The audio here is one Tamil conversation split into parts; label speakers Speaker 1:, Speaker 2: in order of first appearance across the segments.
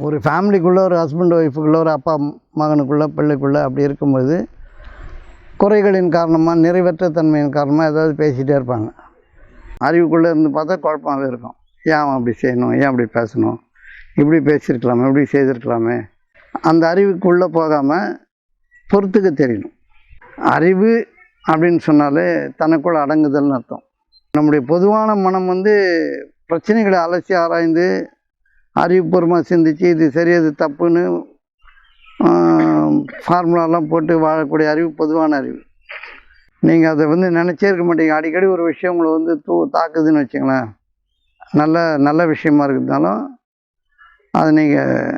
Speaker 1: ஒரு ஃபேமிலிக்குள்ளே ஒரு ஹஸ்பண்ட் ஒய்ஃபுக்குள்ளே ஒரு அப்பா மகனுக்குள்ளே பிள்ளைக்குள்ளே அப்படி இருக்கும்போது குறைகளின் காரணமாக நிறைவேற்ற தன்மையின் காரணமாக ஏதாவது பேசிகிட்டே இருப்பாங்க. அறிவுக்குள்ளே இருந்து பார்த்தா குழப்பமாகவே இருக்கும். ஏன் அவன் அப்படி செய்யணும், ஏன் அப்படி பேசணும், இப்படி பேசியிருக்கலாமே, இப்படி செய்திருக்கலாமே. அந்த அறிவுக்குள்ளே போகாமல் பொறுத்துக்க தெரியணும். அறிவு அப்படின்னு சொன்னாலே தனக்குள்ள அடங்குதல்னு அர்த்தம். நம்முடைய பொதுவான மனம் பிரச்சனைகளை அலசி ஆராய்ந்து அறிவுபூர்வமாக சிந்தித்து இது சரி அது தப்புன்னு ஃபார்முலாலாம் போட்டு வாழக்கூடிய அறிவு பொதுவான அறிவு. நீங்கள் அதை நினச்சே இருக்க மாட்டீங்க. அடிக்கடி ஒரு விஷயம் உங்களை தாக்குதுன்னு வச்சுங்களேன். நல்ல விஷயமா இருக்கிறதுனாலும் அதை நீங்கள்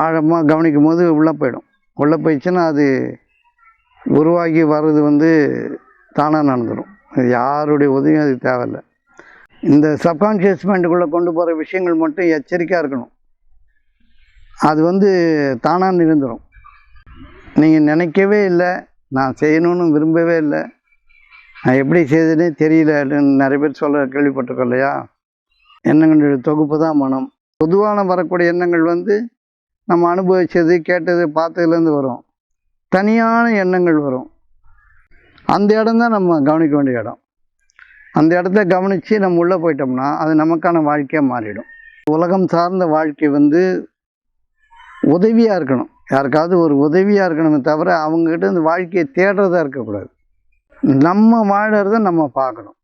Speaker 1: ஆழமாக கவனிக்கும் போது உள்ளே போயிடும். உள்ளே போயிடுச்சுன்னா அது உருவாகி வர்றது தானாக நடந்துடும். அது யாருடைய உதவியும் அதுக்கு தேவையில்லை. இந்த சப்கான்ஷியஸ் மைண்டுக்குள்ளே கொண்டு போகிற விஷயங்கள் மட்டும் எச்சரிக்கையாக இருக்கணும். அது தானாக நிகழ்ந்துடும். நீங்கள் நினைக்கவே இல்லை, நான் செய்யணும்னு விரும்பவே இல்லை, நான் எப்படி செய்ததுன்னே தெரியலன்னு நிறைய பேர் கேள்விப்பட்டிருக்கோம் இல்லையா? எண்ணங்களுடைய தொகுப்பு தான் மனம். பொதுவான வரக்கூடிய எண்ணங்கள் நம்ம அனுபவித்தது, கேட்டது, பார்த்ததுலேருந்து வரும். தனியான எண்ணங்கள் வரும். அந்த இடம் தான் நம்ம கவனிக்க வேண்டிய இடம். அந்த இடத்த கவனித்து நம்ம உள்ளே போயிட்டோம்னா அது நமக்கான வாழ்க்கையாக மாறிடும். உலகம் சார்ந்த வாழ்க்கை உதவியாக இருக்கணும். யாருக்காவது ஒரு உதவியாக இருக்கணுமே தவிர அவங்ககிட்ட இந்த வாழ்க்கையை தேடுறதா இருக்கக்கூடாது. நம்ம வாழறத நம்ம பார்க்கணும்.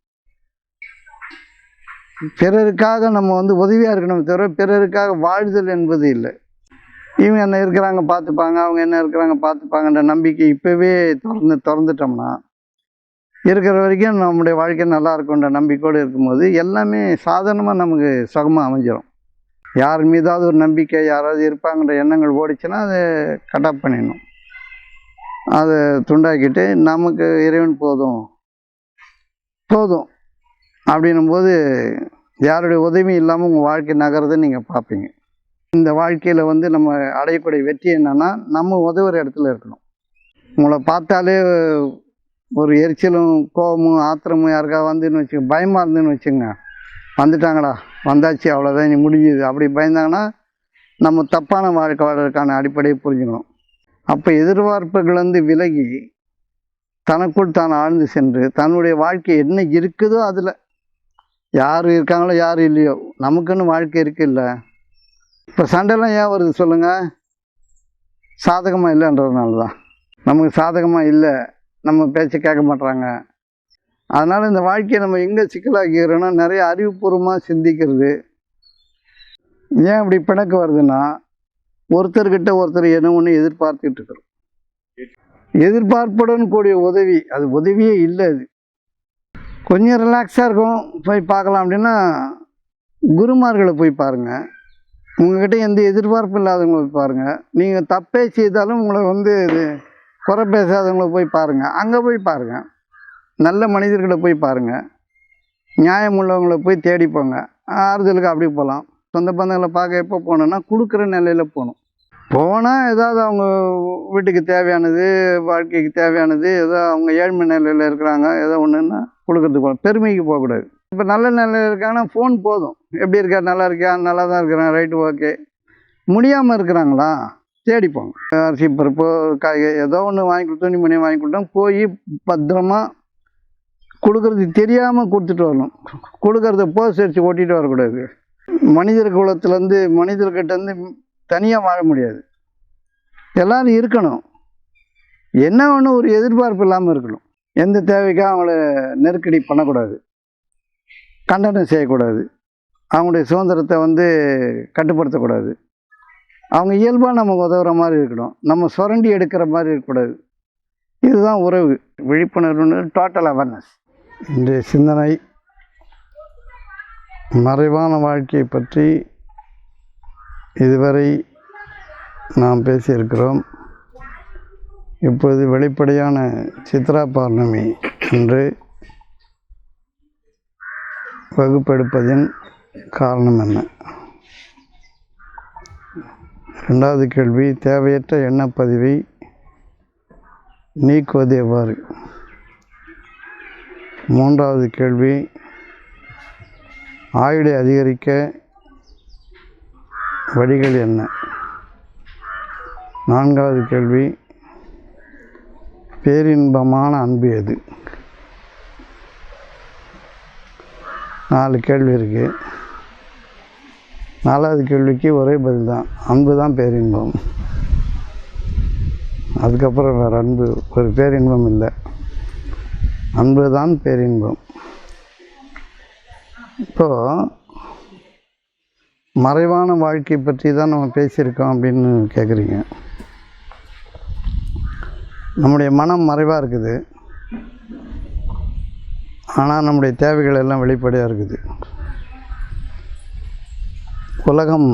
Speaker 1: பிறருக்காக நம்ம உதவியாக இருக்கணுமே தவிர பிறருக்காக வாழ்தல் என்பது இல்லை. இவங்க என்ன இருக்கிறாங்க பார்த்துப்பாங்க, அவங்க என்ன இருக்கிறாங்க பார்த்துப்பாங்கன்ற நம்பிக்கை இப்போவே திறந்துட்டோம்னா இருக்கிற வரைக்கும் நம்முடைய வாழ்க்கை நல்லா இருக்குன்ற நம்பிக்கையோடு இருக்கும்போது எல்லாமே சாதாரணமாக நமக்கு சுகமாக அமைஞ்சிடும். யார் மீதாவது ஒரு நம்பிக்கை, யாராவது இருப்பாங்கன்ற எண்ணங்கள் ஓடிச்சுன்னா அதை கட்டாப் பண்ணிடணும். அதை துண்டாக்கிட்டு நமக்கு இறைவன் போதும் அப்படின்னும்போது யாருடைய உதவி இல்லாமல் உங்கள் வாழ்க்கை நகரதை நீங்கள் பார்ப்பீங்க. இந்த வாழ்க்கையில் நம்ம அடையக்கூடிய வெற்றி என்னென்னா நம்ம உதவுற இடத்துல இருக்கணும். உங்களை பார்த்தாலே ஒரு எரிச்சலும் கோபமும் ஆத்திரமும் யாருக்காக வச்சுங்க, பயமாக இருந்துன்னு வச்சுங்க, வந்துட்டாங்கடா வந்தாச்சு அவ்வளோதான் நீ முடிஞ்சுது அப்படி பயந்தாங்கன்னா நம்ம தப்பான வாழ்க்கை வாழ்றதுக்கான அடிப்படையை புரிஞ்சுக்கணும். அப்போ எதிர்பார்ப்புகள் விலகி தனக்குள் தான் ஆழ்ந்து சென்று தன்னுடைய வாழ்க்கை என்ன இருக்குதோ அதில் யார் இருக்காங்களோ யார் இல்லையோ நமக்குன்னு வாழ்க்கை இருக்குல்ல. இப்போ சண்டைலாம் ஏன் வருது சொல்லுங்கள்? சாதகமாக இல்லைன்றதுனால தான். நமக்கு சாதகமாக இல்லை, நம்ம பேச்சை கேட்க மாட்டுறாங்க. அதனால் இந்த வாழ்க்கையை நம்ம எங்கே சிக்கலாக்கிறோன்னா நிறைய அறிவுபூர்வமாக சிந்திக்கிறது. ஏன் இப்படி பிணக்கு வருதுன்னா ஒருத்தர்கிட்ட ஒருத்தர் என்ன ஒன்று எதிர்பார்த்துக்கிட்டு இருக்கிறோம். எதிர்பார்ப்புடன் கூடிய உதவி அது உதவியே இல்லை. அது கொஞ்சம் ரிலாக்ஸாக இருக்கும், போய் பார்க்கலாம் அப்படின்னா குருமார்களை போய் பாருங்கள். உங்கள்கிட்ட எந்த எதிர்பார்ப்பும் இல்லாதவங்களை போய் பாருங்கள். நீங்கள் தப்பே செய்தாலும் உங்களை இது குறை பேசாதவங்களை போய் பாருங்கள். அங்கே போய் பாருங்கள். நல்ல மனிதர்களை போய் பாருங்கள். நியாயம் உள்ளவங்களை போய் தேடிப்போங்க. ஆறுதலுக்கு அப்படி போகலாம். சொந்த பந்தங்களை பார்க்க எப்போ போகணுன்னா கொடுக்குற நிலையில் போனால் ஏதாவது அவங்க வீட்டுக்கு தேவையானது, வாழ்க்கைக்கு தேவையானது, ஏதோ அவங்க ஏழ்மை நிலையில் இருக்கிறாங்க, ஏதோ ஒன்றுன்னா கொடுக்கறதுக்கு போகணும். பெருமைக்கு போகக்கூடாது. இப்போ நல்ல நிலையில் இருக்காங்கன்னா ஃபோன் போதும். எப்படி இருக்கா, நல்லா இருக்கியா, நல்லா தான் இருக்கிறேன், ரைட்டு ஓகே. முடியாமல் இருக்கிறாங்களா தேடிப்போங்க. அரிசி பருப்பு காய்கறி ஏதோ ஒன்று வாங்கி கொடுத்தோம், துணிமணி வாங்கி கொடுத்தோம், போய் பத்திரமா கொடுக்கறது தெரியாமல் கொடுத்துட்டு வரணும். கொடுக்கறத போஸ்ட் அடித்து ஓட்டிகிட்டு வரக்கூடாது. மனிதர் குலத்துலேருந்து மனிதர்கிட்டேருந்து தனியாக வாழ முடியாது. எல்லோரும் இருக்கணும். என்ன ஒன்று ஒரு எதிர்பார்ப்பு இல்லாமல் இருக்கணும். எந்த தேவைக்காக அவங்கள நெருக்கடி பண்ணக்கூடாது, கண்டனம் செய்யக்கூடாது, அவங்களுடைய சுதந்திரத்தை கட்டுப்படுத்தக்கூடாது. அவங்க இயல்பாக நமக்கு உதவுற மாதிரி இருக்கணும். நம்ம சுரண்டி எடுக்கிற மாதிரி இருக்கக்கூடாது. இதுதான் உறவு. விழிப்புணர்வுன்னு டோட்டல் அவேர்னஸ். இன்றைய சிந்தனை மறைவான வாழ்க்கையை பற்றி இதுவரை நாம் பேசியிருக்கிறோம். இப்பொழுது வெளிப்படையான சித்ரா பௌர்ணமி என்று வகுப்பெடுப்பதின் காரணம் என்ன? ரெண்டாவது கேள்வி, தேவையற்ற எண்ணப்பதிவை நீக்குவது எவ்வாறு? மூன்றாவது கேள்வி, ஆயுளை அதிகரிக்க வழிகள் என்ன? 4வது கேள்வி, பேரின்பமான அன்பு எது? 4 கேள்வி இருக்குது. 4வது கேள்விக்கு ஒரே பதில் தான், அன்பு தான் பேரின்பம். அதுக்கப்புறம் வேறு அன்பு ஒரு பேரின்பம் இல்லை, அன்பு தான் பேரின்பம். இப்போது மறைவான வாழ்க்கை பற்றி தான் நம்ம பேசியிருக்கோம் அப்படின்னு கேட்குறீங்க. நம்முடைய மனம் மறைவாக இருக்குது, ஆனால் நம்முடைய தேவைகள் எல்லாம் வெளிப்படையாக இருக்குது. உலகம்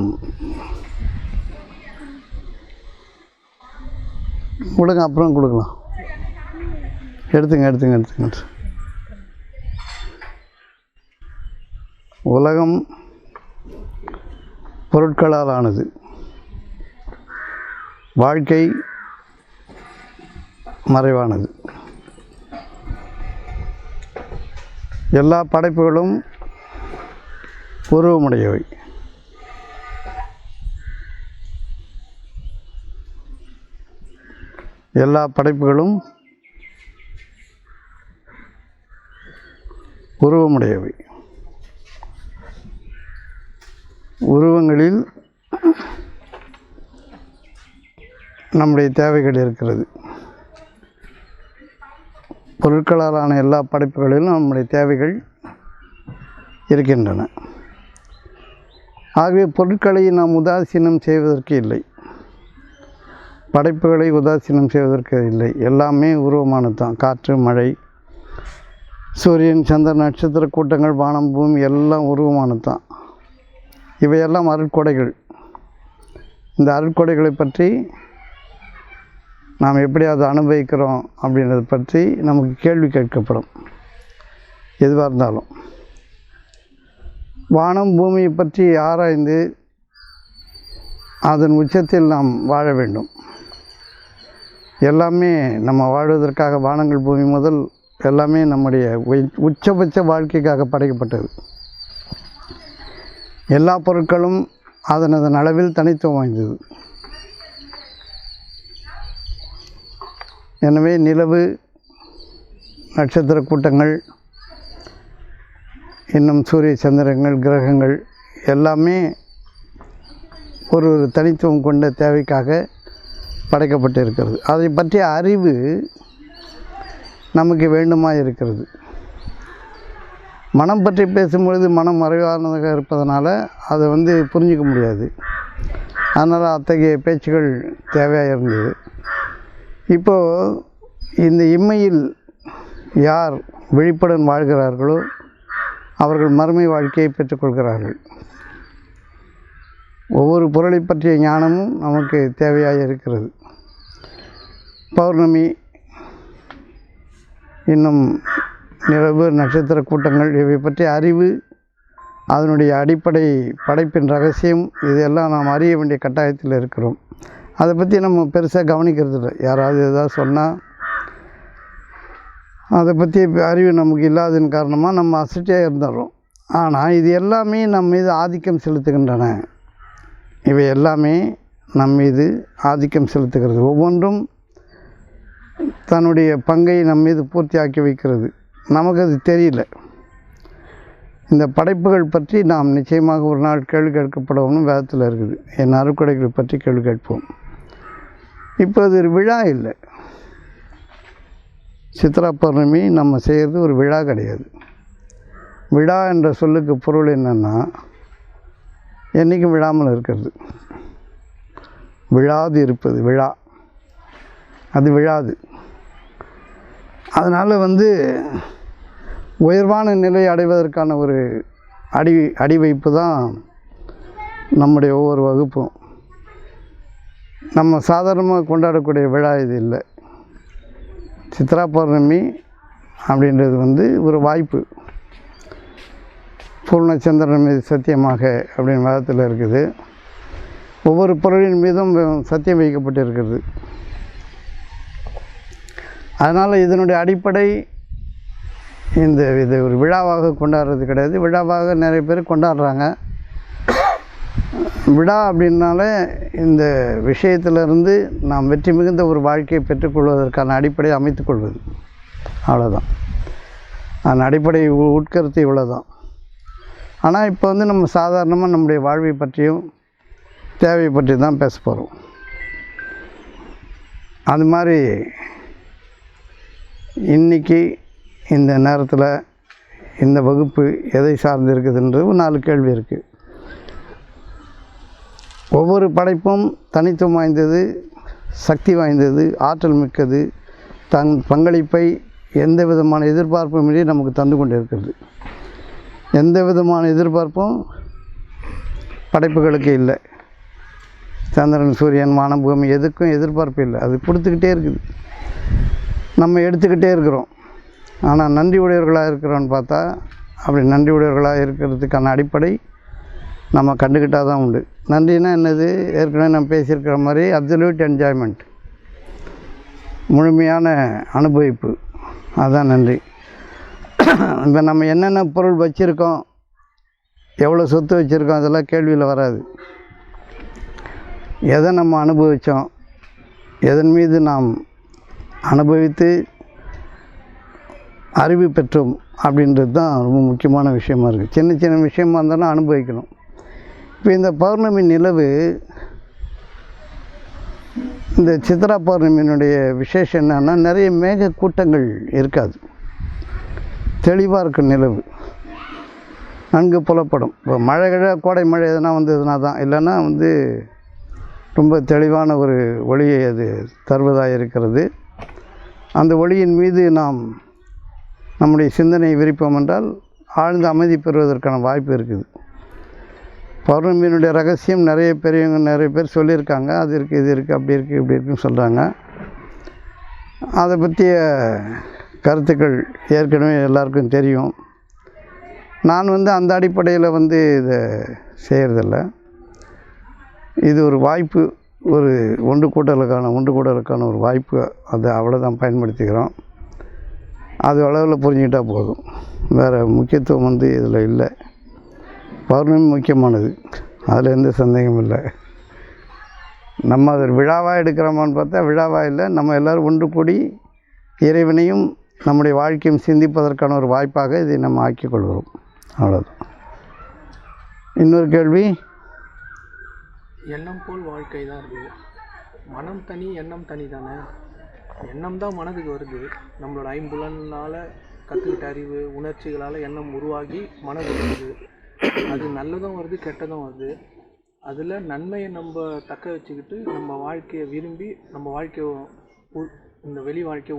Speaker 1: கொடுங்க, அப்புறம் கொடுக்கலாம். எடுத்துங்க. உலகம் பொருட்களால் ஆனது, வாழ்க்கை மறைவானது. எல்லா படைப்புகளும் உருவமுடையவை. எல்லா படைப்புகளும் உருவமுடையவை. உருவங்களில் நம்முடைய தேவைகள் இருக்கிறது. பொருட்களாலான எல்லா படைப்புகளிலும் நம்முடைய தேவைகள் இருக்கின்றன. ஆகவே பொருட்களை நாம் உதாசீனம் செய்வதற்கு இல்லை, படைப்புகளை உதாசீனம் செய்வதற்கு இல்லை. எல்லாமே உருவமானது தான். காற்று, மழை, சூரியன், சந்திரன், நட்சத்திர கூட்டங்கள், வானம், பூமி எல்லாம் உருவமானது தான். இவையெல்லாம் அருட்கொடைகள். இந்த அருட்கொடைகளை பற்றி நாம் எப்படி அதை அனுபவிக்கிறோம் அப்படின்றத பற்றி நமக்கு கேள்வி கேட்கப்படும். எதுவாக இருந்தாலும் வானம் பூமியை பற்றி ஆராய்ந்து அதன் உச்சத்தில் நாம் வாழ வேண்டும். எல்லாமே நம்ம வாழ்வதற்காக, வானங்கள் பூமி முதல் எல்லாமே நம்முடைய உச்சபட்ச வாழ்க்கைக்காக படைக்கப்பட்டது. எல்லா பொருட்களும் அதன் அளவில் தனித்துவம் வாய்ந்தது. எனவே நிலவு, நட்சத்திர கூட்டங்கள், இன்னும் சூரிய சந்திரங்கள், கிரகங்கள் எல்லாமே ஒரு தனித்துவம் கொண்ட தேவைக்காக படைக்கப்பட்டு இருக்கிறது. அதை பற்றிய அறிவு நமக்கு வேண்டுமா இருக்கிறது. மனம் பற்றி பேசும்பொழுது மனம் மறைவானதாக இருப்பதனால அதை புரிஞ்சிக்க முடியாது. அதனால் அத்தகைய பேச்சுகள் தேவையாக இருந்தது. இப்போது இந்த இம்மையில் யார் விழிப்புடன் வாழ்கிறார்களோ அவர்கள் மறுமை வாழ்க்கையை பெற்றுக்கொள்கிறார்கள். ஒவ்வொரு பொருளை பற்றிய ஞானமும் நமக்கு தேவையாக இருக்கிறது. பௌர்ணமி, இன்னும் நிலவு, நட்சத்திர கூட்டங்கள் இவை பற்றிய அறிவு, அதனுடைய அடிப்படை படைப்பின் ரகசியம், இதெல்லாம் நாம் அறிய வேண்டிய கட்டாயத்தில் இருக்கிறோம். அதை பற்றி நம்ம பெருசாக கவனிக்கிறது இல்லை. யாராவது ஏதாவது சொன்னால் அதை பற்றி அறிவு நமக்கு இல்லாததின் காரணமாக நம்ம அசட்டியாக இருந்துடுறோம். ஆனால் இது எல்லாமே நம் மீது ஆதிக்கம் செலுத்துகின்றன. இவை எல்லாமே நம் மீது ஆதிக்கம் செலுத்துகிறது. ஒவ்வொன்றும் தன்னுடைய பங்கை நம் மீது பூர்த்தியாக்கி வைக்கிறது. நமக்கு அது தெரியல. இந்த படைப்புகள் பற்றி நாம் நிச்சயமாக ஒரு நாள் கேள்வி கேட்கப்படவும் வேதத்தில் இருக்குது. என் அருட்கொடைகளை பற்றி கேள்வி கேட்போம். இப்போ அது ஒரு விழா இல்லை. சித்ரா பௌர்ணமி நம்ம செய்கிறது ஒரு விழா கிடையாது. விழா என்ற சொல்லுக்கு பொருள் என்னென்னா, என்றைக்கும் விழாமல் இருக்கிறது, விழாது இருப்பது. விழா அது விழாது. அதனால் உயர்வான நிலை அடைவதற்கான ஒரு அடிவைப்பு தான் நம்முடைய ஒவ்வொரு வகுப்பும். நம்ம சாதாரணமாக கொண்டாடக்கூடிய விழா இது இல்லை. சித்ரா பௌர்ணமி அப்படின்றது ஒரு வாய்ப்பு. பூர்ணச்சந்திரன் மீது சத்தியமாக அப்படின்னு மதத்தில் இருக்குது. ஒவ்வொரு பொருளின் மீதும் சத்தியம் வைக்கப்பட்டு இருக்கிறது. அதனால் இதனுடைய அடிப்படை இது ஒரு விழாவாக கொண்டாடுறது கிடையாது. விழாவாக நிறைய பேர் கொண்டாடுறாங்க. விழா அப்படின்னாலே இந்த விஷயத்திலிருந்து நாம் வெற்றி மிகுந்த ஒரு வாழ்க்கையை பெற்றுக்கொள்வதற்கான அடிப்படையை அமைத்துக்கொள்வது, அவ்வளோதான். அதன் அடிப்படை உட்கருத்து இவ்வளோ தான். ஆனால் இப்போ வந்து நம்ம சாதாரணமாக நம்முடைய வாழ்வை பற்றியும் தேவையை பற்றி தான் பேச போகிறோம். அது மாதிரி இன்றைக்கி இந்த நேரத்தில் இந்த வகுப்பு எதை சார்ந்து இருக்குதுன்றது 4 கேள்வி இருக்குது. ஒவ்வொரு படைப்பும் தனித்துவம் வாய்ந்தது, சக்தி வாய்ந்தது, ஆற்றல் மிக்கது, தன் பங்களிப்பை எந்த விதமான எதிர்பார்ப்புமின்றி நமக்கு தந்து கொண்டு இருக்கிறது. எந்த விதமான எதிர்பார்ப்பும் படைப்புகளுக்கு இல்லை. சந்திரன், சூரியன், வானம், பூமி எதுக்கும் எதிர்பார்ப்பு இல்லை. அது கொடுத்துக்கிட்டே இருக்குது, நம்ம எடுத்துக்கிட்டே இருக்கிறோம். ஆனால் நன்றி உடையவர்களாக இருக்கிறோன்னு பார்த்தா அப்படி நன்றி உடையவர்களாக இருக்கிறதுக்கான அடிப்படை நம்ம கண்டுக்கிட்டால் தான் உண்டு. நன்றினா என்னது? ஏற்கனவே நம்ம பேசியிருக்கிற மாதிரி அப்சல்யூட் என்ஜாய்மெண்ட், முழுமையான அனுபவிப்பு, அதுதான் நன்றி. இப்போ நம்ம என்னென்ன பொருள் வச்சுருக்கோம், எவ்வளோ சொத்து வச்சுருக்கோம், அதெல்லாம் கேள்வியில் வராது. எதை நம்ம அனுபவித்தோம், எதன் மீது நாம் அனுபவித்து அறிவு பெற்றோம் அப்படின்றது தான் ரொம்ப முக்கியமான விஷயமா இருக்குது. சின்ன சின்ன விஷயமா இருந்தாலும் அனுபவிக்கணும். இப்போ இந்த பௌர்ணமி நிலவு, இந்த சித்ரா பௌர்ணமியினுடைய விசேஷம் என்னன்னா, நிறைய மேக கூட்டங்கள் இருக்காது, தெளிவாக இருக்கும் நிலவு, நன்கு புலப்படும். இப்போ மழை கோடை மழை எதனா வந்ததுனா தான், இல்லைன்னா வந்து ரொம்ப தெளிவான ஒரு ஒளியை அது தருவதாக இருக்கிறது. அந்த ஒளியின் மீது நாம் நம்முடைய சிந்தனையை விரிப்போம் என்றால் ஆழ்ந்த அமைதி பெறுவதற்கான வாய்ப்பு இருக்குது. பௌர்ணமியினுடைய ரகசியம் நிறைய பேர் சொல்லியிருக்காங்க. அது இருக்குது, இது இருக்குது, அப்படி இருக்குது, இப்படி இருக்குன்னு சொல்கிறாங்க. அதை பற்றிய கருத்துக்கள் ஏற்கனவே எல்லாருக்கும் தெரியும். நான் வந்து அந்த அடிப்படையில் வந்து இதை செய்கிறதில்ல. இது ஒரு வாய்ப்பு, ஒரு ஒன்று கூடலுக்கான ஒரு வாய்ப்பு. அதை அவ்வளோதான் பயன்படுத்திக்கிறோம். அது அளவில் புரிஞ்சுக்கிட்டால் போதும். வேறு முக்கியத்துவம் வந்து இதில் இல்லை. பௌர்ணமி முக்கியமானது, அதில் எந்த சந்தேகமும் இல்லை. நம்ம அதை விழாவாக எடுக்கிறோமான்னு பார்த்தா விழாவாக இல்லை. நம்ம எல்லோரும் ஒன்று கூடி இறைவனையும் நம்முடைய வாழ்க்கையும் சிந்திப்பதற்கான ஒரு வாய்ப்பாக இதை நம்ம ஆக்கிக்கொள்கிறோம், அவ்வளோதான். இன்னொரு கேள்வி,
Speaker 2: எண்ணம் போல் வாழ்க்கை தான் இருக்குது. மனம் தனி, எண்ணம் தனி தானே. எண்ணம் தான் மனதுக்கு வருது. நம்மளோட ஐம்புலனால் கற்றுக்கிட்ட அறிவு, உணர்ச்சிகளால் எண்ணம் உருவாகி மனது வருது. அது நல்லதும் வருது, கெட்டதும் வருது. அதில் நன்மையை நம்ம தக்க வச்சுக்கிட்டு நம்ம வாழ்க்கையை விரும்பி நம்ம வாழ்க்கையை இந்த வெளி வாழ்க்கையை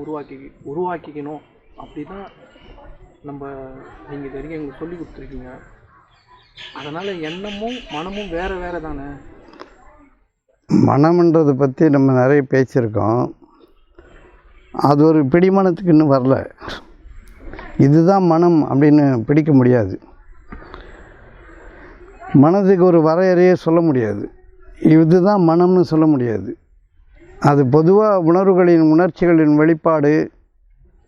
Speaker 2: உருவாக்கிக்கணும். அப்படி தான் நீங்கள் இது வரைக்கும் எங்களுக்கு சொல்லி கொடுத்துருக்கீங்க. அதனால் எண்ணமும் மனமும் வேறு தானே.
Speaker 1: மனம்ன்றதை பற்றி நம்ம நிறைய பேசியிருக்கோம். அது ஒரு பிடிமானத்துக்கு இன்னும் வரல. இதுதான் மனம் அப்படின்னு பிடிக்க முடியாது. மனதுக்கு ஒரு வரையறையே சொல்ல முடியாது. இதுதான் மனம்னு சொல்ல முடியாது. அது பொதுவாக உணர்ச்சிகளின் வெளிப்பாடு,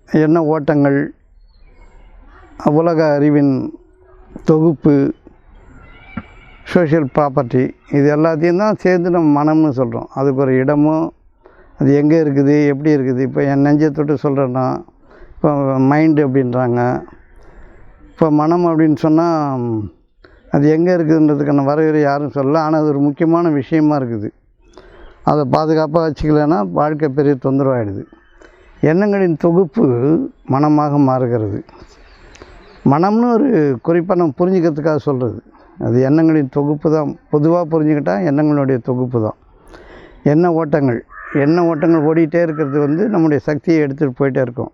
Speaker 1: எண்ண ஓட்டங்கள், உலக அறிவின் தொகுப்பு, சோஷியல் ப்ராப்பர்ட்டி, இது எல்லாத்தையும் தான் சேர்ந்து நம்ம மனம்னு சொல்கிறோம். அதுக்கு ஒரு இடமோ, அது எங்கே இருக்குது, எப்படி இருக்குது. இப்போ என் நெஞ்சை தொட்டு சொல்கிறேன்னா இப்போ மைண்டு அப்படின்றாங்க. இப்போ மனம் அப்படின்னு சொன்னால் அது எங்கே இருக்குதுன்றதுக்கான வரையறை யாரும் சொல்லலை. ஆனால் அது ஒரு முக்கியமான விஷயமா இருக்குது. அதை பாதுகாப்பாக வச்சுக்கலைன்னா வாழ்க்கை பெரிய தொந்தரவாகிடுது. எண்ணங்களின் தொகுப்பு மனமாக மாறுகிறது. மனம்னு ஒரு குறிப்பாக நம்ம புரிஞ்சுக்கிறதுக்காக சொல்கிறது. அது எண்ணங்களின் தொகுப்பு தான். பொதுவாக புரிஞ்சுக்கிட்டால் எண்ணங்களுடைய தொகுப்பு தான். எண்ண ஓட்டங்கள் ஓடிக்கிட்டே இருக்கிறது வந்து நம்முடைய சக்தியை எடுத்துகிட்டு போயிட்டே இருக்கும்.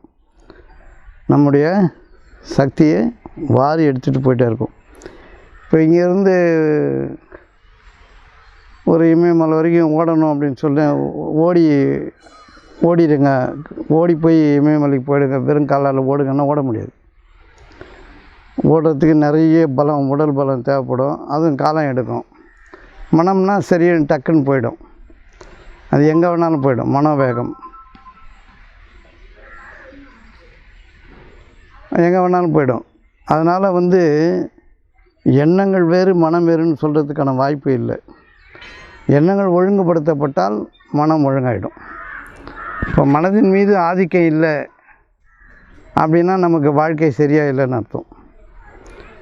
Speaker 1: நம்முடைய சக்தியை வாரி எடுத்துகிட்டு போயிட்டே இருக்கும். இப்போ இங்கேருந்து ஒரு இமயமலை வரைக்கும் ஓடணும் அப்படின்னு சொல்லி ஓடிடுங்க, ஓடி போய் இமயமலைக்கு போயிடுங்க, வெறும் காலால் ஓடுங்கன்னா ஓட முடியாது. ஓடுறதுக்கு நிறைய பலம், உடல் பலம் தேவைப்படும். அதுவும் காலம் எடுக்கும். மனம்னா சரின்னு டக்குன்னு போயிடும். அது எங்கே வேணாலும் போயிடும். மனோவேகம் எங்கே வேணாலும் போயிடும். அதனால் வந்து எண்ணங்கள் வேறு மனம் வேறுன்னு சொல்கிறதுக்கான வாய்ப்பு இல்லை. எண்ணங்கள் ஒழுங்குபடுத்தப்பட்டால் மனம் ஒழுங்காயிடும். இப்போ மனதின் மீது ஆதிக்கம் இல்லை அப்படின்னா நமக்கு வாழ்க்கை சரியாக இல்லைன்னு அர்த்தம்.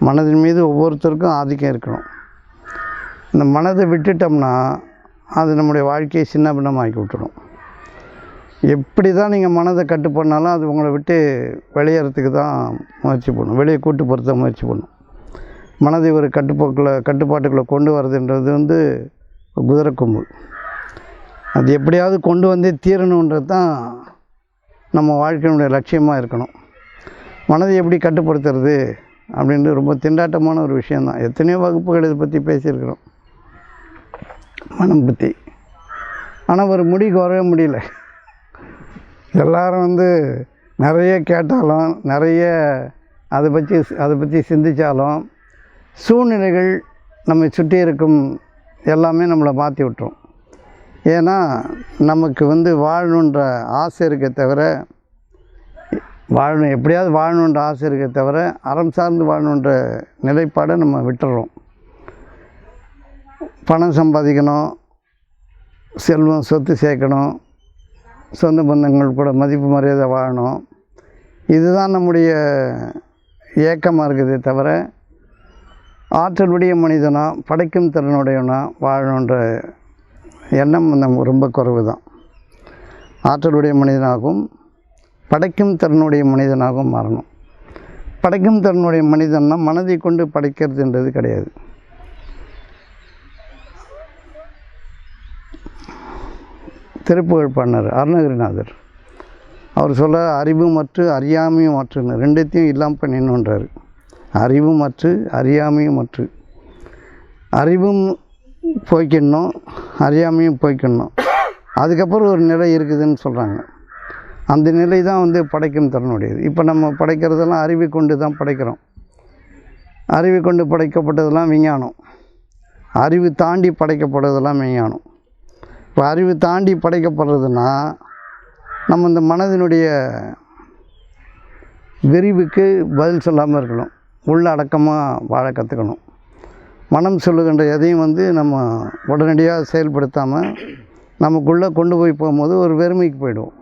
Speaker 1: மனதின் மீது ஒவ்வொருத்தருக்கும் ஆதிக்கம் இருக்கணும். இந்த மனதை விட்டுட்டோம்னா அது நம்முடைய வாழ்க்கையை சின்ன பின்னமாக்கி விட்டுடும். எப்படி தான் நீங்கள் மனதை கட்டு பண்ணாலும் அது உங்களை விட்டு வெளியேறதுக்கு தான் முயற்சி பண்ணும், வெளியே கூட்டு போகிறத முயற்சி பண்ணும். மனதை ஒரு கட்டுப்பாட்டுக்குள்ளே கொண்டு வரதுன்றது குதிரை கொம்பு. அது எப்படியாவது கொண்டு வந்தே தீரணுன்றது தான் நம்ம வாழ்க்கையினுடைய லட்சியமாக இருக்கணும். மனதை எப்படி கட்டுப்படுத்துறது அப்படின்ட்டு ரொம்ப திண்டாட்டமான ஒரு விஷயந்தான். எத்தனையோ வகுப்புகள் இதை பற்றி பேசியிருக்கிறோம், மனம் பற்றி. ஆனால் ஒரு முடிவுக்கு வரவே முடியல. எல்லாரும் நிறைய கேட்டாலும் நிறைய அதை பற்றி சிந்தித்தாலும் சூழ்நிலைகள் நம்மை சுற்றி இருக்கும் எல்லாமே நம்மளை மாற்றி விட்டுரும். ஏன்னா நமக்கு வாழணுன்ற ஆசை இருக்க தவிர, எப்படியாவது வாழணுன்ற ஆசை இருக்க தவிர அறம் சார்ந்து வாழணுன்ற நிலைப்பாடை நம்ம விட்டுறோம். பணம் சம்பாதிக்கணும், செல்வம் சொத்து சேர்க்கணும், சொந்த பந்தங்கள் கூட மதிப்பு மரியாதை வாழணும், இதுதான் நம்முடைய ஏக்கமாக இருக்குதே தவிர ஆற்றலுடைய மனிதனா படைக்கும் திறனுடையவனா வாழணுன்ற எண்ணம் நம்ம ரொம்ப குறைவு தான். ஆற்றலுடைய மனிதனாகவும் படைக்கும் திறனுடைய மனிதனாகவும் மாறணும். படைக்கும் திறனுடைய மனிதன்னா மனதை கொண்டு படைக்கிறதுன்றது கிடையாது. திருப்புகழ் பண்ணார் அருணகிரிநாதர். அவர் சொல்ல அறிவு மற்றும் அறியாமையும் மற்றுன்னு ரெண்டுத்தையும் இல்லாமல் பண்ணிடணுன்றார். அறிவு மற்றும் அறியாமையும் மற்று. அறிவும் போய்க்கிடணும், அறியாமையும் போய்க்கிடணும். அதுக்கப்புறம் ஒரு நிலை இருக்குதுன்னு சொல்கிறாங்க. அந்த நிலை தான் படைக்கும் திறனுடையது. இப்போ நம்ம படைக்கிறதெல்லாம் அறிவை கொண்டு தான் படைக்கிறோம். அறிவை கொண்டு படைக்கப்பட்டதெல்லாம் விஞ்ஞானம். அறிவு தாண்டி படைக்கப்படுறதெல்லாம் விஞ்ஞானம். இப்போ அறிவு தாண்டி படைக்கப்படுறதுன்னா நம்ம இந்த மனதினுடைய விரிவுக்கு பதில் சொல்லாமல் இருக்கணும், உள்ள அடக்கமாக வாழ கற்றுக்கணும். மனம் சொல்லுகின்ற எதையும் நம்ம உடனடியாக செயல்படுத்தாமல் நமக்குள்ளே கொண்டு போய் போகும்போது ஒரு வெறுமைக்கு போயிடுவோம்.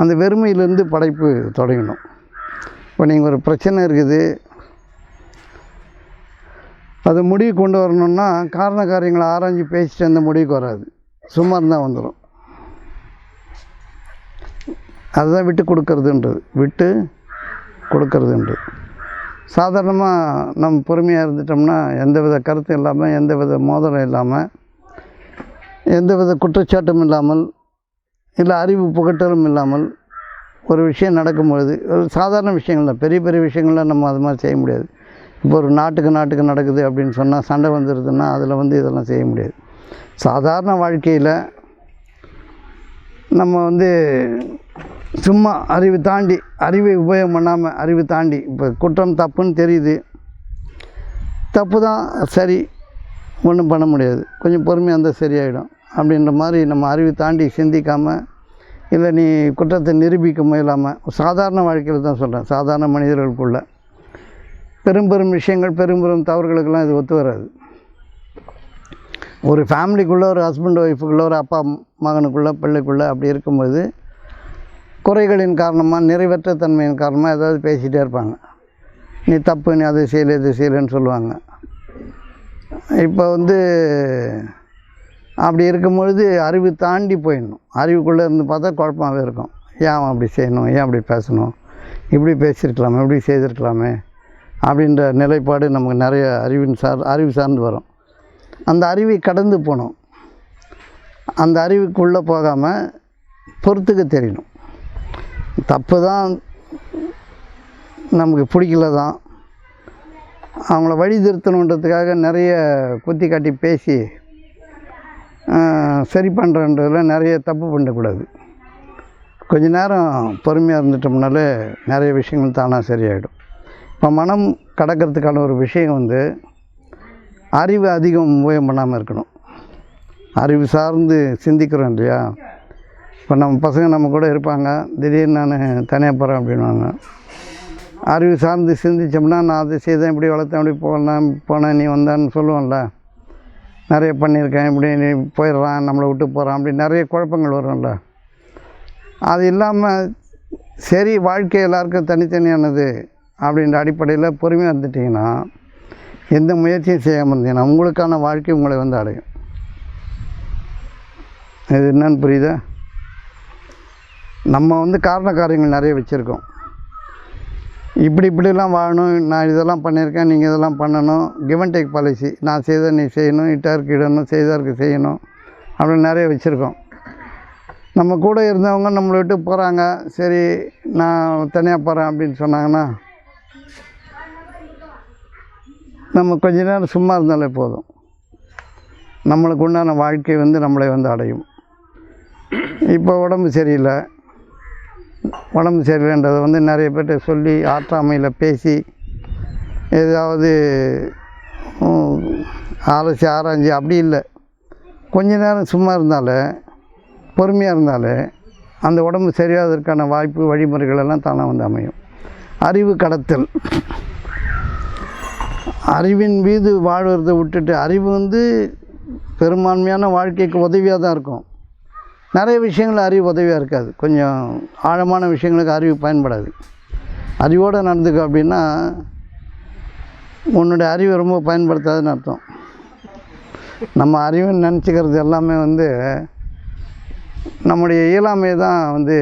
Speaker 1: அந்த வெறுமையிலேருந்து படைப்பு தொடங்கணும். இப்போ நீங்கள் ஒரு பிரச்சனை இருக்குது, அது முடிவு கொண்டு வரணுன்னா காரண காரியங்களை ஆராய்ச்சி பேசிட்டு அந்த முடிவுக்கு வராது, சும்மா இருந்தால் வந்துடும். அதுதான் விட்டு கொடுக்கறதுன்றது. சாதாரணமாக நம்ம பொறுமையாக இருந்துட்டோம்னா எந்தவித கருத்தும் இல்லாமல், எந்தவித மோதலும் இல்லாமல், எந்தவித குற்றச்சாட்டும் இல்லாமல், இல்லை அறிவு புகட்டலும் இல்லாமல் ஒரு விஷயம் நடக்கும்பொழுது, ஒரு சாதாரண விஷயங்கள் தான், பெரிய பெரிய விஷயங்கள்லாம் நம்ம அது மாதிரி செய்ய முடியாது. இப்போ ஒரு நாட்டுக்கு நடக்குது அப்படின்னு சொன்னால் சண்டை வந்துடுதுன்னா அதில் இதெல்லாம் செய்ய முடியாது. சாதாரண வாழ்க்கையில் நம்ம சும்மா அறிவை உபயோகம் பண்ணாமல், அறிவு தாண்டி இப்போ குற்றம் தப்புன்னு தெரியுது, தப்பு தான், சரி, ஒன்றும் பண்ண முடியாது, கொஞ்சம் பொறுமையாக இருந்தால் சரியாயிடும் அப்படின்ற மாதிரி நம்ம அறிவு தாண்டி சிந்திக்காமல், இல்லை நீ குற்றத்தை நிரூபிக்க முயலாமல், சாதாரண வாழ்க்கையில் தான் சொல்கிறேன், சாதாரண மனிதர்களுக்குள்ள பெரும் விஷயங்கள், பெரும் தவறுகளுக்கெல்லாம் இது ஒத்து வராது. ஒரு ஃபேமிலிக்குள்ளே, ஒரு ஹஸ்பண்ட் ஒய்ஃபுக்குள்ளே, ஒரு அப்பா மகனுக்குள்ளே, பிள்ளைக்குள்ளே அப்படி இருக்கும்போது குறைகளின் காரணமாக, நிறைவேற்ற தன்மையின் காரணமாக ஏதாவது பேசிகிட்டே இருப்பாங்க. நீ தப்பு, நீ அதை செய்யலை, இது செய்யலைன்னு சொல்லுவாங்க. இப்போ அப்படி இருக்கும்பொழுது அறிவு தாண்டி போயிடணும். அறிவுக்குள்ளே இருந்து பார்த்தா குழப்பமாகவே இருக்கும். ஏன் அப்படி செய்யணும், ஏன் அப்படி பேசணும், இப்படி பேசியிருக்கலாமே, இப்படி செய்திருக்கலாமே அப்படின்ற நிலைப்பாடு நமக்கு நிறைய அறிவு சார்ந்து வரும். அந்த அறிவை கடந்து போகணும். அந்த அறிவுக்குள்ளே போகாமல் பொறுத்துக்க தெரியணும். தப்பு தான், நமக்கு பிடிக்கல தான், அவங்கள வழி திருத்தணுன்றதுக்காக நிறைய குத்தி காட்டி பேசி சரி பண்ணுறன்றதில் நிறைய தப்பு பண்ணக்கூடாது. கொஞ்ச நேரம் பொறுமையாக இருந்துட்டோம்னாலே நிறைய விஷயங்கள் தானாக சரியாயிடும். இப்போ மனம் கடக்கிறதுக்கான ஒரு விஷயம் அறிவு அதிகம் உபயோகம் பண்ணாமல் இருக்கணும். அறிவு சார்ந்து சிந்திக்கிறோம் இல்லையா? இப்போ நம்ம பசங்க நம்ம கூட இருப்பாங்க, திடீர்னு நான் தனியாக போகிறேன் அப்படின்வாங்க. அறிவு சார்ந்து சிந்திச்சோம்னா நான் அதை செய்தேன், இப்படி வளர்த்தேன், இப்படி போனேன் நீ வந்தான்னு சொல்லுவோம்ல. நிறைய பண்ணியிருக்கேன், இப்படி நீ போயிடுறான், நம்மளை விட்டு போகிறான், அப்படி நிறைய குழப்பங்கள் வரும்ல. அது இல்லாமல் சரி வாழ்க்கை எல்லாருக்கும் தனித்தனியானது அப்படின்ற அடிப்படையில் பொறுமையாக இருந்துட்டிங்கன்னா, எந்த முயற்சியும் செய்யாமல் இருந்தீங்கன்னா உங்களுக்கான வாழ்க்கை உங்களை வந்து அடையும். இது என்னன்னு புரியுதா? நம்ம வந்து காரண காரியங்கள் நிறைய வச்சுருக்கோம். இப்படிலாம் வாழணும், நான் இதெல்லாம் பண்ணியிருக்கேன், நீங்கள் இதெல்லாம் பண்ணணும், கிவ் அண்ட் டேக் பாலிசி, நான் செய்த நீ செய்யணும், இட்டாருக்கு இடணும், செய்தாருக்கு செய்யணும் அப்படின்னு நிறைய வச்சுருக்கோம். நம்ம கூட இருந்தவங்க நம்மளை விட்டு போகிறாங்க, சரி நான் தனியாக போகிறேன் அப்படின்னு சொன்னாங்கன்னா நம்ம கொஞ்ச நேரம் சும்மா இருந்தாலே போதும், நம்மளுக்கு உண்டான வாழ்க்கை வந்து நம்மளை வந்து அடையும். இப்போ உடம்பு சரியில்லைன்றதை வந்து நிறைய பேர்கிட்ட சொல்லி ஆற்றாமையில் பேசி ஏதாவது ஆராய்ச்சி அப்படி இல்லை. கொஞ்ச நேரம் சும்மா இருந்தாலே, பொறுமையாக இருந்தாலே அந்த உடம்பு சரியாவதற்கான வாய்ப்பு வழிமுறைகள் எல்லாம் தானாக வந்து அமையும். அறிவு கடத்தல், அறிவின் மீது வாழ்வதை விட்டுட்டு, அறிவு வந்து பெரும்பான்மையான வாழ்க்கைக்கு உதவியாக தான் இருக்கும். நிறைய விஷயங்கள் அறிவு உதவியாக இருக்காது, கொஞ்சம் ஆழமான விஷயங்களுக்கு அறிவு பயன்படாது. அறிவோடு நடந்துக்க அப்படின்னா உன்னுடைய அறிவை ரொம்ப பயன்படுத்தாதுன்னு அர்த்தம். நம்ம அறிவுன்னு நினச்சிக்கிறது எல்லாமே வந்து நம்முடைய இயலாமையை தான் வந்து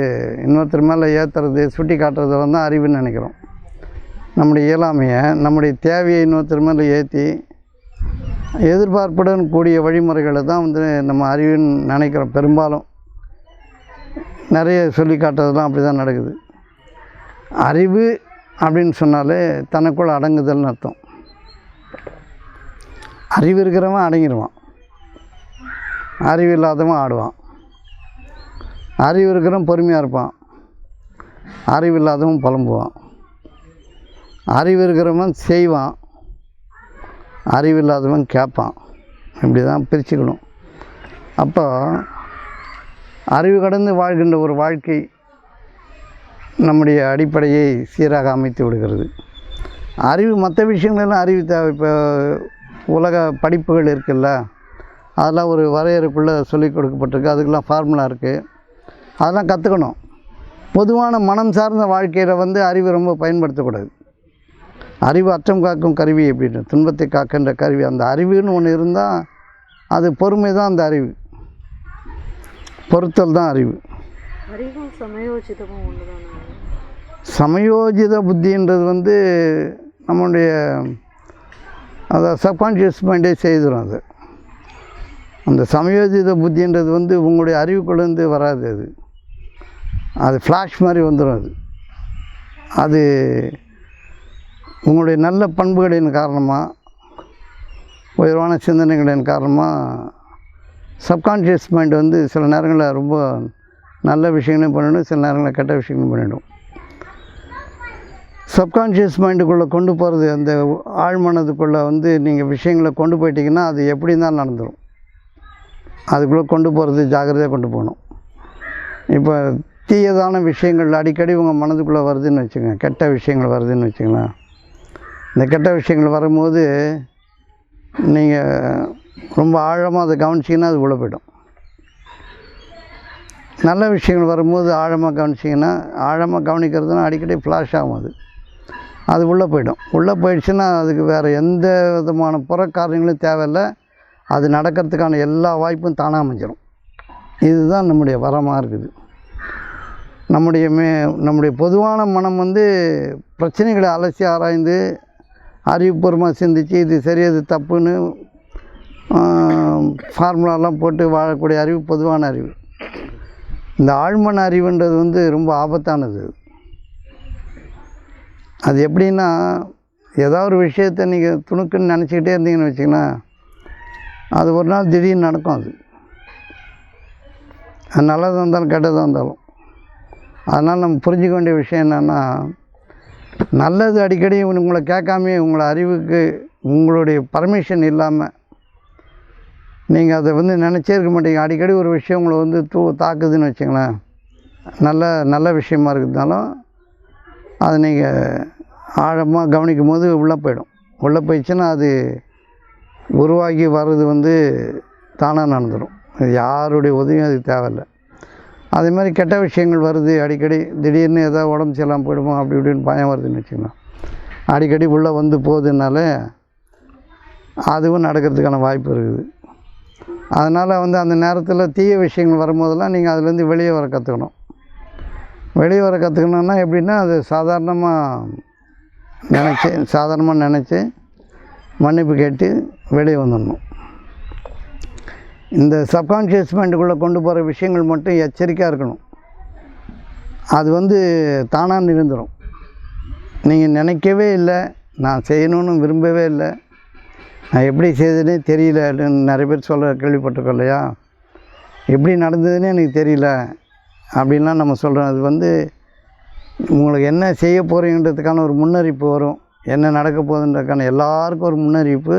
Speaker 1: இன்னொருத்தர் மேலே ஏற்றுறது, சுட்டி காட்டுறத வந்து அறிவுன்னு நினைக்கிறோம். நம்முடைய இயலாமையை, நம்முடைய தேவையை இன்னொருத்தர் மேலே ஏற்றி எதிர்பார்ப்புடன் கூடிய வழிமுறைகளை தான் வந்து நம்ம அறிவுன்னு நினைக்கிறோம். பெரும்பாலும் நிறைய சொல்லி காட்டுறதுலாம் அப்படி தான் நடக்குது. அறிவு அப்படின்னு சொன்னாலே தனக்குள்ள அடங்குதல்னு அர்த்தம். அறிவு இருக்கிறவன் அடங்கிடுவான், அறிவு இல்லாதவன் ஆடுவான். அறிவு இருக்கிறவன் பொறுமையாக இருப்பான், அறிவு இல்லாதவன் புலம்புவான். அறிவு இருக்கிறவன் செய்வான், அறிவு இல்லாதவன் கேட்பான். இப்படி தான் பிரிச்சுக்கணும். அப்போ அறிவு கடந்து வாழ்கின்ற ஒரு வாழ்க்கை நம்முடைய அடிப்படையை சீராக அமைத்து விடுகிறது. அறிவு மற்ற விஷயங்களெல்லாம் அறிவு தேவை. இப்போ உலக படிப்புகள் இருக்குல்ல, அதெல்லாம் ஒரு வரையறைக்குள்ளே சொல்லிக் கொடுக்கப்பட்டிருக்கு, அதுக்கெல்லாம் ஃபார்முலா இருக்குது, அதெல்லாம் கற்றுக்கணும். பொதுவான மனம் சார்ந்த வாழ்க்கையில் வந்து அறிவு ரொம்ப பயன்படுத்தக்கூடாது. அறிவு அச்சம் காக்கும் கருவி அப்படின்னு, துன்பத்தை காக்கின்ற கருவி. அந்த அறிவுன்னு ஒன்று இருந்தால் அது பொறுமை தான். அந்த அறிவு பொறுத்தல் தான் அறிவு. சமயோஜித புத்தின்றது வந்து நம்முடைய அதாவது சப்கான்ஷியஸ் மைண்டே செய்துடும். அந்த சமயோஜித புத்தின்றது வந்து உங்களுடைய அறிவுக்குள்ளேருந்து வராது. அது ஃப்ளாஷ் மாதிரி வந்துடும். அது உங்களுடைய நல்ல பண்புகளின் காரணமாக, உயர்வான சிந்தனைகளின் காரணமாக சப்கான்ஷியஸ் மைண்ட் வந்து சில நேரங்களில் ரொம்ப நல்ல விஷயங்களும் பண்ணிவிடும், சில நேரங்களில் கெட்ட விஷயங்களும் பண்ணிவிடும். சப்கான்ஷியஸ் மைண்டுக்குள்ளே கொண்டு போகிறது, அந்த ஆழ்மனதுக்குள்ளே வந்து நீங்கள் விஷயங்களை கொண்டு போயிட்டீங்கன்னா அது எப்படி தான் நடந்துடும். அதுக்குள்ளே கொண்டு போகிறது ஜாக்கிரதையாக கொண்டு போகணும். இப்போ தீயதான விஷயங்கள் அடிக்கடி உங்கள் மனதுக்குள்ளே வருதுன்னு வச்சுக்கோங்க, கெட்ட விஷயங்கள் வருதுன்னு வச்சுங்களேன். இந்த கெட்ட விஷயங்கள் வரும்போது நீங்கள் ரொம்ப ஆழமாக அதை கவனிச்சிங்கன்னா அது உள்ளே போய்டும். நல்ல விஷயங்கள் வரும்போது ஆழமாக கவனிச்சிங்கன்னா, ஆழமாக கவனிக்கிறதுனா அடிக்கடி ஃப்ளாஷ் ஆகும். அது உள்ளே போய்டும். உள்ளே போயிடுச்சுன்னா அதுக்கு வேறு எந்த விதமான புறக்காரியங்களும் தேவையில்லை, அது நடக்கிறதுக்கான எல்லா வாய்ப்பும் தானாக அமைஞ்சிடும். இதுதான் நம்முடைய வரமாக இருக்குது. நம்முடைய பொதுவான மனம் வந்து பிரச்சனைகளை அலசி ஆராய்ந்து அறிவுபூர்வமாக சிந்தித்து இது சரி அது தப்புன்னு ஃபார்முலாலாம் போட்டு வாழக்கூடிய அறிவு பொதுவான அறிவு. இந்த ஆழ்மன அறிவுன்றது வந்து ரொம்ப ஆபத்தானது. அது எப்படின்னா, ஏதாவது ஒரு விஷயத்தை நீங்கள் துணுக்குன்னு நினச்சிக்கிட்டே இருந்தீங்கன்னு வச்சிங்கன்னா அது ஒரு நாள் திடீர்னு நடக்கும். அது நல்லதாக இருந்தாலும் கெட்டதாக இருந்தாலும். அதனால் நம்ம புரிஞ்சிக்க வேண்டிய விஷயம் என்னென்னா, நல்லது அடிக்கடி உங்களை கேட்காமே, உங்களை அறிவுக்கு உங்களுடைய பர்மிஷன் இல்லாமல் நீங்கள் அதை வந்து நினச்சே இருக்க மாட்டீங்க. அடிக்கடி ஒரு விஷயம் உங்களை வந்து தாக்குதுன்னு வச்சுங்களேன், நல்ல விஷயமா இருக்கிறதுனாலும் அதை நீங்கள் ஆழமாக கவனிக்கும் போது உள்ளே போயிடும். உள்ளே போயிடுச்சுன்னா அது உருவாகி வர்றது வந்து தானாக நடந்துடும். இது யாருடைய உதவியும் அதுக்கு தேவையில்லை. அதே மாதிரி கெட்ட விஷயங்கள் வருது அடிக்கடி, திடீர்னு ஏதாவது உடம்பு சரியில்லாமல் போயிடுமோ அப்படி இப்படின்னு பயம் வருதுன்னு வச்சுக்கலாம். அடிக்கடி உள்ளே வந்து போகுதுனால அதுவும் நடக்கிறதுக்கான வாய்ப்பு இருக்குது. அதனால் வந்து அந்த நேரத்தில் தீய விஷயங்கள் வரும்போதெல்லாம் நீங்கள் அதுலேருந்து வெளியே வர கற்றுக்கணும். வெளியே வர கற்றுக்கணுன்னா எப்படின்னா, அது சாதாரணமாக நினச்சி மன்னிப்பு கேட்டு வெளியே வந்துடணும். இந்த சப்கான்ஷியஸ் மைண்டுக்குள்ளே கொண்டு போகிற விஷயங்கள் மட்டும் எச்சரிக்கையாக இருக்கணும். அது வந்து தானாக நிகழ்ந்துடும். நீங்கள் நினைக்கவே இல்லை, நான் செய்யணும்னு விரும்பவே இல்லை, நான் எப்படி செய்ததுனே தெரியலன்னு நிறைய பேர் சொல்ல கேள்விப்பட்டிருக்கோம் இல்லையா? எப்படி நடந்ததுன்னே எனக்கு தெரியல அப்படின்லாம் நம்ம சொல்கிறோம். அது வந்து உங்களுக்கு என்ன செய்ய போகிறீங்கன்றதுக்கான ஒரு முன்னறிவிப்பு வரும். என்ன நடக்க போகுதுன்றதுக்கான எல்லாருக்கும் ஒரு முன்னறிவிப்பு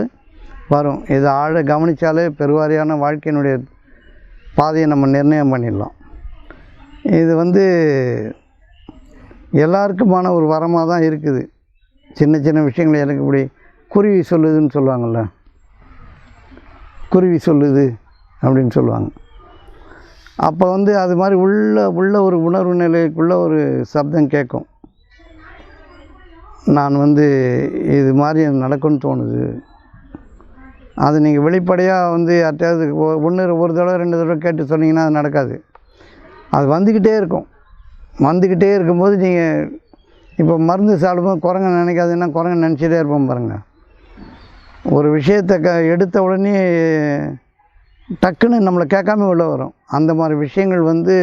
Speaker 1: வரும். இதை ஆழ கவனித்தாலே பெருவாரியான வாழ்க்கையினுடைய பாதையை நம்ம நிர்ணயம் பண்ணிடலாம். இது வந்து எல்லாருக்குமான ஒரு வரமாக தான் இருக்குது. சின்ன சின்ன விஷயங்கள் எனக்கு இப்படி குருவி சொல்லுதுன்னு சொல்லுவாங்கள்ல, குருவி சொல்லுது அப்படின்னு சொல்லுவாங்க. அப்போ வந்து அது மாதிரி உள்ள ஒரு உணர்வு நிலைக்குள்ளே ஒரு சப்தம் கேட்கும். நான் வந்து இது மாதிரி எனக்கு நடக்கும்னு தோணுது. அது நீங்கள் வெளிப்படையாக வந்து யார்ட்டையாவது ஒரு தடவை 2 தடவை கேட்டு சொன்னீங்கன்னா அது நடக்காது. அது வந்துக்கிட்டே இருக்கும். வந்துக்கிட்டே இருக்கும்போது நீங்கள் இப்போ மருந்து சாப்பிடும்போது குரங்க நினைக்காதுன்னா குரங்க நினச்சிட்டே இருப்போம் பாருங்கள். ஒரு விஷயத்தை எடுத்த உடனே டக்குன்னு நம்மளை கேட்காம உள்ள வரும். அந்த மாதிரி விஷயங்கள் வந்து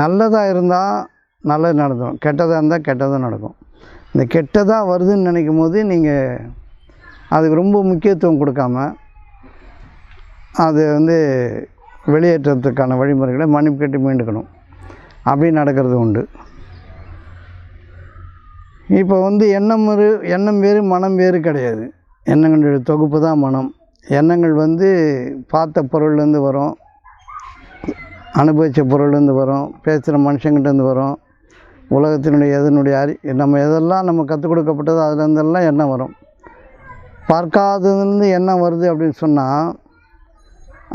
Speaker 1: நல்லதாக இருந்தால் நல்லது நடந்துடும், கெட்டதாக இருந்தால் கெட்டதாக நடக்கும். இந்த கெட்டதாக வருதுன்னு நினைக்கும் போது நீங்கள் அதுக்கு ரொம்ப முக்கியத்துவம் கொடுக்காம அது வந்து வெளியேற்றத்துக்கான வழிமுறைகளை மன்னிப்பு கேட்டு மீண்டுக்கணும். அப்படி நடக்கிறது உண்டு. இப்போ வந்து எண்ணம் வேறு மனம் வேறு கிடையாது. எண்ணங்களுடைய தொகுப்பு தான் மனம். எண்ணங்கள் வந்து பார்த்த பொருள்லேருந்து வரும், அனுபவித்த பொருள்லேருந்து வரும், பேசுகிற மனுஷங்கிட்டேருந்து வரும், உலகத்தினுடைய நம்ம எதெல்லாம் நம்ம கற்றுக் கொடுக்கப்பட்டதோ அதுலேருந்தெல்லாம் எண்ணம் வரும். பார்க்காததுலேருந்து எண்ணம் வருது அப்படின்னு சொன்னால்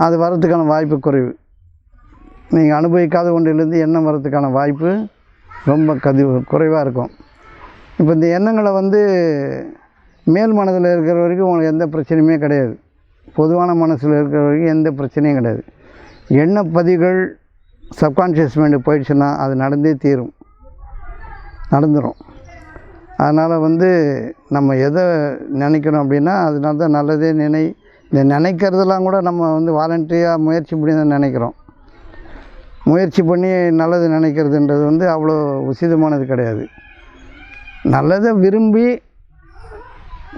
Speaker 1: அது வர்றதுக்கான வாய்ப்பு குறைவு. நீங்கள் அனுபவிக்காத ஒன்றிலேருந்து எண்ணம் வர்றதுக்கான வாய்ப்பு ரொம்ப குறைவாக இருக்கும். இப்போ இந்த எண்ணங்களை வந்து மேல் மனதில் இருக்கிற வரைக்கும் உங்களுக்கு எந்த பிரச்சனையுமே கிடையாது. பொதுவான மனசில் இருக்கிற வரைக்கும் எந்த பிரச்சனையும் கிடையாது. எண்ணப்பதிவுகள் சப்கான்ஷியஸ் மைண்டு போயிடுச்சுன்னா அது நடந்துடும். அதனால் வந்து நம்ம எதை நினைக்கிறோம் அப்படின்னா அதனால தான் நல்லதே இந்த நினைக்கிறதெல்லாம் கூட நம்ம வந்து வாலண்டரியாக முயற்சி பண்ணி தான் நினைக்கிறோம். முயற்சி பண்ணி நல்லது நினைக்கிறதுன்றது வந்து அவ்வளோ உசிதமானது கிடையாது. நல்லதை விரும்பி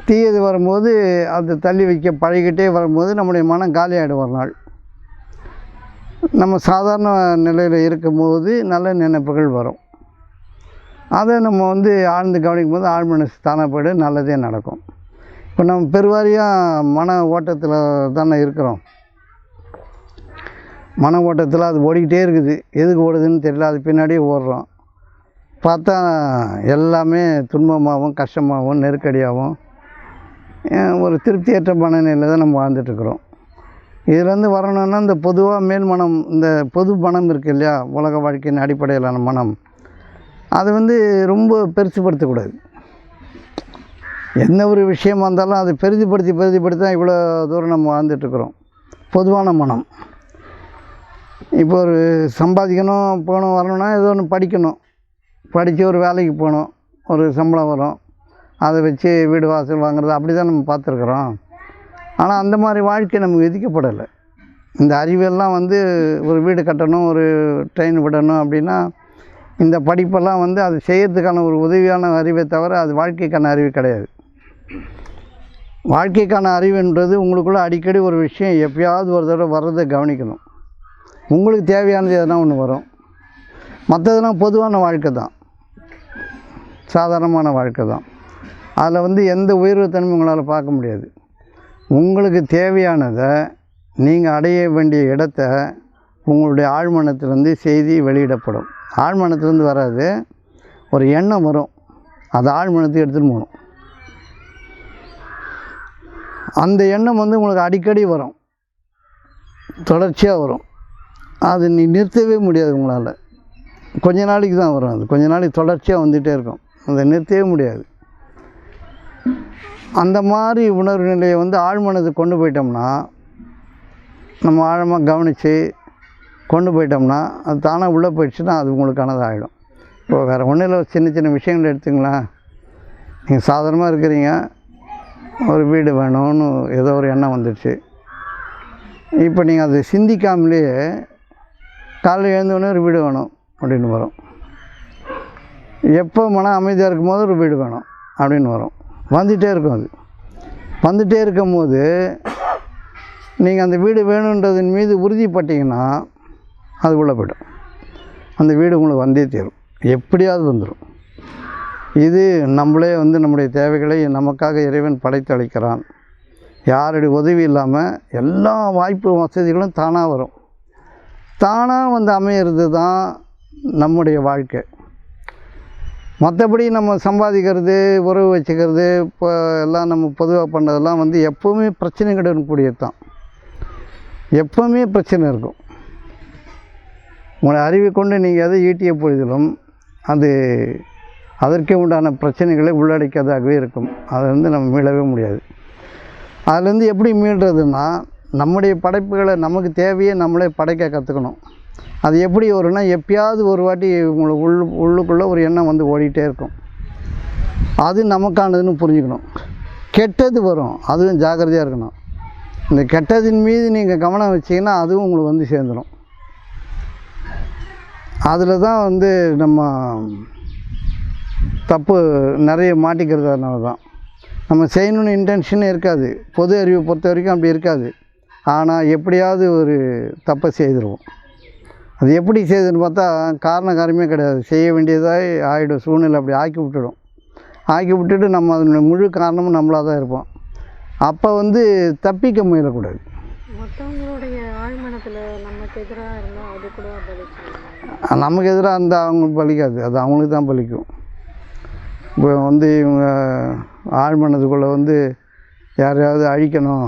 Speaker 1: தீயது வரும்போது அதை தள்ளி வைக்க பழகிட்டே வரும்போது நம்முடைய மனம் காலியாகிடும். ஒரு நாள் நம்ம சாதாரண நிலையில் இருக்கும்போது நல்ல நினைப்புகள் வரும். அதை நம்ம வந்து ஆழ்ந்து கவனிக்கும் போது ஆழ் மனசு தானாக போய்ட்டு நல்லதே நடக்கும். இப்போ நம்ம பெருவாரியாக மன ஓட்டத்தில் தானே இருக்கிறோம். மன ஓட்டத்தில் அது ஓடிக்கிட்டே இருக்குது. எதுக்கு ஓடுதுன்னு தெரியல, அது பின்னாடியே ஓடுறோம். பார்த்தா எல்லாமே துன்பமாகவும் கஷ்டமாகவும் நெருக்கடியாகவும் ஒரு திருப்தியற்ற மனநிலையில் தான் நம்ம வாழ்ந்துட்டுருக்குறோம். இதுலேருந்து வரணுன்னா இந்த பொதுவாக மேல் மனம், இந்த பொது மனம் இருக்குது இல்லையா, உலக வாழ்க்கையின் அடிப்படையிலான மனம், அது வந்து ரொம்ப பெருசுப்படுத்தக்கூடாது. எந்த ஒரு விஷயமா இருந்தாலும் அது பெரிதுபடுத்தி தான் இவ்வளோ தூரம் நம்ம வாழ்ந்துட்டுருக்குறோம். பொதுவான மனம் இப்போ ஒரு சம்பாதிக்கணும், போகணும், வரணும்னா ஏதோ ஒன்று படித்து ஒரு வேலைக்கு போகணும், ஒரு சம்பளம் வரும், அதை வச்சு வீடு வாசல் வாங்குறது அப்படி தான் நம்ம பார்த்துருக்குறோம். ஆனால் அந்த மாதிரி வாழ்க்கை நமக்கு விதிக்கப்படலை. இந்த அறிவெல்லாம் வந்து ஒரு வீடு கட்டணும், ஒரு ட்ரெயின் விடணும் அப்படின்னா இந்த படிப்பெல்லாம் வந்து அது செய்கிறதுக்கான ஒரு உதவியான அறிவை தவிர அது வாழ்க்கைக்கான அறிவு கிடையாது. வாழ்க்கைக்கான அறிவுன்றது உங்களுக்குள்ளே அடிக்கடி ஒரு விஷயம் எப்பயாவது ஒரு தடவை வர்றதை கவனிக்கணும். உங்களுக்கு தேவையானது எதனா ஒன்று வரும். மற்றதெல்லாம் பொதுவான வாழ்க்கை தான், சாதாரணமான வாழ்க்கை தான். அதில் வந்து எந்த உயர்வு தன்மை உங்களால் பார்க்க முடியாது. உங்களுக்கு தேவையானதை நீங்கள் அடைய வேண்டிய இடத்த உங்களுடைய ஆழ்மனத்திலேருந்து செய்தி வெளியிடப்படும். ஆழ்மனத்திலேருந்து வராது, ஒரு எண்ணம் வரும். அது ஆழ்மனத்துக்கு எடுத்துகிட்டு போகணும். அந்த எண்ணம் வந்து உங்களுக்கு அடிக்கடி வரும், தொடர்ச்சியாக வரும். அது நீ நிறுத்தவே முடியாது உங்களால். கொஞ்ச நாளைக்கு தான் வரும், அது கொஞ்ச நாளைக்கு தொடர்ச்சியாக வந்துகிட்டே இருக்கும், அதை நிறுத்தவே முடியாது. அந்த மாதிரி உணர்வு நிலையை வந்து ஆழ்மனத்துக்கு கொண்டு போயிட்டோம்னா, நம்ம ஆழமாக கவனித்து கொண்டு போயிட்டோம்னா அது தானாக உள்ளே போயிடுச்சுன்னா அது உங்களுக்கானது ஆகிடும். இப்போ வேறு ஒன்றும் இல்லை, சின்ன சின்ன விஷயங்கள் எடுத்துங்களேன். நீங்கள் சாதாரணமாக இருக்கிறீங்க, ஒரு வீடு வேணும்னு ஏதோ ஒரு எண்ணம் வந்துடுச்சு. இப்போ நீங்கள் அதை சிந்திக்காமலேயே காலையில் எழுந்தோடனே ஒரு வீடு வேணும் அப்படின்னு வரும். எப்போ மன அமைதியாக இருக்கும்போது ஒரு வீடு வேணும் அப்படின்னு வரும். வந்துகிட்டே இருக்கும். அது வந்துகிட்டே இருக்கும் போது நீங்கள் அந்த வீடு வேணுன்றதன் மீது உறுதிப்பட்டீங்கன்னா அது உள்ளே போய்டும். அந்த வீடு உங்களுக்கு வந்தே தீரும், எப்படியாவது வந்துடும். இது நம்மளே வந்து நம்முடைய தேவைகளை நமக்காக இறைவன் படைத்தளிக்கிறான். யாருடைய உதவி இல்லாமல் எல்லா வாய்ப்பு வசதிகளும் தானாக வரும். தானாக வந்து அமையிறது தான் நம்முடைய வாழ்க்கை. மற்றபடி நம்ம சம்பாதிக்கிறது, உறவு வச்சுக்கிறது, இப்போ எல்லாம் நம்ம பொதுவாக பண்ணதெல்லாம் வந்து எப்போவுமே பிரச்சனைகளுடன் கூடியது தான். எப்போவுமே பிரச்சனை இருக்கும். உங்களை அறிவை கொண்டு நீங்கள் எதை ஈட்டிய பொழுதிலும் அது அதற்கே உண்டான பிரச்சனைகளை உள்ளடக்கியதாகவே இருக்கும். அதிலேருந்து நம்ம மீளவே முடியாது. அதிலேருந்து எப்படி மீள்றதுன்னா, நம்முடைய படைப்புகளை நமக்கு தேவையே நம்மளே படைக்க கற்றுக்கணும். அது எப்படி வரும்னா, எப்பயாவது ஒரு வாட்டி உங்களுக்கு உள்ளுக்குள்ளே ஒரு எண்ணம் வந்து ஓடிட்டே இருக்கும். அது நமக்கானதுன்னு புரிஞ்சுக்கணும். கெட்டது வரும், அதுவும் ஜாக்கிரதையாக இருக்கணும். இந்த கெட்டதின் மீது நீங்கள் கவனம் வச்சிங்கன்னா அதுவும் உங்களுக்கு வந்து சேர்ந்துடும். அதில் தான் வந்து நம்ம தப்பு நிறைய மாட்டிக்கிறதுனால தான். நம்ம செய்யணுன்னு இன்டென்ஷனே இருக்காது. பொது அறிவை பொறுத்த வரைக்கும் அப்படி இருக்காது. ஆனால் எப்படியாவது ஒரு தப்பை செய்திருவோம். அது எப்படி செய்யுதுன்னு பார்த்தா காரணமே கிடையாது, செய்ய வேண்டியதாக ஆகிடும். சூழ்நிலை அப்படி ஆக்கி விட்டுட்டு நம்ம அதனுடைய முழு காரணமும் நம்மளாக தான் இருப்போம். அப்போ வந்து தப்பிக்க முயலக்கூடாது.
Speaker 3: மற்றவங்களுடைய ஆழ்மனத்தில் நமக்கு எதிராக இருந்தால் அது கூட பலிக்கும்.
Speaker 1: நமக்கு எதிராக இருந்தால் அவங்களுக்கு பலிக்காது, அது அவங்களுக்கு தான் பலிக்கும். இப்போ வந்து இவங்க ஆழ்மனத்துக்குள்ளே வந்து யாரையாவது அழிக்கணும்,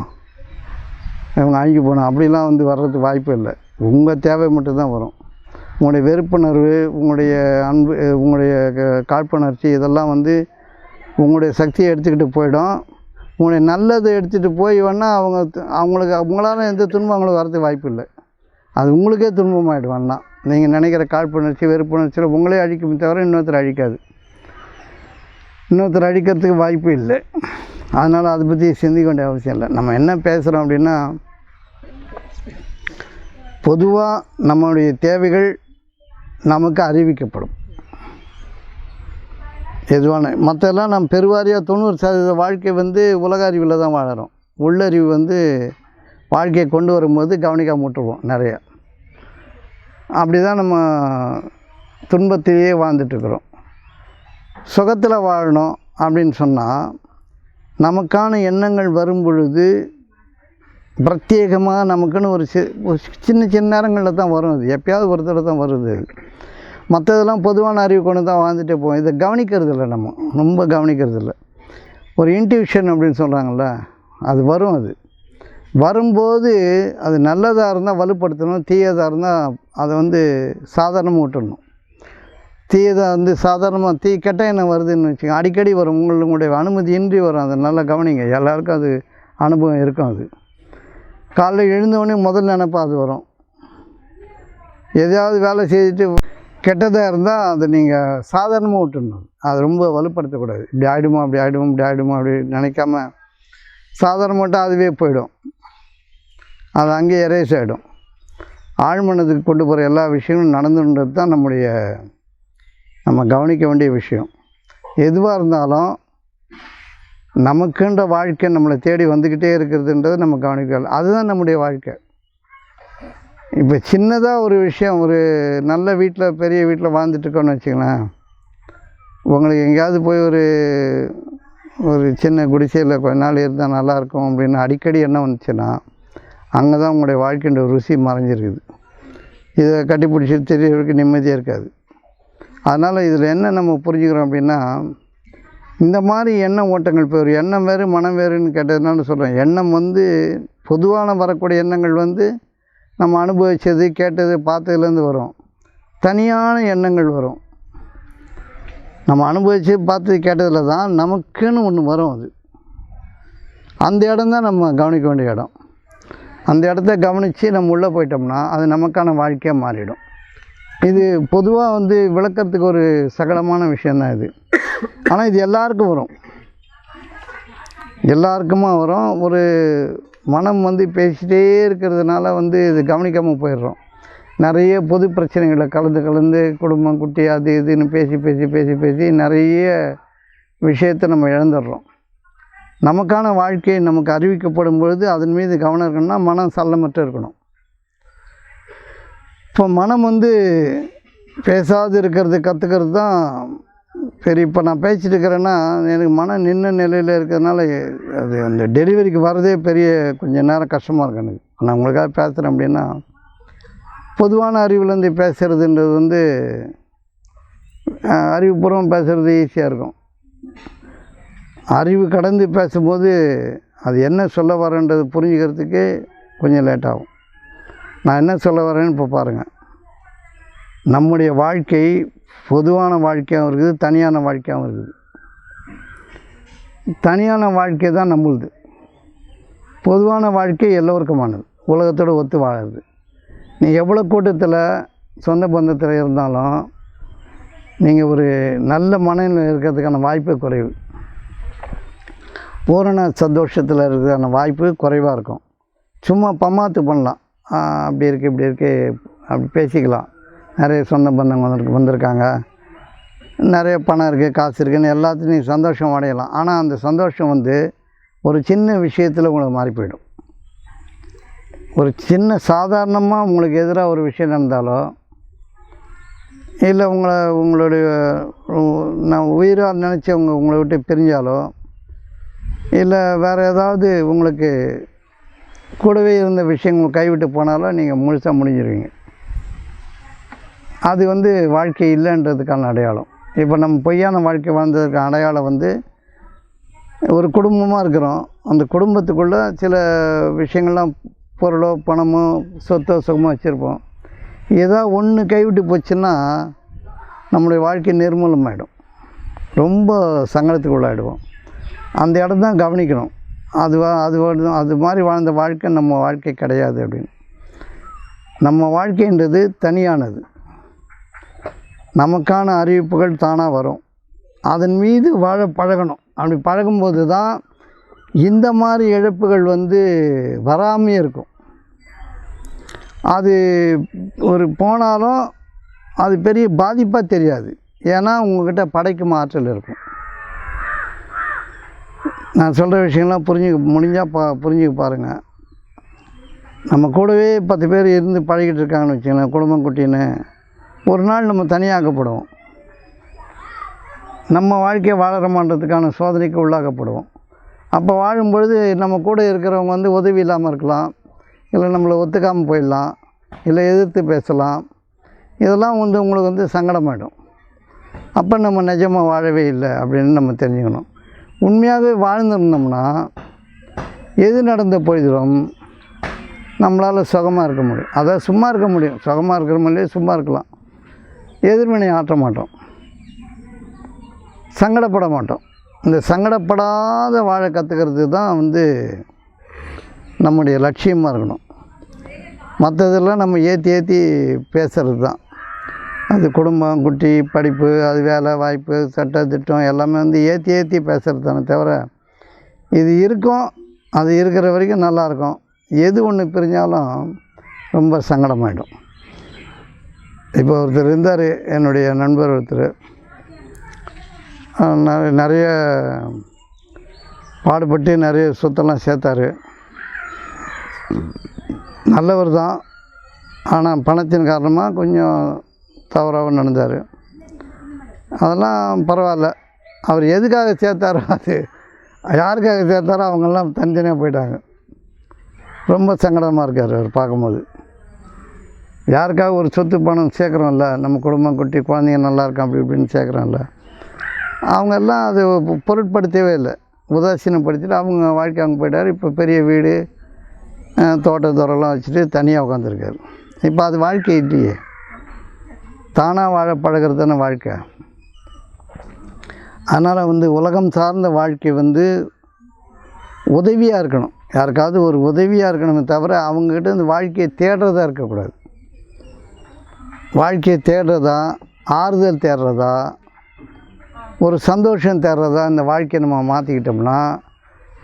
Speaker 1: இவங்க அழிக்க போகணும் அப்படிலாம் வந்து வர்றதுக்கு வாய்ப்பு இல்லை. உங்கள் தேவை மட்டும்தான் வரும். உங்களுடைய வெறுப்புணர்வு, உங்களுடைய அன்பு, உங்களுடைய காழ்ப்புணர்ச்சி இதெல்லாம் வந்து உங்களுடைய சக்தியை எடுத்துக்கிட்டு போயிடும். உங்களுடைய நல்லதை எடுத்துகிட்டு போய் வேணால் அவங்களால எந்த துன்பம் அவங்களுக்கு வரதுக்கு வாய்ப்பு இல்லை. அது உங்களுக்கே துன்பமாகிடும். வேணால் நீங்கள் நினைக்கிற காழ்ப்புணர்ச்சி, வெறுப்புணர்ச்சியில் உங்களே அழிக்குமே தவிர இன்னொருத்தர் அழிக்காது. இன்னொருத்தர் அழிக்கிறதுக்கு வாய்ப்பு இல்லை. அதனால் அதை பற்றி சிந்திக்க வேண்டிய அவசியம் இல்லை. நம்ம என்ன பேசுகிறோம் அப்படின்னா, பொதுவாக நம்மளுடைய தேவைகள் நமக்கு அறிவிக்கப்படும். எதுவான மற்றெல்லாம் நம்ம பெருவாரியாக 90% வாழ்க்கை வந்து உலக அறிவில் தான் வாழறோம். உள்ளறிவு வந்து வாழ்க்கையை கொண்டு வரும்போது கவனிக்காம விட்டுருவோம் நிறையா. அப்படி தான் நம்ம துன்பத்திலேயே வாழ்ந்துட்டுருக்குறோம். சுகத்தில் வாழணும் அப்படின்னு சொன்னால் நமக்கான எண்ணங்கள் வரும் பொழுது பிரத்யேகமாக நமக்குன்னு ஒரு சின்ன சின்ன நேரங்களில் தான் வரும். அது எப்பயாவது ஒரு தடவை தான் வருது. மற்றதெல்லாம் பொதுவான அறிவு கொண்டு தான் வாழ்ந்துட்டே போவோம். இதை கவனிக்கிறது இல்லை, நம்ம ரொம்ப கவனிக்கிறது இல்லை. ஒரு இன்ட்யூஷன் அப்படின்னு சொல்கிறாங்கள்ல, அது வரும். அது வரும்போது அது நல்லதாக இருந்தால் வலுப்படுத்தணும், தீயதாக இருந்தால் அதை வந்து சாதாரணமாக விட்டுடணும். தீயதாக வந்து சாதாரணமாக கெட்ட எண்ணம் வருதுன்னு வச்சுக்கோங்க, அடிக்கடி வரும், உங்களுடைய அனுமதியின்றி வரும். அதை நல்லா கவனிங்க. எல்லாருக்கும் அது அனுபவம் இருக்கும். அது காலையில் எழுந்தவுடனே முதல் நினைப்பா அது வரும். எதையாவது வேலை செய்துட்டு கெட்டதாக இருந்தால் அதை நீங்கள் சாதாரணமாக விட்டுடணும். அதை ரொம்ப வலுப்படுத்தக்கூடாது. இப்படி ஆகிடுமா, அப்படி ஆகிடுமா, இப்படி ஆகிடுமா அப்படி நினைக்காம சாதாரணமாட்டாக அதுவே போயிடும். அது அங்கேயே எரேஸ் ஆகிடும். ஆழ்மனதுக்கு கொண்டு போகிற எல்லா விஷயங்களும் நடந்துன்றது தான் நம்ம கவனிக்க வேண்டிய விஷயம். எதுவாக இருந்தாலும் நமக்குன்ற வாழ்க்கை நம்மளை தேடி வந்துக்கிட்டே இருக்கிறதுன்றதை நம்ம கவனிக்கலாம். அதுதான் நம்முடைய வாழ்க்கை. இப்போ சின்னதாக ஒரு விஷயம், ஒரு நல்ல வீட்டில், பெரிய வீட்டில் வாழ்ந்துட்டுருக்கோன்னு வச்சுங்களேன், உங்களுக்கு எங்கேயாவது போய் ஒரு சின்ன குடிசையில் கொஞ்ச நாள் இருந்தால் நல்லாயிருக்கும் அப்படின்னு அடிக்கடி எண்ணம் வந்துச்சுன்னா அங்கே தான் உங்களுடைய வாழ்க்கைன்ற ருசி மறைஞ்சிருக்குது. இதை கட்டிப்பிடிச்சி தெரியறதுக்கு நிம்மதியாக இருக்காது. அதனால் இதில் என்ன நம்ம புரிஞ்சுக்கிறோம் அப்படின்னா, இந்த மாதிரி எண்ண ஓட்டங்கள் இப்போ ஒரு எண்ணம் வேறு மனம் வேறுன்னு கேட்டதுனால சொல்கிறேன். எண்ணம் வந்து பொதுவான வரக்கூடிய எண்ணங்கள் வந்து நம்ம அனுபவித்தது கேட்டது பார்த்ததுலேருந்து வரும். தனியான எண்ணங்கள் வரும். நம்ம அனுபவித்து பார்த்தது கேட்டதில் தான் நமக்குன்னு ஒன்று வரும். அது அந்த இடம் தான் நம்ம கவனிக்க வேண்டிய இடம். அந்த இடத்த கவனித்து நம்ம உள்ளே போயிட்டோம்னா அது நமக்கான வாழ்க்கையாக மாறிடும். இது பொதுவாக வந்து விளக்கறதுக்கு ஒரு சகலமான விஷயந்தான் இது. ஆனால் இது எல்லாருக்கும் வரும், எல்லாருக்குமா வரும். ஒரு மனம் வந்து பேசிகிட்டே இருக்கிறதுனால வந்து இது கவனிக்காமல் போயிடுறோம். நிறைய பொது பிரச்சனைகளை கலந்து குடும்பம் குட்டி அது இதுன்னு பேசி நிறைய விஷயத்தை நம்ம இழந்துடுறோம். நமக்கான வாழ்க்கை நமக்கு அறிவிக்கப்படும் பொழுது அதன் மீது கவனம் இருக்கணும்னா மனம் சல்லமற்று இருக்கணும். இப்போ மனம் வந்து பேசாது இருக்கிறது கற்றுக்கிறது தான் சரி. இப்போ நான் பேசிட்டு இருக்கிறேன்னா எனக்கு மனம் நின்ன நிலையில் இருக்கிறதுனால அது அந்த டெலிவரிக்கு வர்றதே பெரிய கொஞ்சம் நேரம் கஷ்டமாக இருக்கும் எனக்கு. நான் உங்களுக்காக பேசுகிறேன் அப்படின்னா பொதுவான அறிவுலேருந்து பேசுகிறதுன்றது வந்து அறிவுபூர்வம் பேசுகிறது ஈஸியாக இருக்கும். அறிவு கடந்து பேசும்போது அது என்ன சொல்ல வரேன்றது புரிஞ்சுக்கிறதுக்கே கொஞ்சம் லேட்டாகும். நான் என்ன சொல்ல வரேன்னு இப்போ பாருங்கள். நம்முடைய வாழ்க்கை பொதுவான வாழ்க்கையாகவும் இருக்குது, தனியான வாழ்க்கையாகவும் இருக்குது. தனியான வாழ்க்கை தான் நம்மளுது. பொதுவான வாழ்க்கை எல்லோருக்குமானது, உலகத்தோடு ஒத்து வாழறது. நீ எவ்வளோ கூட்டத்தில் சொந்த பந்தத்தில் இருந்தாலும் நீங்கள் ஒரு நல்ல மனநிலை இருக்கிறதுக்கான வாய்ப்பு குறைவு. பூரண சந்தோஷத்தில் இருக்கிறதான வாய்ப்பு குறைவாக இருக்கும். சும்மா பமாத்து பண்ணலாம், அப்படி இருக்குது இப்படி இருக்குது அப்படி பேசிக்கலாம். நிறைய சொந்த பந்தங்க வந்திருக்காங்க, நிறைய பணம் இருக்குது காசு இருக்குதுன்னு எல்லாத்தையும் நீ சந்தோஷம் அடையலாம். ஆனால் அந்த சந்தோஷம் வந்து ஒரு சின்ன விஷயத்தில் உங்களுக்கு மாறி போயிடும். ஒரு சின்ன சாதாரணமாக உங்களுக்கு எதிராக ஒரு விஷயம் நடந்தாலோ இல்லை உங்களுடைய நான் உயிராக நினச்சவங்க உங்களை விட்டு பிரிஞ்சாலோ இல்லை வேறு ஏதாவது உங்களுக்கு கூடவே இருந்த விஷயங்கள் கைவிட்டு போனாலும் நீங்கள் முழுசாக முடிஞ்சிருவீங்க. அது வந்து வாழ்க்கை இல்லைன்றதுக்கான அடையாளம். இப்போ நம்ம பொய்யான வாழ்க்கை வாழ்ந்ததுக்கான அடையாளம் வந்து ஒரு குடும்பமாக இருக்கிறோம். அந்த குடும்பத்துக்குள்ளே சில விஷயங்கள்லாம் பொருளோ பணமோ சொத்தோ சுகமோ வச்சுருப்போம். ஏதோ ஒன்று கைவிட்டு போச்சுன்னா நம்முடைய வாழ்க்கை நிர்மூலமாகிடும், ரொம்ப சங்கடத்துக்கு உள்ளாயிடுவோம். அந்த இடம் தான் கவனிக்கணும். அது மாதிரி வாழ்ந்த வாழ்க்கை நம்ம வாழ்க்கை கிடையாது அப்படின்னு. நம்ம வாழ்க்கைன்றது தனியானது. நமக்கான அறிவிப்புகள் தானாக வரும், அதன் மீது வாழ பழகணும். அப்படி பழகும்போது தான் இந்த மாதிரி இழப்புகள் வந்து வராமே இருக்கும். அது ஒரு போனாலும் அது பெரிய பாதிப்பாக தெரியாது, ஏன்னா உங்கள்கிட்ட படைக்கும் ஆற்றல் இருக்கும். நான் சொல்கிற விஷயங்கள்லாம் முடிஞ்சால் புரிஞ்சுக்க பாருங்கள். நம்ம கூடவே 10 பேர் இருந்து பழகிட்டு இருக்காங்கன்னு வச்சுக்கோங்களேன், குடும்பம் குட்டின்னு. ஒரு நாள் நம்ம தனியாக்கப்படுவோம். நம்ம வாழ்க்கையை வாழறமான்றதுக்கான சோதனைக்கு உள்ளாக்கப்படுவோம். அப்போ வாழும்பொழுது நம்ம கூட இருக்கிறவங்க வந்து உதவி இல்லாமல் இருக்கலாம், இல்லை நம்மளை ஒத்துக்காமல் போயிடலாம், இல்லை எதிர்த்து பேசலாம். இதெல்லாம் வந்து உங்களுக்கு வந்து சங்கடமாயிடும். அப்போ நம்ம நிஜமாக வாழவே இல்லை அப்படின்னு நம்ம தெரிஞ்சுக்கணும். உண்மையாகவே வாழ்ந்துருந்தோம்னா எது நடந்த போயிடும் நம்மளால் சுகமாக இருக்க முடியும். அதாவது சும்மா இருக்க முடியும், சுகமாக இருக்கிற மாதிரியே சும்மா இருக்கலாம். எதிர்வினை ஆற்ற மாட்டோம், சங்கடப்பட மாட்டோம். இந்த சங்கடப்படாத வாழ கற்றுக்கிறது தான் வந்து நம்முடைய லட்சியமாக இருக்கணும். மற்றதெல்லாம் நம்ம ஏற்றி பேசுகிறது தான். அது குடும்பம் குட்டி படிப்பு அது வேலை வாய்ப்பு சட்ட திட்டம் எல்லாமே வந்து ஏற்றி பேசுகிறது தானே தவிர, இது இருக்கும் அது இருக்கிற வரைக்கும் நல்லாயிருக்கும். எது ஒன்று பிரிஞ்சாலும் ரொம்ப சங்கடமாயிடும். இப்போ ஒருத்தர் இருந்தார், என்னுடைய நண்பர் ஒருத்தர், நிறைய பாடுபட்டு நிறைய சொத்தெல்லாம் சேர்த்தார். நல்லவர் தான், ஆனால் பணத்தின் காரணமாக கொஞ்சம் தவறாக நடந்தார். அதெல்லாம் பரவாயில்ல. அவர் எதுக்காக சேர்த்தாரோ, அது யாருக்காக சேர்த்தாரோ அவங்கெல்லாம் தனித்தனியாக போயிட்டாங்க. ரொம்ப சங்கடமாக இருக்கார் அவர் பார்க்கும்போது. யாருக்காக ஒரு சொத்து பணம் சேர்க்குறோம்ல, நம்ம குடும்பம் குட்டி குழந்தைங்க நல்லா இருக்கும் அப்படி இப்படின்னு சேர்க்குறோம்ல, அவங்க எல்லாம் அது பொருட்படுத்தவே இல்லை, உதாசீனப்படுத்திட்டு அவங்க வாழ்க்கை அவங்க போயிட்டார். இப்போ பெரிய வீடு தோட்டத்தோரெல்லாம் வச்சுட்டு தனியாக உட்காந்துருக்காரு. இப்போ அது வாழ்க்கை இல்லையே, தானாக வாழ பழகிறது தானே வாழ்க்கை. அதனால் வந்து உலகம் சார்ந்த வாழ்க்கை வந்து உதவியாக இருக்கணும், யாருக்காவது ஒரு உதவியாக இருக்கணுமே தவிர அவங்கக்கிட்ட இந்த வாழ்க்கையை தேடுறதா இருக்கக்கூடாது. வாழ்க்கையை தேடுறதா, ஆறுதல் தேடுறதா, ஒரு சந்தோஷம் தேடுறதா இந்த வாழ்க்கையை நம்ம மாற்றிக்கிட்டோம்னா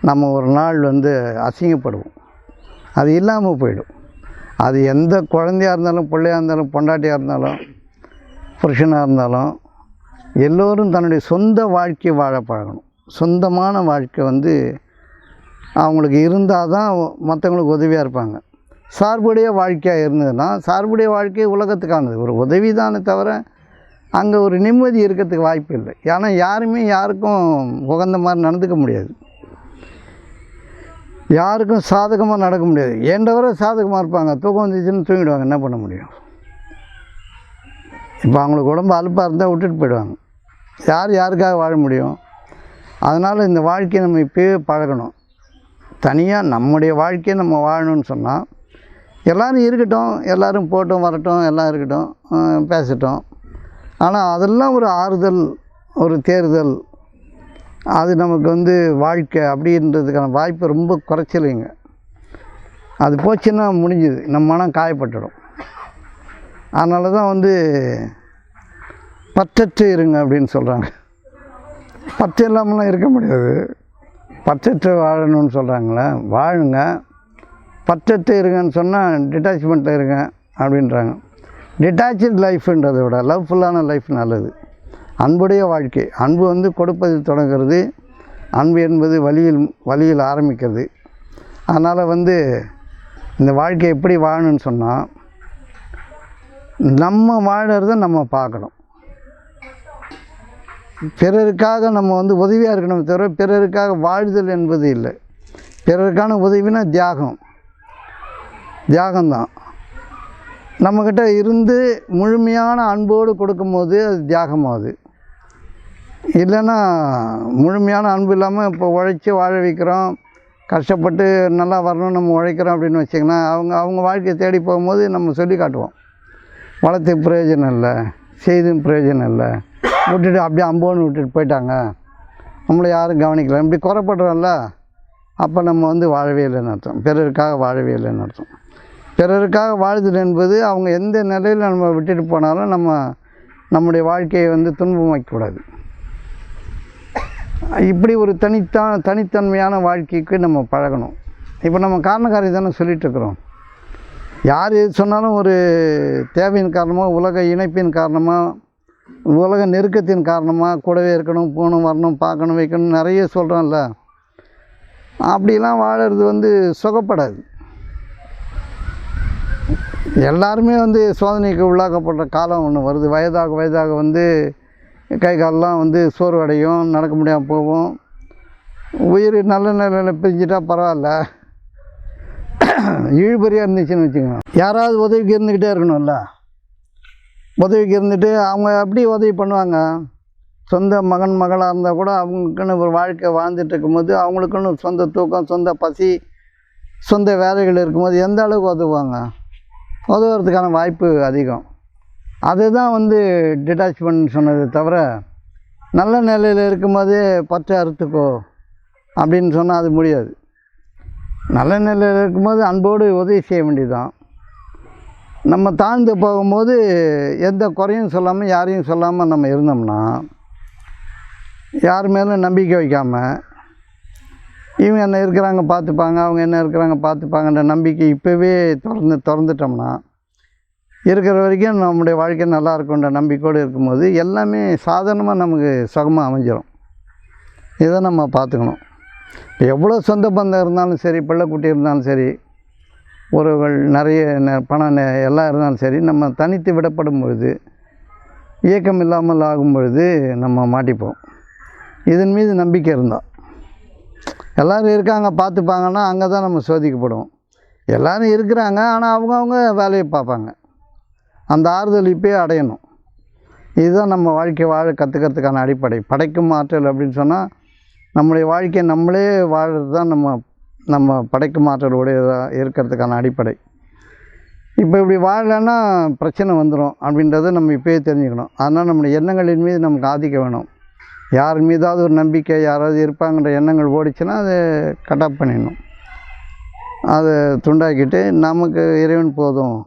Speaker 1: நம்ம ஒரு நாள் வந்து அசிங்கப்படுவோம், அது இல்லாமல் போயிடும். அது எந்த குழந்தையாக இருந்தாலும், பிள்ளையாக இருந்தாலும், பொண்டாட்டியாக இருந்தாலும், புருஷனாக இருந்தாலும் எல்லோரும் தன்னுடைய சொந்த வாழ்க்கையை வாழ பழகணும். சொந்தமான வாழ்க்கை வந்து அவங்களுக்கு இருந்தால் தான் மற்றவங்களுக்கு உதவியாக இருப்பாங்க. சார்புடைய வாழ்க்கையாக இருந்ததுன்னா, சார்புடைய வாழ்க்கை உலகத்துக்கானது, ஒரு உதவி தானே தவிர அங்கே ஒரு நிம்மதி இருக்கிறதுக்கு வாய்ப்பு இல்லை. ஏன்னா யாருமே யாருக்கும் உகந்த மாதிரி நடந்துக்க முடியாது, யாருக்கும் சாதகமாக நடக்க முடியாது. ஏண்டவரை சாதகமாக இருப்பாங்க, தூக்கம் வந்துச்சுன்னு தூங்கிடுவாங்க, என்ன பண்ண முடியும்? இப்போ அவங்களுக்கு உடம்பு அலுப்பாக இருந்தால் விட்டுட்டு போயிடுவாங்க. யார் யாருக்காக வாழ முடியும்? அதனால் இந்த வாழ்க்கையை நம்ம இப்போயே பழகணும். தனியாக நம்முடைய வாழ்க்கையை நம்ம வாழணும்னு சொன்னால் எல்லோரும் இருக்கட்டும், எல்லோரும் போட்டும் வரட்டும், எல்லாம் இருக்கட்டும், பேசட்டும். ஆனால் அதெல்லாம் ஒரு ஆறுதல், ஒரு தேர்தல், அது நமக்கு வந்து வாழ்க்கை அப்படின்றதுக்கான வாய்ப்பு ரொம்ப குறைச்சலைங்க. அது போச்சுன்னா முடிஞ்சுது, நம்ம மனம் காயப்பட்டுடும். அதனால தான் வந்து பற்றற்று இருங்க அப்படின்னு சொல்கிறாங்க. பற்று இல்லாமலாம் இருக்க முடியாது, பற்றற்று வாழணும்னு சொல்கிறாங்களே, வாழுங்க. பற்றற்று இருங்கன்னு சொன்னால் டிட்டாச்மெண்ட்டில் இருங்க அப்படின்றாங்க. டிட்டாச்சு லைஃப்ன்றதை விட லவ்ஃபுல்லான லைஃப் நல்லது. அன்புடைய வாழ்க்கை, அன்பு வந்து கொடுப்பதில் தொடங்குறது, அன்பு என்பது வழியில் ஆரம்பிக்கிறது. அதனால் வந்து இந்த வாழ்க்கை எப்படி வாழணும்னு சொன்னால் நம்ம வாழறத நம்ம பார்க்கணும். பிறருக்காக நம்ம வந்து உதவியாக இருக்கணும் தவிர பிறருக்காக வாழ்தல் என்பது இல்லை. பிறருக்கான உதவினா தியாகம்தான். நம்மக்கிட்ட இருந்து முழுமையான அன்போடு கொடுக்கும்போது அது தியாகமாகுது. இல்லைன்னா முழுமையான அன்பு இல்லாமல் இப்போ உழைச்சி வாழ வைக்கிறோம், கஷ்டப்பட்டு நல்லா வரணும் நம்ம உழைக்கிறோம் அப்படின்னு வச்சிங்கன்னா அவங்க வாழ்க்கையை தேடி போகும்போது நம்ம சொல்லி காட்டுவோம், வளர்த்து பிரயோஜனம் இல்லை, செய்தும் பிரயோஜனம் இல்லை, விட்டுட்டு அப்படியே அம்போன்னு விட்டுட்டு போயிட்டாங்க, நம்மளை யாரும் கவனிக்கல, இப்படி குறைப்படுறோம்ல. அப்போ நம்ம வந்து வாழவே இல்லைன்னு அர்த்தம், பிறருக்காக வாழவே இல்லைன்னு அர்த்தம். பிறருக்காக வாழ்தல் என்பது அவங்க எந்த நிலையில் நம்ம விட்டுட்டு போனாலும் நம்முடைய வாழ்க்கையை வந்து துன்பம் வைக்கக்கூடாது. இப்படி ஒரு தனித்தன்மையான வாழ்க்கைக்கு நம்ம பழகணும். இப்போ நம்ம காரணக்காரி தானே சொல்லிகிட்ருக்குறோம். யார் எது சொன்னாலும் ஒரு தேவையின் காரணமாக, உலக இணைப்பின் காரணமாக, உலக நெருக்கத்தின் காரணமாக கூடவே இருக்கணும், போகணும், வரணும், பார்க்கணும், வைக்கணும் நிறைய சொல்கிறோம்ல. அப்படிலாம் வாழறது வந்து சுகப்படாது. எல்லாருமே வந்து சோதனைக்கு உள்ளாக்கப்படுற காலம் ஒன்று வருது. வயதாக வந்து கை காலெலாம் வந்து சோர்வடையும், நடக்க முடியாமல் போகும். உயிர் நல்ல நிலையில் பிரிஞ்சிட்டா பரவாயில்ல, இழுபறியாக இருந்துச்சுன்னு வச்சுக்கோங்க. யாராவது உதவிக்கு இருந்துக்கிட்டே இருக்கணும்ல. உதவிக்கு இருந்துட்டு அவங்க எப்படி உதவி பண்ணுவாங்க? சொந்த மகளாக இருந்தால் கூட அவங்களுக்குன்னு ஒரு வாழ்க்கை வாழ்ந்துட்டு இருக்கும்போது அவங்களுக்குன்னு சொந்த தூக்கம், சொந்த பசி, சொந்த வேலைகள் இருக்கும்போது எந்த அளவுக்கு உதவுவாங்க? உதவுறதுக்கான வாய்ப்பு அதிகம். அதுதான் வந்து டிட்டாச்மெண்ட் சொன்னது தவிர, நல்ல நிலையில் இருக்கும்போதே பற்ற அறுத்துக்கோ அப்படின்னு சொன்னால் அது முடியாது. நல்ல நிலையில் இருக்கும்போது அன்போடு உதவி செய்ய வேண்டியதுதான். நம்ம தாழ்ந்து போகும்போது எந்த குறையும் சொல்லாமல், யாரையும் சொல்லாமல் நம்ம இருந்தோம்னா, யார் மேலும் நம்பிக்கை வைக்காமல், இவங்க என்ன இருக்கிறாங்க பார்த்துப்பாங்க, அவங்க என்ன இருக்கிறாங்க பார்த்துப்பாங்கன்ற நம்பிக்கை இப்போவே திறந்துட்டோம்னா, இருக்கிற வரைக்கும் நம்முடைய வாழ்க்கை நல்லா இருக்குன்ற நம்பிக்கையோடு இருக்கும்போது எல்லாமே சாதாரணமாக நமக்கு சுகமாக அமைஞ்சிடும். இதை நம்ம பார்த்துக்கணும். எவ்வளோ சொந்த பந்தம் இருந்தாலும் சரி, பிள்ளைக்குட்டி இருந்தாலும் சரி, உறவுகள் நிறைய பணம் எல்லாம் இருந்தாலும் சரி, நம்ம தனித்து விடப்படும் பொழுது, இயக்கம் இல்லாமல் ஆகும் பொழுது நம்ம மாட்டிப்போம். இதன் மீது நம்பிக்கை இருந்தால், எல்லோரும் இருக்காங்க பார்த்துப்பாங்கன்னா அங்கே தான் நம்ம சோதிக்கப்படுவோம். எல்லோரும் இருக்கிறாங்க, ஆனால் அவங்கவுங்க வேலையை பார்ப்பாங்க. அந்த ஆறுதல் இப்போயே அடையணும். இதுதான் நம்ம வாழ்க்கை வாழ கற்றுக்கிறதுக்கான அடிப்படை. படைக்கும் ஆற்றல் அப்படின்னு சொன்னால் நம்முடைய வாழ்க்கையை நம்மளே வாழறது தான் நம்ம படைக்கும் ஆற்றலுடையதாக இருக்கிறதுக்கான அடிப்படை. இப்போ இப்படி வாழலைன்னா பிரச்சனை வந்துடும் அப்படின்றத நம்ம இப்போயே தெரிஞ்சுக்கணும். அதனால் நம்முடைய எண்ணங்களின் மீது நமக்கு ஆதிக்க வேணும். யார் மீதாவது ஒரு நம்பிக்கை, யாராவது இருப்பாங்கன்ற எண்ணங்கள் ஓடிச்சுன்னா அதை கட் ஆஃப் பண்ணிடணும். அதை துண்டாக்கிட்டு நமக்கு இறைவன் போதும்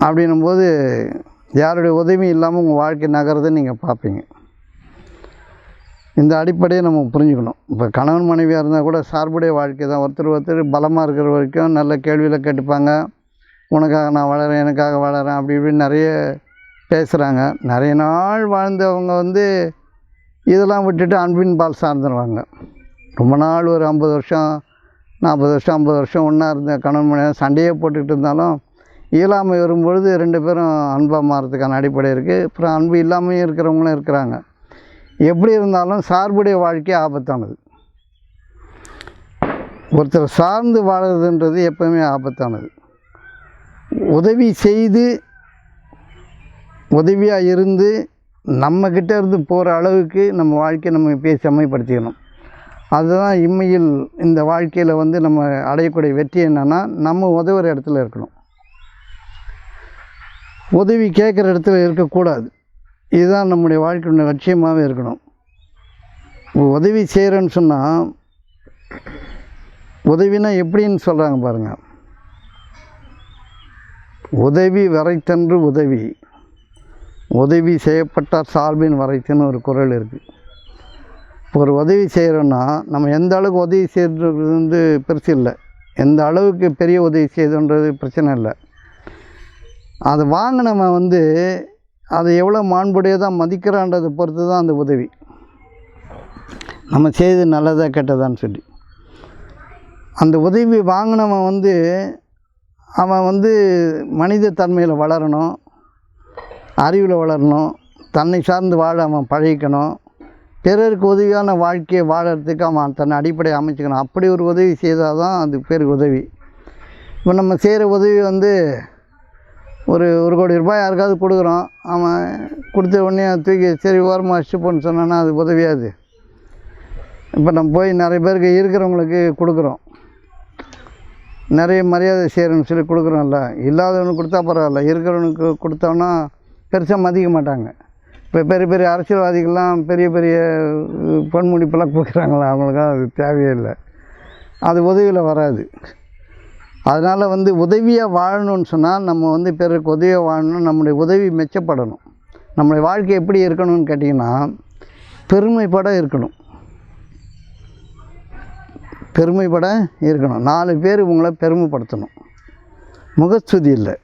Speaker 1: அப்படின்னும்போது யாருடைய உதவியும் இல்லாமல் உங்கள் வாழ்க்கை நகரதை நீங்கள் பார்ப்பீங்க. இந்த அடிப்படையை நம்ம புரிஞ்சுக்கணும். இப்போ கணவன் மனைவியாக இருந்தால் கூட சார்புடைய வாழ்க்கை தான். ஒருத்தர் பலமாக இருக்கிற வரைக்கும் நல்ல கேள்வியில் கேட்டுப்பாங்க. உனக்காக நான் வளரேன், எனக்காக வளரேன், அப்படி இப்படின்னு நிறைய பேசுகிறாங்க. நிறைய நாள் வாழ்ந்தவங்க இதெல்லாம் விட்டுட்டு அன்பின் பால் சார்ந்துருவாங்க. ரொம்ப நாள் ஒரு 50 வருஷம் 40 வருஷம் 50 வருஷம் ஒன்றா இருந்த கணவன் மனைவி சண்டையே போட்டுக்கிட்டு இருந்தாலும் இயலாமை வரும்பொழுது 2 பேரும் அன்பாக மாறதுக்கான அடிப்படை இருக்குது. அப்புறம் அன்பு இல்லாமையும் இருக்கிறவங்களும் இருக்கிறாங்க. எப்படி இருந்தாலும் சார்புடைய வாழ்க்கை ஆபத்தானது. ஒருத்தர் சார்ந்து வாழறதுன்றது எப்பவுமே ஆபத்தானது. உதவி செய்து உதவியாக இருந்து நம்மக்கிட்ட இருந்து போகிற அளவுக்கு நம்ம வாழ்க்கையை நம்ம இப்போயே செம்மைப்படுத்திக்கணும். அதுதான் இம்மையில் இந்த வாழ்க்கையில் நம்ம அடையக்கூடிய வெற்றி என்னென்னா, நம்ம உதவுற இடத்துல இருக்கணும். உதவி கேட்குற இடத்துல இருக்கக்கூடாது. இதுதான் நம்முடைய வாழ்க்கையுடைய லட்சியமாகவே இருக்கணும். உதவி செய்கிறேன்னு சொன்னால், உதவினா எப்படின்னு சொல்கிறாங்க பாருங்கள். உதவி வரைத்தன்று உதவி செய்யப்பட்டார் சால்பின் வரைத்துன்னு ஒரு குறள் இருக்குது. ஒரு உதவி செய்கிறோன்னா நம்ம எந்த அளவுக்கு உதவி செய்கிறது பெருசு இல்லை. எந்த அளவுக்கு பெரிய உதவி செய்யுதுன்றது பிரச்சனை இல்லை. அதை வாங்கினவன் அதை எவ்வளோ மாண்புடையதாக மதிக்கிறான்றதை பொறுத்து தான் அந்த உதவி. நம்ம செய்து நல்லதாக கெட்டதான்னு சொல்லி அந்த உதவி வாங்கினவன் அவன் மனித தன்மையில் வளரணும், அறிவில் வளரணும், தன்னை சார்ந்து வாழ அவன் பழகிக்கணும், பிறருக்கு உதவியான வாழ்க்கையை வாழறதுக்கு அவன் தன்னை அடிப்படையை அமைச்சிக்கணும். அப்படி ஒரு உதவி செய்தால் தான் அது பேருக்கு உதவி. இப்போ நம்ம செய்கிற உதவி ஒரு 1 கோடி ரூபாய் யாருக்காவது கொடுக்குறோம். அவன் கொடுத்த உடனே தூக்கி சரி ஓரமாக வச்சுப்போன்னு சொன்னான்னா அது உதவியாது. இப்போ நம்ம போய் நிறைய பேருக்கு இருக்கிறவங்களுக்கு கொடுக்குறோம், நிறைய மரியாதை செய்கிறோன்னு சொல்லி கொடுக்குறோம்ல. இல்லாதவனுக்கு கொடுத்தா பரவாயில்ல, இருக்கிறவனுக்கு கொடுத்தோன்னா பெருசாக மதிக்க மாட்டாங்க. இப்போ பெரிய பெரிய அரசியல்வாதிகள்லாம் பெரிய பெரிய பொன்முடிப்பெல்லாம் கொடுக்குறாங்களா, அவங்களுக்காக அது தேவையே இல்லை. அது உதவியில் வராது. அதனால் உதவியாக வாழணும்னு சொன்னால் நம்ம பிறருக்கு உதவியாக வாழணும். நம்முடைய உதவி மெச்சப்படணும். நம்முடைய வாழ்க்கை எப்படி இருக்கணும்னு கேட்டிங்கன்னா, பெருமைப்பட இருக்கணும். 4 பேர் உங்களை பெருமைப்படுத்தணும். முகஸ்துதி இல்லை,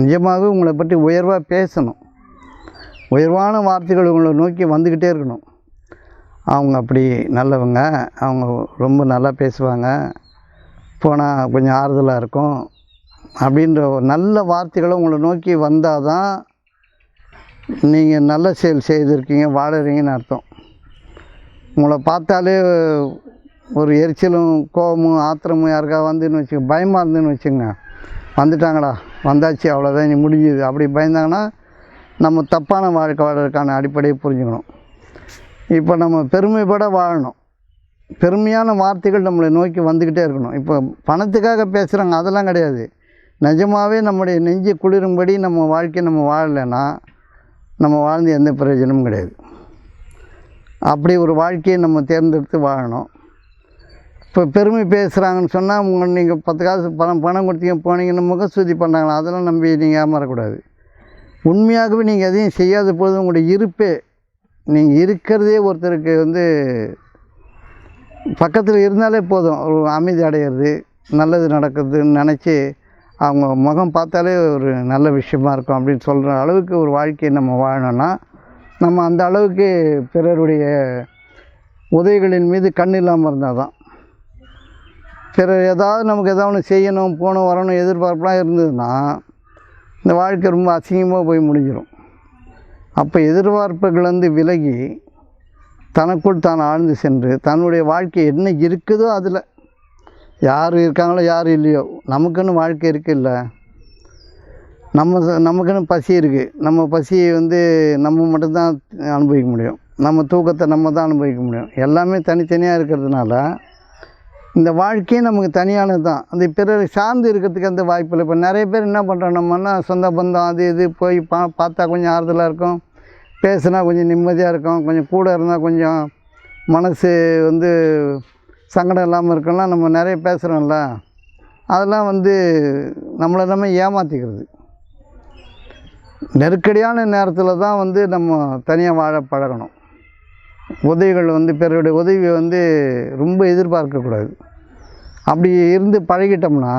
Speaker 1: நிஜமாகவே உங்களை பற்றி உயர்வாக பேசணும். உயர்வான வார்த்தைகள் உங்களை நோக்கி வந்துக்கிட்டே இருக்கணும். அவங்க அப்படி நல்லவங்க, அவங்க ரொம்ப நல்லா பேசுவாங்க, போனால் கொஞ்சம் ஆறுதலாக இருக்கும் அப்படின்ற ஒரு நல்ல வார்த்தைகளை உங்களை நோக்கி வந்தால் தான் நீங்கள் நல்ல செயல் செய்திருக்கீங்க, வாழறீங்கன்னு அர்த்தம். உங்களை பார்த்தாலே ஒரு எரிச்சலும் கோபமும் ஆத்திரமும் யாருக்காக வந்துன்னு பயமாக இருந்துன்னு வச்சுங்க, வந்துட்டாங்களா வந்தாச்சு அவ்வளோதான் நீ முடிஞ்சுது அப்படி பயந்தாங்கன்னா நம்ம தப்பான வாழ்க்கை வாழறதுக்கான அடிப்படையை புரிஞ்சுக்கணும். இப்போ நம்ம பெருமைப்பட வாழணும். பெருமையான வார்த்தைகள் நம்மளை நோக்கி வந்துக்கிட்டே இருக்கணும். இப்போ பணத்துக்காக பேசுகிறாங்க அதெல்லாம் கிடையாது. நிஜமாகவே நம்முடைய நெஞ்சை குளிரும்படி நம்ம வாழ்க்கையை நம்ம வாழலைன்னா நம்ம வாழ்ந்து எந்த பிரயோஜனமும் கிடையாது. அப்படி ஒரு வாழ்க்கையை நம்ம தேர்ந்தெடுத்து வாழணும். இப்போ பெருமை பேசுகிறாங்கன்னு சொன்னால் நீங்கள் 10 காசு பணம் கொடுத்தீங்க போனீங்கன்னு முகஸ்துதி பண்ணாங்களா, அதெல்லாம் நம்பி நீங்கள் ஏமாறக்கூடாது. உண்மையாகவே நீங்கள் எதையும் செய்யாத பொழுது உங்களுடைய இருப்பே, நீங்கள் இருக்கிறதே ஒருத்தருக்கு பக்கத்தில் இருந்தாலே போதும், ஒரு அமைதி அடையிறது, நல்லது நடக்குதுன்னு நினச்சி அவங்க முகம் பார்த்தாலே ஒரு நல்ல விஷயமா இருக்கும் அப்படின்னு சொல்கிற அளவுக்கு ஒரு வாழ்க்கையை நம்ம வாழணும்னா நம்ம அந்த அளவுக்கு பிறருடைய உதவிகளின் மீது கண் இல்லாமல் இருந்தால் தான். பிறர் நமக்கு ஏதாவது செய்யணும், போகணும், வரணும் எதிர்பார்ப்புலாம் இருந்ததுன்னா இந்த வாழ்க்கை ரொம்ப அசிங்கமாக போய் முடிஞ்சிடும். அப்போ எதிர்பார்ப்புகள் விலகி தனக்குள் தான் ஆழ்ந்து சென்று தன்னுடைய வாழ்க்கை என்ன இருக்குதோ அதில் யார் இருக்காங்களோ யார் இல்லையோ நமக்குன்னு வாழ்க்கை இருக்குல்ல, நமக்குன்னு பசி இருக்குது. நம்ம பசியை வந்து நம்ம மட்டும்தான் அனுபவிக்க முடியும். நம்ம தூக்கத்தை நம்ம தான் அனுபவிக்க முடியும். எல்லாமே தனித்தனியாக இருக்கிறதுனால இந்த வாழ்க்கையே நமக்கு தனியானது தான். அந்த பிறரை சார்ந்து இருக்கிறதுக்கு அந்த வாய்ப்பு இல்லை. இப்போ நிறைய பேர் என்ன பண்ணுறோம், நம்மன்னா சொந்த பந்தம் அது இது போய் பார்த்தா கொஞ்சம் ஆறுதலாக இருக்கும், பேசுனா கொஞ்சம் நிம்மதியாக இருக்கும், கொஞ்சம் கூட இருந்தால் கொஞ்சம் மனசு வந்து சங்கடம் இல்லாமல் இருக்கும்லாம் நம்ம நிறைய பேசுகிறோம்ல. அதெல்லாம் வந்து நம்மளை நம்ம ஏமாற்றிக்கிறது. நெருக்கடியான நேரத்தில் தான் வந்து நம்ம தனியாக வாழ பழகணும். உதவிகள் வந்து பிறருடைய உதவியை வந்து ரொம்ப எதிர்பார்க்கக்கூடாது. அப்படி இருந்து பழகிட்டோம்னா,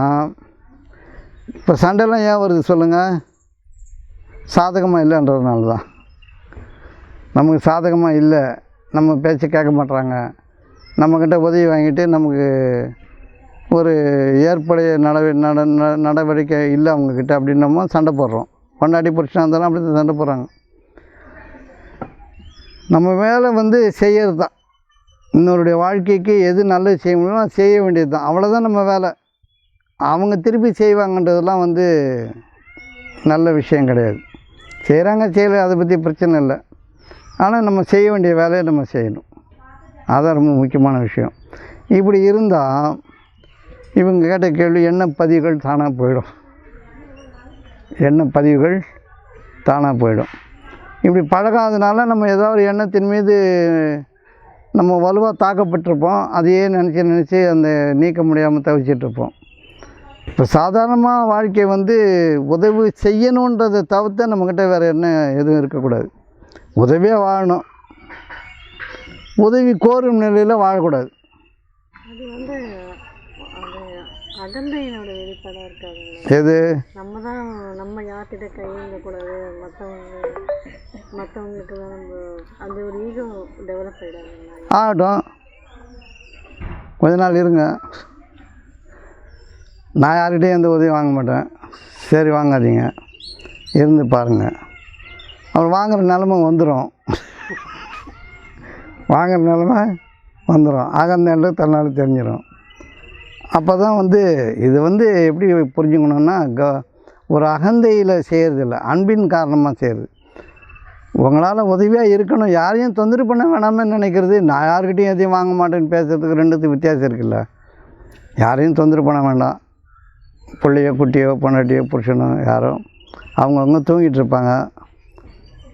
Speaker 1: இப்போ சண்டைலாம் ஏன் வருது சொல்லுங்கள்? சாதகமாக இல்லைன்றதுனால தான். நமக்கு சாதகமாக இல்லை, நம்ம பேச்சை கேட்க மாட்றாங்க, நம்மக்கிட்ட உதவி வாங்கிட்டு நமக்கு ஒரு ஏற்புடைய நடவடிக்கை இல்லை அவங்கக்கிட்ட அப்படின்னமோ சண்டை போடுறோம். பொண்டாட்டி புருஷனாக இருந்தாலும் அப்படி தான் சண்டை போடுறாங்க. நம்ம வேலை வந்து செய்கிறது தான். இன்னொருடைய வாழ்க்கைக்கு எது நல்லது செய்ய முடியுமோ அது செய்ய வேண்டியது தான். அவ்வளோதான் நம்ம வேலை. அவங்க திருப்பி செய்வாங்கன்றதெல்லாம் வந்து நல்ல விஷயம் கிடையாது. செய்கிறாங்க செய்யலை, அதை பற்றி பிரச்சனை இல்லை. ஆனால் நம்ம செய்ய வேண்டிய வேலையை நம்ம செய்யணும். அதான் ரொம்ப முக்கியமான விஷயம். இப்படி இருந்தால் இவங்க கேட்ட கேள்வி எண்ணெய் பதிவுகள் தானாக போயிடும். எண்ணெய் பதிவுகள் தானாக போயிடும். இப்படி பழகாதனால நம்ம ஏதாவது எண்ணத்தின் மீது நம்ம வலுவாக தாக்கப்பட்டிருப்போம். அதையே நினச்சி அந்த நீக்க முடியாமல் தவிச்சிட்ருப்போம். இப்போ சாதாரணமாக வாழ்க்கை வந்து உதவி செய்யணுன்றதை தவிர்த்து நம்மக்கிட்ட வேறு என்ன எதுவும் இருக்கக்கூடாது. உதவியாக வாழணும், உதவி கோரும் நிலையில் வாழக்கூடாது.
Speaker 3: அது வந்து அகந்தையினோட வெளிப்பாடாக இருக்காது.
Speaker 1: எது
Speaker 3: நம்ம தான் நம்ம யார்கிட்ட கையேங்கக்கூடாது, மற்றவங்களுக்கு தான் நம்ம அந்த ஒரு ஈகோ டெவலப் ஆகிடாது.
Speaker 1: ஆகட்டும், கொஞ்ச நாள் இருங்க. நான் யார்கிட்டையும் எந்த உதவியும் வாங்க மாட்டேன். சரி, வாங்காதீங்க, இருந்து பாருங்கள். அவர் வாங்குகிற நிலமை வந்துடும். வாங்குகிற நிலமை வந்துடும். அகந்தைன்றது தன்னால் தெரிஞ்சிடும். அப்போ தான் வந்து இது வந்து எப்படி புரிஞ்சுக்கணுன்னா, ஒரு அகந்தையில் செய்கிறதில்ல, அன்பின் காரணமாக செய்கிறது. உங்களால் உதவியாக இருக்கணும், யாரையும் தொந்தரவு பண்ண வேணாமல் நினைக்கிறது. நான் யார்கிட்டையும் எதையும் வாங்க மாட்டேன்னு பேசுகிறதுக்கு ரெண்டுத்துக்கு வித்தியாசம் இருக்குல்ல. யாரையும் தொந்தரவு பண்ண வேண்டாம். பிள்ளையோ குட்டியோ பொண்டாட்டியோ புருஷனோ யாரோ அவங்கவுங்க தூங்கிட்டு இருப்பாங்க.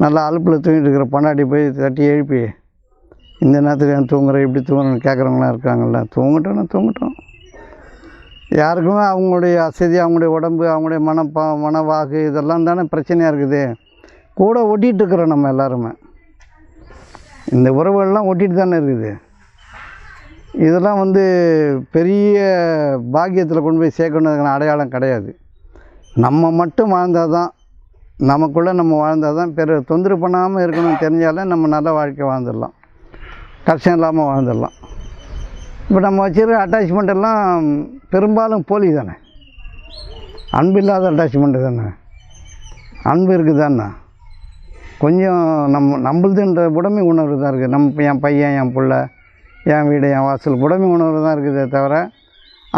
Speaker 1: நல்லா அலுப்பில் தூங்கிட்டு இருக்கிற பொண்டாட்டி போய் தட்டி எழுப்பி இந்த நேரத்துக்கு ஏன் தூங்குற, இப்படி தூங்குறேன்னு கேட்குறவங்களாம் இருக்காங்கள்ல. தூங்கட்டும். யாருக்குமே அவங்களுடைய அசதி, அவங்களுடைய உடம்பு, அவங்களுடைய மனவாகு இதெல்லாம் தானே பிரச்சனையாக இருக்குது. கூட ஒட்டிகிட்டு இருக்கிறோம் நம்ம எல்லாருமே. இந்த உறவுகள்லாம் ஒட்டிகிட்டு தானே இருக்குது. இதெல்லாம் வந்து பெரிய பாக்கியத்தில் கொண்டு போய் சேர்க்கணுங்கிற அடையாளம் கிடையாது. நம்ம மட்டும் வாழ்ந்தால் தான், நமக்குள்ளே நம்ம வாழ்ந்தால் தான், பிறர் தொந்தரவு பண்ணாமல் இருக்கணும்னு தெரிஞ்சாலே நம்ம நல்ல வாழ்க்கை வாழ்ந்துடலாம், கஷ்டம் இல்லாமல் வாழ்ந்துடலாம். இப்போ நம்ம வச்சுருக்க அட்டாச்மெண்ட் எல்லாம் பெரும்பாலும் போலி தானே, அன்பு இல்லாத அட்டாச்மெண்ட்டு தானே. அன்பு இருக்குது தானே, கொஞ்சம் நம்மளுதுன்ற உடைமை உணர்வு தான் இருக்குது. என் பையன், என் பிள்ளை, என் வீடு, என் வாசல் உடைமை உணர்வு தான் இருக்குதே தவிர,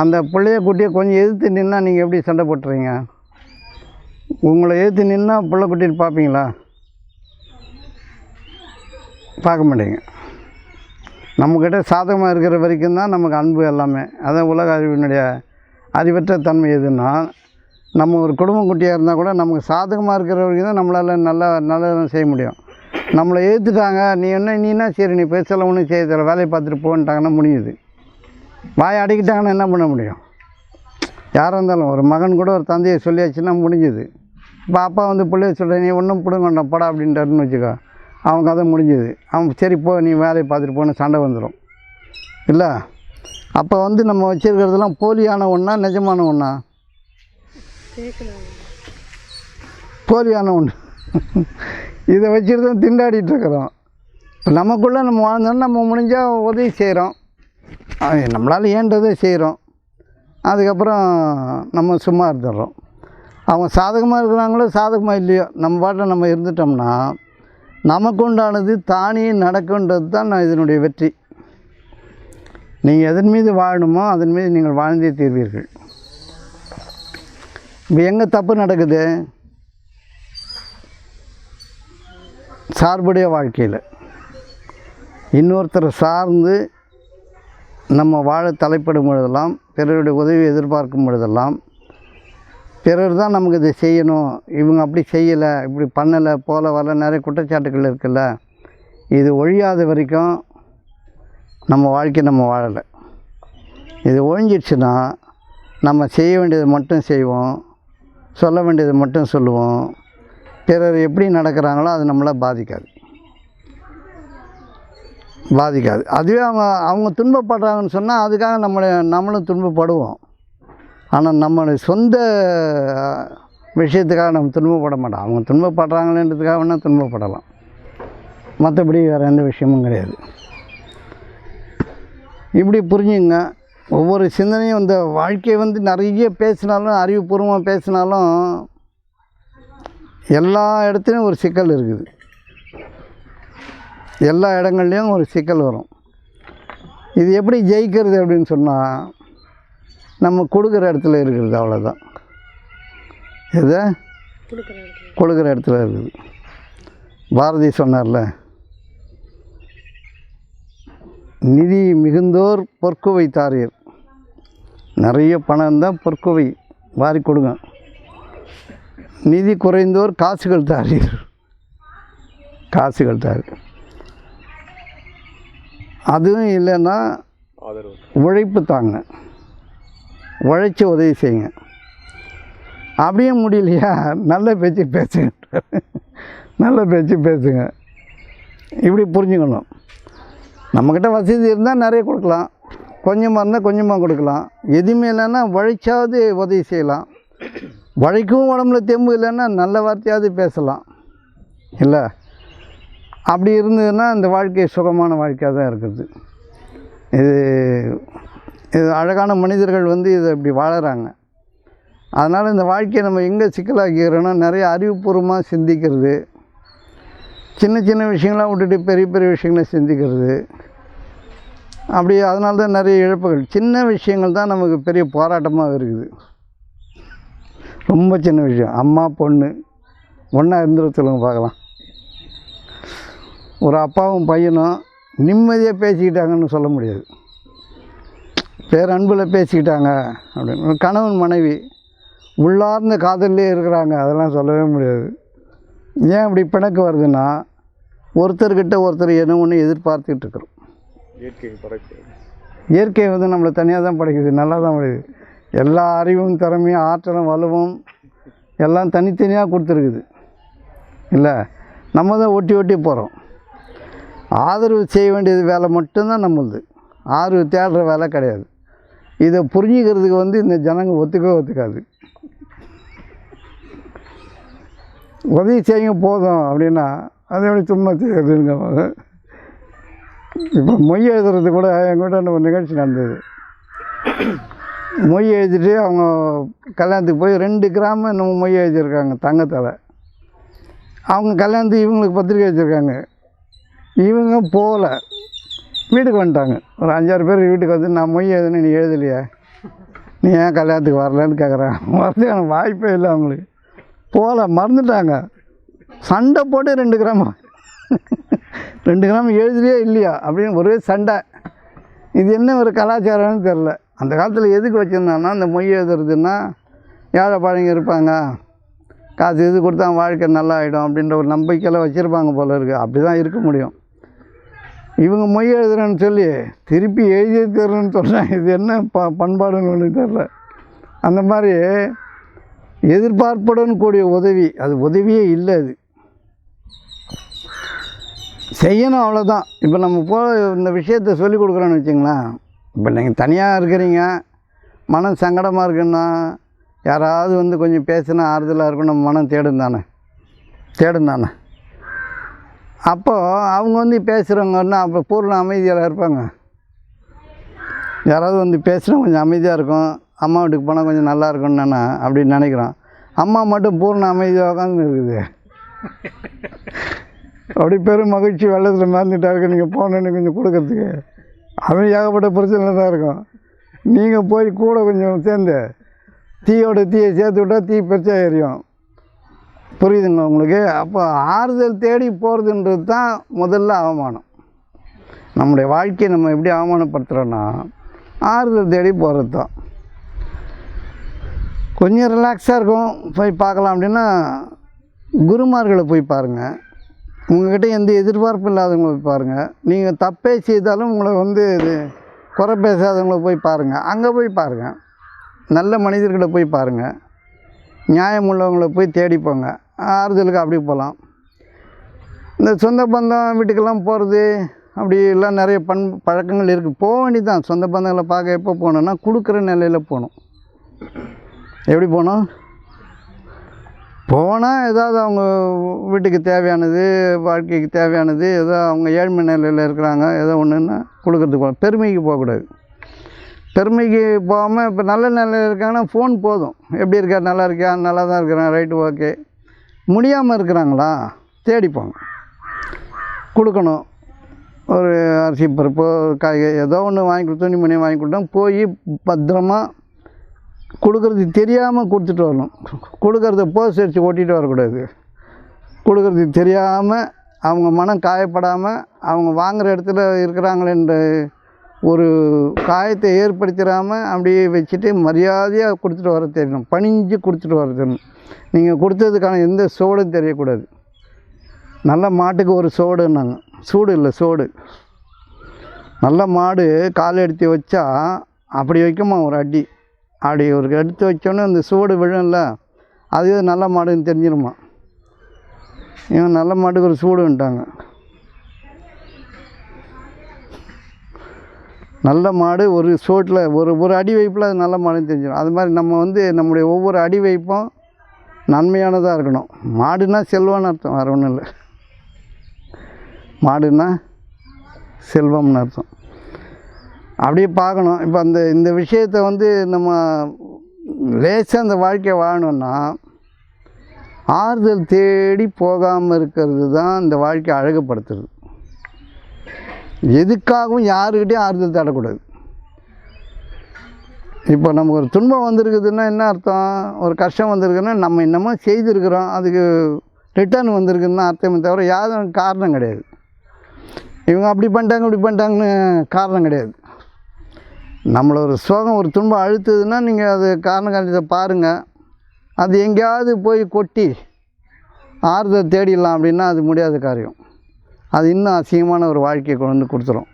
Speaker 1: அந்த பிள்ளைய குட்டியை கொஞ்சம் எதிர்த்து நின்னால் நீங்கள் எப்படி சண்டை போட்டுறீங்க? உங்களை எதிர்த்து நின்னால் பிள்ளை குட்டின்னு பார்ப்பீங்களா? பார்க்க மாட்டீங்க. நம்மக்கிட்ட சாதகமாக இருக்கிற வரைக்கும் தான் நமக்கு அன்பு எல்லாமே. அதான் உலக அறிவினுடைய அறிவற்ற தன்மை எதுன்னா, நம்ம ஒரு குடும்பம் குட்டியாக இருந்தால் கூட நமக்கு சாதகமாக இருக்கிற வரைக்கும் தான் நம்மளால் நல்லதாக செய்ய முடியும். நம்மளை ஏற்றுட்டாங்க, நீனா சரி நீ பேசலாம், ஒன்றும் செய்ய தெரியல, வேலையை பார்த்துட்டு போன்ட்டாங்கன்னா முடியுது. வாயை அடிக்கிட்டாங்கன்னா என்ன பண்ண முடியும்? யாராக இருந்தாலும் ஒரு மகன் கூட ஒரு தந்தையை சொல்லியாச்சுன்னா முடிஞ்சுது. இப்போ அப்பா வந்து பிள்ளைய சொல்கிறேன், நீ ஒன்றும் பிடுங்க வேண்டாம் படா அப்படின்ட்டாருன்னு வச்சுக்கோ, அவங்க கதை முடிஞ்சுது. அவன் சரி போ, நீ வேலையை பார்த்துட்டு போன்னு சண்டை வந்துடும் இல்லை. அப்போ வந்து நம்ம வச்சுருக்கிறதுலாம் போலியான ஒன்றா நிஜமான ஒன்றா? போலியான ஒன்று. இதை வச்சுட்டு தான் திண்டாடிட்டுருக்குறோம். இப்போ நமக்குள்ளே நம்ம வாழ்ந்தோன்னா நம்ம முடிஞ்சால் உதவி செய்கிறோம், நம்மளால் ஏன்றதை செய்கிறோம். அதுக்கப்புறம் நம்ம சும்மா இருந்துடுறோம். அவங்க சாதகமாக இருக்கிறாங்களோ சாதகமாக இல்லையோ, நம்ம பாட்டில் நம்ம இருந்துட்டோம்னா நமக்கு உண்டானது தானே நடக்குன்றது தான் நான் இதனுடைய வெற்றி. நீங்கள் எதன் மீது வாழணுமோ அதன் மீது நீங்கள் வாழ்ந்தே தீர்வீர்கள். இப்போ எங்கே தப்பு நடக்குது? சார்புடைய வாழ்க்கையில் இன்னொருத்தரை சார்ந்து நம்ம வாழ தலைப்படும் பொழுதெல்லாம், பிறருடைய உதவி எதிர்பார்க்கும் பொழுதெல்லாம், பிறர் தான் நமக்கு இதை செய்யணும், இவங்க அப்படி செய்யலை, இப்படி பண்ணலை, போல வரல, நிறைய குற்றச்சாட்டுகள் இருக்குல்ல, இது ஒழியாத வரைக்கும் நம்ம வாழ்க்கை நம்ம வாழலை. இது ஒழிஞ்சிடுச்சுன்னா நம்ம செய்ய வேண்டியதை மட்டும் செய்வோம், சொல்ல வேண்டியதை மட்டும் சொல்லுவோம். பிறர் எப்படி நடக்கிறாங்களோ அது நம்மளை பாதிக்காது. அதுவே அவங்க துன்பப்படுறாங்கன்னு சொன்னால் அதுக்காக நம்மளும் துன்பப்படுவோம். ஆனால் நம்மளுடைய சொந்த விஷயத்துக்காக நம்ம துன்பப்பட மாட்டோம். அவங்க துன்பப்படுறாங்களேன்றதுக்காக வேணால் துன்பப்படலாம், மற்றபடி வேறு எந்த விஷயமும் கிடையாது. இப்படி புரிஞ்சுங்க. ஒவ்வொரு சிந்தனையும் இந்த வாழ்க்கையை நிறைய பேசினாலும், அறிவுபூர்வமாக பேசினாலும், எல்லா இடத்துலையும் ஒரு சிக்கல் இருக்குது. எல்லா இடங்கள்லையும் ஒரு சிக்கல் வரும். இது எப்படி ஜெயிக்கிறது அப்படின்னு சொன்னால், நம்ம கொடுக்குற இடத்துல இருக்கிறது, அவ்வளோதான். எதை கொடுக்குற இடத்துல இருக்குது. பாரதி சொன்னார்ல, நிதி மிகுந்தோர் பொற்குவை தாரீர். நிறைய பணம் இருந்தால் பொற்குவை வாரி கொடுங்க. நிதி குறைந்தோர் காசுகள் தாரீர். அதுவும் இல்லைன்னா உழைப்பு தாங்க, உழைச்சி உதவி செய்யுங்க. அப்படியே முடியலையா, நல்ல பேச்சு பேசுங்க. இப்படி புரிஞ்சுக்கணும். நம்மக்கிட்ட வசதி இருந்தால் நிறைய கொடுக்கலாம், கொஞ்சமாக இருந்தால் கொஞ்சமாக கொடுக்கலாம். எதுவுமே இல்லைன்னா உழைச்சாவது உதவி செய்யலாம். உழைக்கவும் உடம்புல தெம்பு இல்லைன்னா நல்ல வார்த்தையாவது பேசலாம் இல்லை? அப்படி இருந்ததுன்னா இந்த வாழ்க்கை சுகமான வாழ்க்கையாக தான் இருக்குது. இது அழகான மனிதர்கள் இதை இப்படி வாழறாங்க. அதனால் இந்த வாழ்க்கையை நம்ம எங்கே சிக்கலாக்கிறோன்னா, நிறைய அறிவுபூர்வமாக சிந்திக்கிறது, சின்ன சின்ன விஷயங்களாம் விட்டுட்டு பெரிய பெரிய விஷயங்களை சிந்திக்கிறது. அப்படி அதனால தான் நிறைய இழப்புகள். சின்ன விஷயங்கள் தான் நமக்கு பெரிய போராட்டமாக இருக்குது. ரொம்ப சின்ன விஷயம், அம்மா பொண்ணு ஒன்றா இருந்துட சொல்லுங்க பார்க்கலாம். ஒரு அப்பாவும் பையனும் நிம்மதியாக பேசிக்கிட்டாங்கன்னு சொல்ல முடியாது. பேரன்பில் பேசிக்கிட்டாங்க அப்படின்னு. கணவன் மனைவி உள்ளார்ந்த காதல்லே இருக்கிறாங்க, அதெல்லாம் சொல்லவே முடியாது. ஏன் அப்படி பிணக்கு வருதுன்னா, ஒருத்தர்கிட்ட ஒருத்தர் என்ன ஒன்று எதிர்பார்த்துக்கிட்டு இருக்கிறோம். இயற்கை நம்மளை தனியாக தான் படைக்குது, நல்லா தான் படைக்குது. எல்லா அறிவும் திறமையும் ஆற்றலும் வலுவும் எல்லாம் தனித்தனியாக கொடுத்துருக்குது இல்லை? நம்ம தான் ஒட்டி போகிறோம். ஆதரவு செய்ய வேண்டியது வேலை மட்டும்தான் நம்மளுது, ஆதரவு தேடுற வேலை கிடையாது. இதை புரிஞ்சுக்கிறதுக்கு இந்த ஜனங்க ஒத்துக்காது. உதவி செய்யுங்க போதும் அப்படின்னா அதை எப்படி சும்மா செய்யறதுங்க. இப்போ மொய் எழுதுறது கூட எங்கிட்ட ஒரு நிகழ்ச்சி நடந்தது. மொய் எழுதிட்டு அவங்க கல்யாணத்துக்கு போய் 2 கிராம் நம்ம மொய் எழுதியிருக்காங்க தங்கத்தால். அவங்க கல்யாணத்துக்கு இவங்களுக்கு பத்திரிக்கை வச்சுருக்காங்க. இவங்க போகல, வீட்டுக்கு வந்துட்டாங்க. ஒரு 5-6 பேர் வீட்டுக்கு நான் மொய் எழுதுன்னு நீ எழுதலையே, நீ ஏன் கல்யாணத்துக்கு வரலன்னு கேட்குறேன். வரதுக்கான வாய்ப்பே இல்லை அவங்களுக்கு. போகல, மறந்துட்டாங்க. சண்டை போட்டு 2 கிராம் எழுதுலையே இல்லையா அப்படின்னு ஒரே சண்டை. இது என்ன ஒரு கலாச்சாரம்னு தெரில. அந்த காலத்தில் எதுக்கு வச்சுருந்தாங்கன்னா, இந்த மொய் எழுதுறதுன்னா ஏழை பழங்க இருப்பாங்க, காசு இது கொடுத்தா வாழ்க்கை நல்லா ஆகிடும் அப்படின்ற ஒரு நம்பிக்கையில் வச்சுருப்பாங்க போல இருக்குது. அப்படி தான் இருக்க முடியும். இவங்க மொய் எழுதுறேன்னு சொல்லி திருப்பி எழுதி தர்றேன்னு சொல்கிறேன். இது என்ன பண்பாடுன்னு ஒன்று தெரில. அந்த மாதிரி எதிர்பார்ப்புடன் கூடிய உதவி, அது உதவியே இல்லை, அது செய்யணும், அவ்வளோதான். இப்போ நம்ம இந்த விஷயத்தை சொல்லிக் கொடுக்குறோன்னு வச்சுங்களேன். இப்போ நீங்கள் தனியாக இருக்கிறீங்க, மனம் சங்கடமாக இருக்குன்னா யாராவது கொஞ்சம் பேசினா ஆறுதலாக இருக்கும், நம்ம மனம் தேடும் தானே. அப்போது அவங்க பேசுகிறவங்கன்னா அப்போ பூர்ண அமைதியாக இருப்பாங்க. யாராவது பேசுனா கொஞ்சம் அமைதியாக இருக்கும், அம்மா வீட்டுக்கு போனால் கொஞ்சம் நல்லா இருக்கும்னு நான் அப்படின்னு நினைக்கிறோம். அம்மா மட்டும் பூர்ண அமைதியாக உட்காந்து இருக்குது. அப்படி பெரும் மகிழ்ச்சி வெள்ளத்தில் மறந்துட்டாருக்கு நீங்கள் போனோன்னு கொஞ்சம் கொடுக்கறதுக்கு. அவன் ஏகப்பட்ட பிரச்சனையில் தான் இருக்கும். நீங்கள் போய் கூட கொஞ்சம் சேர்ந்து தீயை சேர்த்து விட்டால் தீ பெருசாக எரியும். புரியுதுங்களா உங்களுக்கு? அப்போ ஆறுதல் தேடி போகிறதுன்றது தான் முதல்ல அவமானம். நம்முடைய வாழ்க்கையை நம்ம எப்படி அவமானப்படுத்துகிறோன்னா ஆறுதல் தேடி போகிறது தான். கொஞ்சம் ரிலாக்ஸாக இருக்கும், போய் பார்க்கலாம் அப்படின்னா குருமார்களை போய் பாருங்கள். உங்கள்கிட்ட எந்த எதிர்பார்ப்பும் இல்லாதவங்களை போய் பாருங்கள். நீங்கள் தப்பே செய்தாலும் உங்களை வந்து இது குறை பேசாதவங்களை போய் பாருங்கள். அங்கே போய் பாருங்கள். நல்ல மனிதர்களை போய் பாருங்கள். நியாயம் உள்ளவங்களை போய் தேடிப்போங்க. ஆறுதலுக்கு அப்படி போகலாம். இந்த சொந்த பந்தம் வீட்டுக்கெல்லாம் போகிறது அப்படி எல்லாம் நிறைய பழக்கங்கள் இருக்குது. போக வேண்டியதான். சொந்த பந்தங்களை பார்க்க எப்போ போகணுன்னா கொடுக்குற நிலையில் போகணும். எப்படி போகணும்? போனால் ஏதாவது அவங்க வீட்டுக்கு தேவையானது, வாழ்க்கைக்கு தேவையானது, ஏதோ அவங்க ஏழ்மை நிலையில் இருக்கிறாங்க, ஏதோ ஒன்றுன்னா கொடுக்குறதுக்கு போகணும். பெருமைக்கு போகக்கூடாது. பெருமைக்கு போகாமல் இப்போ நல்ல நிலையில் இருக்காங்கன்னா ஃபோன் போதும். எப்படி இருக்கா, நல்லா இருக்கியா, நல்லா தான் இருக்கிறேன், ரைட்டு, ஓகே. முடியாமல் இருக்கிறாங்களா, தேடிப்போங்க. கொடுக்கணும். ஒரு அரிசி பருப்பு, ஒரு காய்கறி ஏதோ ஒன்று வாங்கி கொடுத்து, துணிமணி வாங்கி கொடுத்தோம். போய் பத்திரமா கொடுக்குறது தெரியாமல் கொடுத்துட்டு வரணும். கொடுக்குறத போஸ்ட் அடித்து ஓட்டிகிட்டு வரக்கூடாது. கொடுக்குறது தெரியாமல் அவங்க மனம் காயப்படாமல் அவங்க வாங்குகிற இடத்துல இருக்கிறாங்களேன்ற ஒரு காயத்தை ஏற்படுத்திடாமல் அப்படியே வச்சுட்டு மரியாதையாக கொடுத்துட்டு வர தெரியணும். பணிஞ்சு கொடுத்துட்டு வர தெரியணும். நீங்கள் கொடுத்ததுக்கான எந்த சோடும் தெரியக்கூடாது. நல்ல மாட்டுக்கு ஒரு சோடுன்னாங்க. சூடு இல்லை, சோடு. நல்ல மாடு கால் எடுத்து வச்சா அப்படி வைக்குமா ஒரு அடி. அப்படி ஒரு எடுத்து வச்சோன்னே அந்த சூடு விழும்ல, அது நல்ல மாடுன்னு தெரிஞ்சிருமா. இவன் நல்ல மாட்டுக்கு ஒரு சூடுன்ட்டாங்க. நல்ல மாடு ஒரு சோட்டில் ஒரு அடி வைப்பில் அது நல்ல மாடுன்னு தெரிஞ்சிடும். அது மாதிரி நம்ம வந்து நம்முடைய ஒவ்வொரு அடி வைப்பும் நன்மையானதாக இருக்கணும். மாடுனா செல்வம்னு அர்த்தம், வேறு ஒன்றும் இல்லை. மாடுனா செல்வம்னு அர்த்தம். அப்படியே பார்க்கணும். இப்போ இந்த விஷயத்தை வந்து நம்ம லேசாக அந்த வாழ்க்கையை வாழணுன்னா ஆறுதல் தேடி போகாமல் இருக்கிறது தான் இந்த வாழ்க்கையை அழகுப்படுத்துறது. எதுக்காகவும் யாருக்கிட்டையும் ஆறுதல் தேடக்கூடாது. இப்போ நமக்கு ஒரு துன்பம் வந்திருக்குதுன்னா என்ன அர்த்தம்? ஒரு கஷ்டம் வந்திருக்குன்னா நம்ம என்னமோ செய்திருக்கிறோம், அதுக்கு ரிட்டர்ன் வந்திருக்குன்னு அர்த்தமே தவிர யாரும் காரணம் கிடையாது. இவங்க அப்படி பண்ணிட்டாங்க இப்படி பண்ணிட்டாங்கன்னு காரணம் கிடையாது. நம்மளை ஒரு சோகம் ஒரு துன்பம் அழுத்துதுன்னா நீங்கள் அது காரண காரியத்தை பாருங்கள். அது எங்கேயாவது போய் கொட்டி ஆறுதல் தேடிடலாம் அப்படின்னா அது முடியாத காரியம். அது இன்னும் அசிங்கமான ஒரு வாழ்க்கையை கொண்டு வந்து கொடுத்துரும்.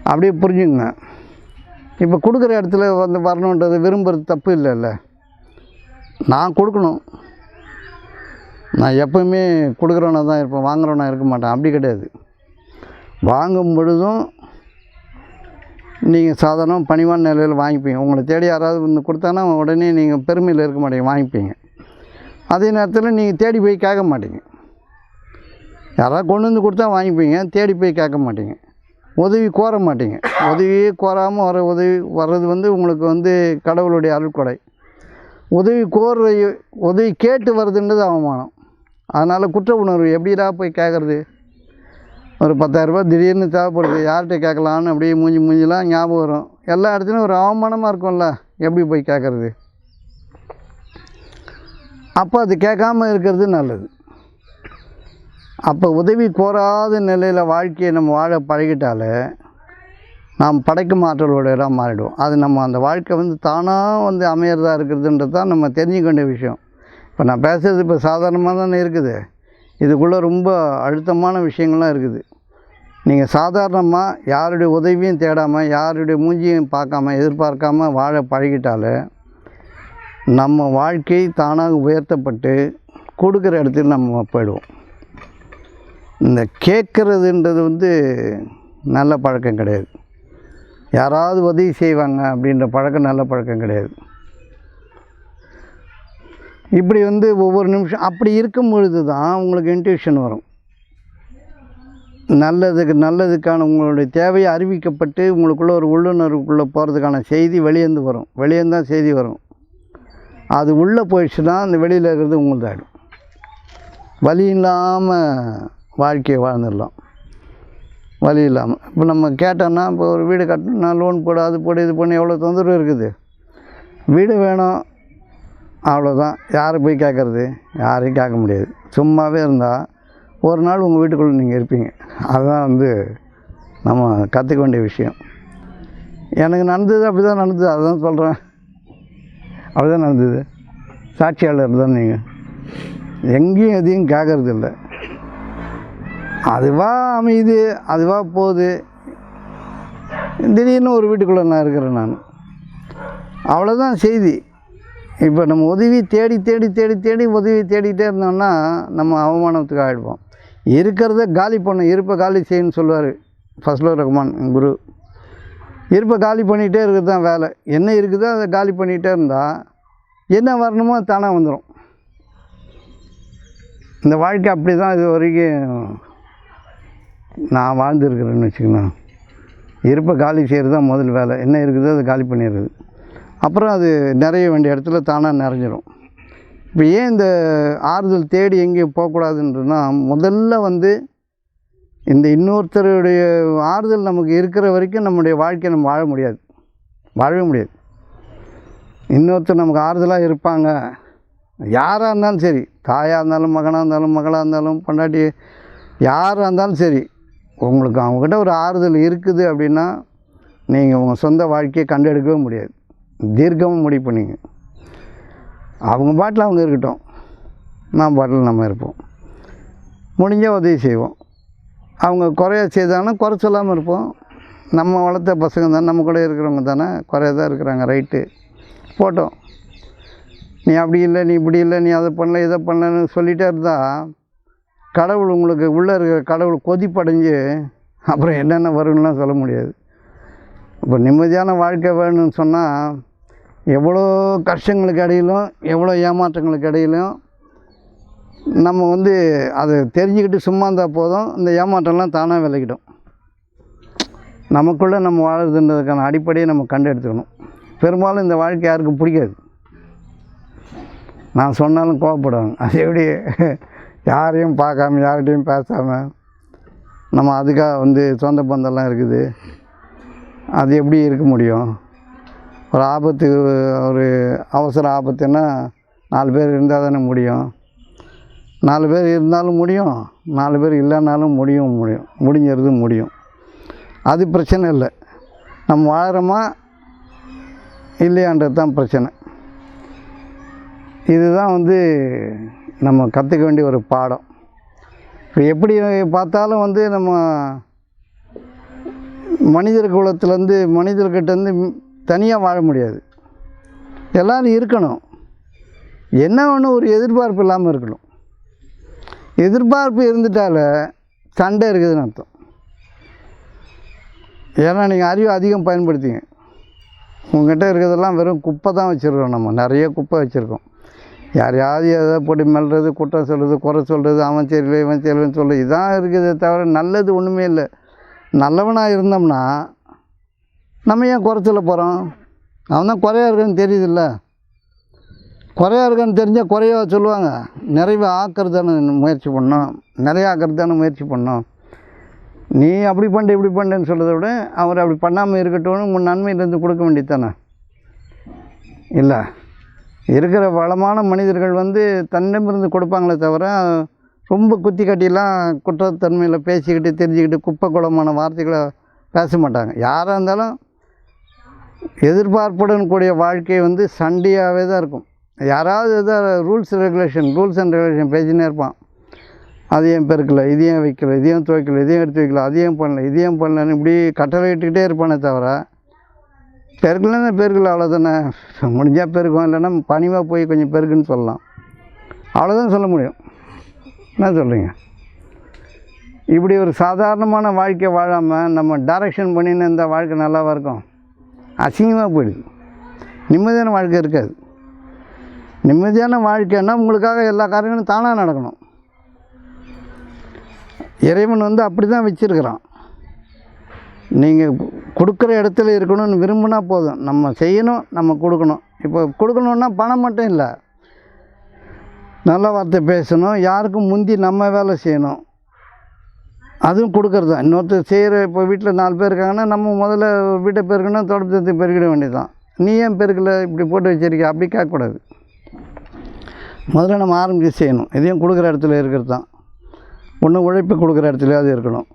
Speaker 1: அப்படியே புரிஞ்சுங்க. இப்போ கொடுக்குற இடத்துல வந்து வரணுன்றது விரும்புகிறது தப்பு இல்லைல்ல. நான் கொடுக்கணும். நான் எப்போவுமே கொடுக்குறவனா தான் இருப்பேன், வாங்குறவனா இருக்க மாட்டேன். அப்படி கிடையாது. வாங்கும் பொழுதும் நீங்கள் சாதாரண பணிவான நிலையில் வாங்கிப்பீங்க. உங்களை தேடி யாராவது வந்து கொடுத்தாங்கன்னா உடனே நீங்கள் பெருமையில் இருக்க மாட்டீங்க, வாங்கிப்பீங்க. அதே நேரத்தில் நீங்கள் தேடி போய் கேட்க மாட்டீங்க. யாராவது கொண்டு வந்து கொடுத்தா வாங்கிப்பீங்க, தேடி போய் கேட்க மாட்டீங்க, உதவி கோர மாட்டீங்க. உதவியே கோராமல் உதவி வர்றது வந்து உங்களுக்கு வந்து கடவுளுடைய அருள்கொடை. உதவி கேட்டு வருதுன்றது அவமானம். அதனால் குற்ற உணர்வு. எப்படிடா போய் கேட்குறது? ஒரு 10,000 ரூபாய் திடீர்னு தேவைப்படுது, யார்கிட்ட கேட்கலான்னு அப்படியே மூஞ்சிலாம் ஞாபகம் வரும். எல்லா இடத்துலையும் ஒரு அவமானமாக இருக்கும்ல, எப்படி போய் கேட்குறது? அப்போ அது கேட்காம இருக்கிறது நல்லது. அப்போ உதவி கோராத நிலையில் வாழ்க்கையை நம்ம வாழ பழகிட்டாலே நாம் படைக்கும் ஆற்றலோடையெல்லாம் மாறிடுவோம். அது நம்ம அந்த வாழ்க்கை வந்து தானாக வந்து அமையிறதா இருக்கிறதுன்றது தான் நம்ம தெரிஞ்சுக்க வேண்டிய விஷயம். இப்போ நான் பேசுகிறது இப்போ சாதாரணமாக தானே இருக்குது. இதுக்குள்ளே ரொம்ப அழுத்தமான விஷயங்கள்லாம் இருக்குது. நீங்கள் சாதாரணமாக யாருடைய உதவியும் தேடாமல், யாருடைய மூஞ்சியும் பார்க்காம, எதிர்பார்க்காம வாழ பழகிட்டாலே நம்ம வாழ்க்கை தானாக உயர்த்தப்பட்டு கொடுக்குற இடத்துல நம்ம போயிடுவோம். இந்த கேட்குறதுன்றது வந்து நல்ல பழக்கம் கிடையாது. யாராவது உதவி செய்வாங்க அப்படின்ற பழக்கம் நல்ல பழக்கம் கிடையாது. இப்படி வந்து ஒவ்வொரு நிமிஷம் அப்படி இருக்கும் பொழுது தான் உங்களுக்கு இன்ட்யூஷன் வரும். நல்லதுக்கான உங்களுடைய தேவையை அறிவிக்கப்பட்டு உங்களுக்குள்ளே ஒரு உள்ளுணர்வுக்குள்ளே போகிறதுக்கான செய்தி வெளியேந்து வரும். வெளியேந்தான் செய்தி வரும். அது உள்ளே போயிடுச்சுன்னா அந்த வெளியில் இருக்கிறது உங்களுக்கு ஆகிடும். வலி இல்லாமல் வாழ்க்கையை வாழ்ந்துடலாம். வலி இல்லாமல். இப்போ நம்ம கேட்டோன்னா, இப்போ ஒரு வீடு கட்டணும்னா லோன் போடு, அது போடு, இது பண்ணி எவ்வளோ தொந்தரவு இருக்குது. வீடு வேணும், அவ்வளோதான். யாரை போய் கேட்குறது? யாரையும் கேட்க முடியாது. சும்மாவே இருந்தால் ஒரு நாள் உங்கள் வீட்டுக்குள்ளே நீங்கள் இருப்பீங்க. அதுதான் வந்து நம்ம கற்றுக்க வேண்டிய விஷயம். எனக்கு நடந்தது அப்படி தான் நடந்தது, அதுதான் சொல்கிறேன். அப்படி தான் நடந்தது. சாட்சியாளர் தான் நீங்கள். எங்கேயும் எதையும் கேட்கறது இல்லை. அதுவாக அமையுது, அதுவாக போகுது. திடீர்னு ஒரு வீட்டுக்குள்ளே நான் இருக்கிறேன். நான் அவ்வளோதான் செய்தி. இப்போ நம்ம உதவி தேடி தேடி தேடி தேடி உதவி தேடிகிட்டே இருந்தோம்னா நம்ம அவமானத்துக்கு ஆகிடுவோம். இருக்கிறத காலி பண்ணணும், இருப்பை காலி செய்யணும்னு சொல்லுவார் ஃபஸ்லுர் ரஹ்மான் குரு. இருப்பை காலி பண்ணிகிட்டே இருக்கிறது தான் வேலை. என்ன இருக்குதோ அதை காலி பண்ணிகிட்டே இருந்தால் என்ன வரணுமோ தானாக வந்துடும். இந்த வாழ்க்கை அப்படி தான் இது வரைக்கும் நான் வாழ்ந்துருக்கிறேன்னு வச்சுக்கணும். இருப்பை காலி செய்கிறது தான் முதல் வேலை. என்ன இருக்குதோ அதை காலி பண்ணிடுறது. அப்புறம் அது நிறைய வேண்டிய இடத்துல தானாக நிறைஞ்சிடும். இப்போ ஏன் இந்த ஆறுதல் தேடி எங்கேயும் போகக்கூடாதுன்றதுனா, முதல்ல வந்து இந்த இன்னொருத்தருடைய ஆறுதல் நமக்கு இருக்கிற வரைக்கும் நம்முடைய வாழ்க்கையை நம்ம வாழவே முடியாது. இன்னொருத்தர் நமக்கு ஆறுதலாக இருப்பாங்க. யாராக இருந்தாலும் சரி, தாயாக இருந்தாலும், மகனாக இருந்தாலும், மகளாக இருந்தாலும், பொண்டாட்டி யாராக இருந்தாலும் சரி, உங்களுக்கு அவங்கக்கிட்ட ஒரு ஆறுதல் இருக்குது அப்படின்னா நீங்கள் உங்கள் சொந்த வாழ்க்கையை கண்டெடுக்கவே முடியாது. தீர்க்கமாக முடிவு பண்ணிங்க. அவங்க பாட்டில் அவங்க இருக்கட்டும், நாம் பாட்டில் நம்ம இருப்போம். முடிஞ்சால் உதவி செய்வோம். அவங்க குறைய செய்தாங்கன்னா குறை சொல்லாமல் இருப்போம். நம்ம வளர்த்த பசங்க தானே, நம்ம கூட இருக்கிறவங்க தானே, குறைய தான் இருக்கிறாங்க, ரைட்டு போட்டோம். நீ அப்படி இல்லை, நீ இப்படி இல்லை, நீ அதை பண்ணல, இதை பண்ணலன்னு சொல்லிகிட்டே இருந்தால் கடவுள் உங்களுக்கு உள்ளே இருக்கிற கடவுள் கொதிப்படைஞ்சு அப்புறம் என்னென்ன வரும்னுலாம் சொல்ல முடியாது. இப்போ நிம்மதியான வாழ்க்கை வேணும்னு சொன்னால் எவ்வளோ கஷ்டங்களுக்கு இடையிலும், எவ்வளோ ஏமாற்றங்களுக்கு இடையிலும் நம்ம வந்து அதை தெரிஞ்சுக்கிட்டு சும்மா இருந்தால் போதும். இந்த ஏமாற்றம்லாம் தானாக விலகிடும். நமக்குள்ளே நம்ம வாழுறதுன்றதுக்கான அடிப்படையை நம்ம கண்டு எடுத்துக்கணும். பெரும்பாலும் இந்த வாழ்க்கை யாருக்கும் பிடிக்காது. நான் சொன்னாலும் கோவப்படுவாங்க. அது எப்படி யாரையும் பார்க்காம, யார்கிட்டையும் பேசாமல் நம்ம அதுக்காக வந்து சொந்த பந்தம்லாம் இருக்குது, அது எப்படி இருக்க முடியும்? ஒரு ஆபத்து, ஒரு அவசர ஆபத்துன்னா 4 பேர் இருந்தால் தானே முடியும். 4 பேர் இருந்தாலும் முடியும், 4 பேர் இல்லைனாலும் முடிஞ்சிறது முடியும். அது பிரச்சனை இல்லை. நம்ம வாழறோமா இல்லையான்றது தான் பிரச்சனை. இதுதான் வந்து நம்ம கற்றுக்க வேண்டிய ஒரு பாடம். இப்போ எப்படி பார்த்தாலும் வந்து நம்ம மனிதர் குலத்துலேருந்து, மனிதர்கிட்டேருந்து தனியாக வாழ முடியாது. எல்லோரும் இருக்கணும். என்ன ஒன்று, ஒரு எதிர்பார்ப்பு இல்லாமல் இருக்கணும். எதிர்பார்ப்பு இருந்துட்டால சண்டை இருக்குதுன்னு அர்த்தம். ஏன்னா நீங்கள் அறிவை அதிகம் பயன்படுத்திங்க. உங்கள்கிட்ட இருக்கிறதெல்லாம் வெறும் குப்பை தான் வச்சுருக்கோம். நம்ம நிறைய குப்பை வச்சுருக்கோம். யாரையாவது எதை போட்டு மெல்றது, குற்றம் சொல்கிறது, குறை சொல்கிறது, அவன் சரியில்லை இவன் சரியில்லைன்னு சொல்கிறது, இதான் இருக்குதே தவிர நல்லது ஒன்றுமே இல்லை. நல்லவனாக இருந்தோம்னா நம்ம ஏன் குறை சொல்ல போகிறோம்? அவன் தான் குறையாக இருக்கான்னு தெரியுதில்ல. குறையாக இருக்கான்னு தெரிஞ்சால் குறையாக சொல்லுவாங்க. நிறைய ஆக்கிறது தானே முயற்சி பண்ணோம், நிறைய ஆக்கிறது தானே முயற்சி பண்ணோம். நீ அப்படி பண்ண இப்படி பண்ணேன்னு சொல்கிறத விட அவர் அப்படி பண்ணாமல் இருக்கட்டும்னு உன் நன்மையிலேருந்து கொடுக்க வேண்டியது தானே. இல்லை, இருக்கிற வளமான மனிதர்கள் வந்து தன்னிடமிருந்து கொடுப்பாங்களே தவிர ரொம்ப குத்தி கட்டிலாம் குற்றத்தன்மையில் பேசிக்கிட்டு தெரிஞ்சுக்கிட்டு குப்பை குளமான வார்த்தைகளை பேச மாட்டாங்க. யாராக இருந்தாலும் எதிர்பார்ப்புடன் கூடிய வாழ்க்கை வந்து சண்டையாகவே தான் இருக்கும். யாராவது எதாவது ரூல்ஸ் அண்ட் ரெகுலேஷன் பேசினே இருப்பான். அது ஏன் பெருக்கலை, இது ஏன் வைக்கலை, இது ஏன் துவைக்கலை, இதையும் எடுத்து வைக்கல, அது ஏன் பண்ணல, இது ஏன் பண்ணலன்னு இப்படி கட்டளை இட்டுக்கிட்டே இருப்பானே தவிர பெருக்கலைன்னா பெருக்கல, அவ்வளோதானே. முடிஞ்சால் பெருக்கும், இல்லைன்னா பனிமாக போய் கொஞ்சம் பெருக்குன்னு சொல்லலாம். அவ்வளோதான் சொல்ல முடியும். என்ன சொல்கிறீங்க? இப்படி ஒரு சாதாரணமான வாழ்க்கை வாழாமல் நம்ம டைரக்ஷன் பண்ணின்னு இந்த வாழ்க்கை நல்லாவாக இருக்கும். அசிங்கமாக போயிடுது. நிம்மதியான வாழ்க்கை இருக்காது. நிம்மதியான வாழ்க்கைன்னா உங்களுக்காக எல்லா காரியங்களும் தானாக நடக்கணும். இறைவன் வந்து அப்படி தான் வச்சுருக்கிறான். நீங்கள் கொடுக்குற இடத்துல இருக்கணும்னு விரும்பினா போதும். நம்ம செய்யணும், நம்ம கொடுக்கணும். இப்போ கொடுக்கணுன்னா பணம் மட்டும் இல்லை, நல்ல வார்த்தை பேசணும், யாருக்கும் முந்தி நம்ம வேலை செய்யணும், அதுவும் கொடுக்கறது தான். இன்னொருத்தர் செய்கிற, இப்போ வீட்டில் 4 பேர் இருக்காங்கன்னா நம்ம முதல்ல வீட்டை பெருக்கணும், தோட்டத்தை பெருக்கிட வேண்டியது தான். நீ ஏன் பெருக்கலை, இப்படி போட்டு வச்சிருக்க, அப்படி கேட்கக்கூடாது. முதல்ல நம்ம ஆரம்பித்து செய்யணும். இதையும் கொடுக்குற இடத்துல இருக்கிறது தான். ஒன்று உழைப்பு கொடுக்குற இடத்துலையாவது இருக்கணும்.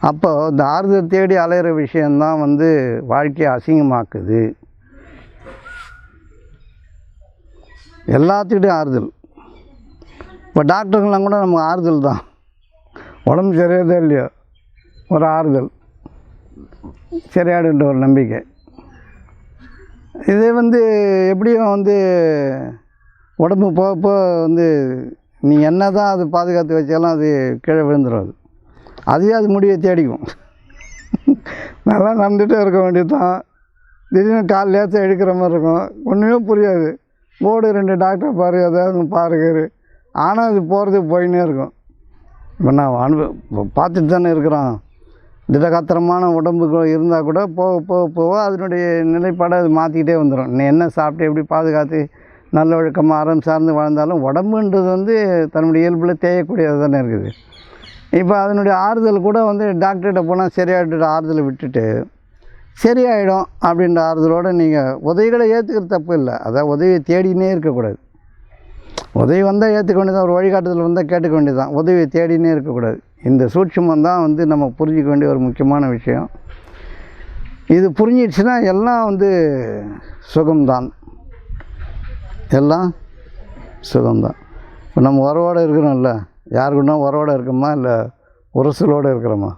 Speaker 1: அப்போ இந்த ஆறுதல் தேடி அலையிற விஷயந்தான் வந்து வாழ்க்கையை அசிங்கமாக்குது. எல்லாத்துக்கிட்டையும் ஆறுதல். இப்போ டாக்டருங்கெல்லாம் கூட நமக்கு ஆறுதல் தான். உடம்பு சரியாதோ இல்லையோ ஒரு ஆறுதல், சரியாடுன்ற ஒரு நம்பிக்கை. இதே வந்து எப்படியும் வந்து உடம்பு போக வந்து நீ என்ன தான் அது பாதுகாத்து வச்சாலும் அது கீழே விழுந்துடும். அதுவே அது முடிவை தேடிக்கும். நல்லா நடந்துகிட்டே இருக்க வேண்டியது தான். திடீர்னு கால் லேசாக எடுக்கிற மாதிரி இருக்கும், ஒன்றுமே புரியாது. போர்டு 2 டாக்டர் பாரு, ஏதாவது பாருங்க, ஆனால் அது போகிறதுக்கு போயின்னே இருக்கும். இப்போ நான் பார்த்துட்டு தானே இருக்கிறோம். திடகாத்திரமான உடம்புக்கு இருந்தால் கூட போக போக போக அதனுடைய நிலைப்பாடை அது மாற்றிக்கிட்டே வந்துடும். நீ என்ன சாப்பிட்டு எப்படி பாதுகாத்து நல்ல ஒழுக்கமாக அறம் சார்ந்து வாழ்ந்தாலும் உடம்புன்றது வந்து தன்னுடைய இயல்பில் தேயக்கூடியது தானே இருக்குது. இப்போ அதனுடைய ஆறுதல் கூட வந்து டாக்டர்கிட்ட போனால் சரியாகிட்டு ஆறுதலை விட்டுட்டு சரியாயிடும் அப்படின்ற ஆறுதலோடு நீங்கள் உதவிகளை ஏற்றுக்கிறது தப்பு இல்லை. அதான் உதவியை தேடினே இருக்கக்கூடாது. உதவி வந்தால் ஏற்றுக்க வேண்டியதான், ஒரு வழிகாட்டுதல் வந்தால் கேட்டுக்க வேண்டியதான். உதவியை தேடினே இருக்கக்கூடாது. இந்த சூட்சுமம் தான் வந்து நம்ம புரிஞ்சிக்க வேண்டிய ஒரு முக்கியமான விஷயம். இது புரிஞ்சிடுச்சுன்னா எல்லாம் வந்து சுகம்தான், எல்லாம் சுகம்தான். இப்போ நம்ம உறவோடு இருக்கிறோம்ல, யாருக்குன்னா உறவோடு இருக்கோமா இல்லை உரசலோடு இருக்கிறோமா?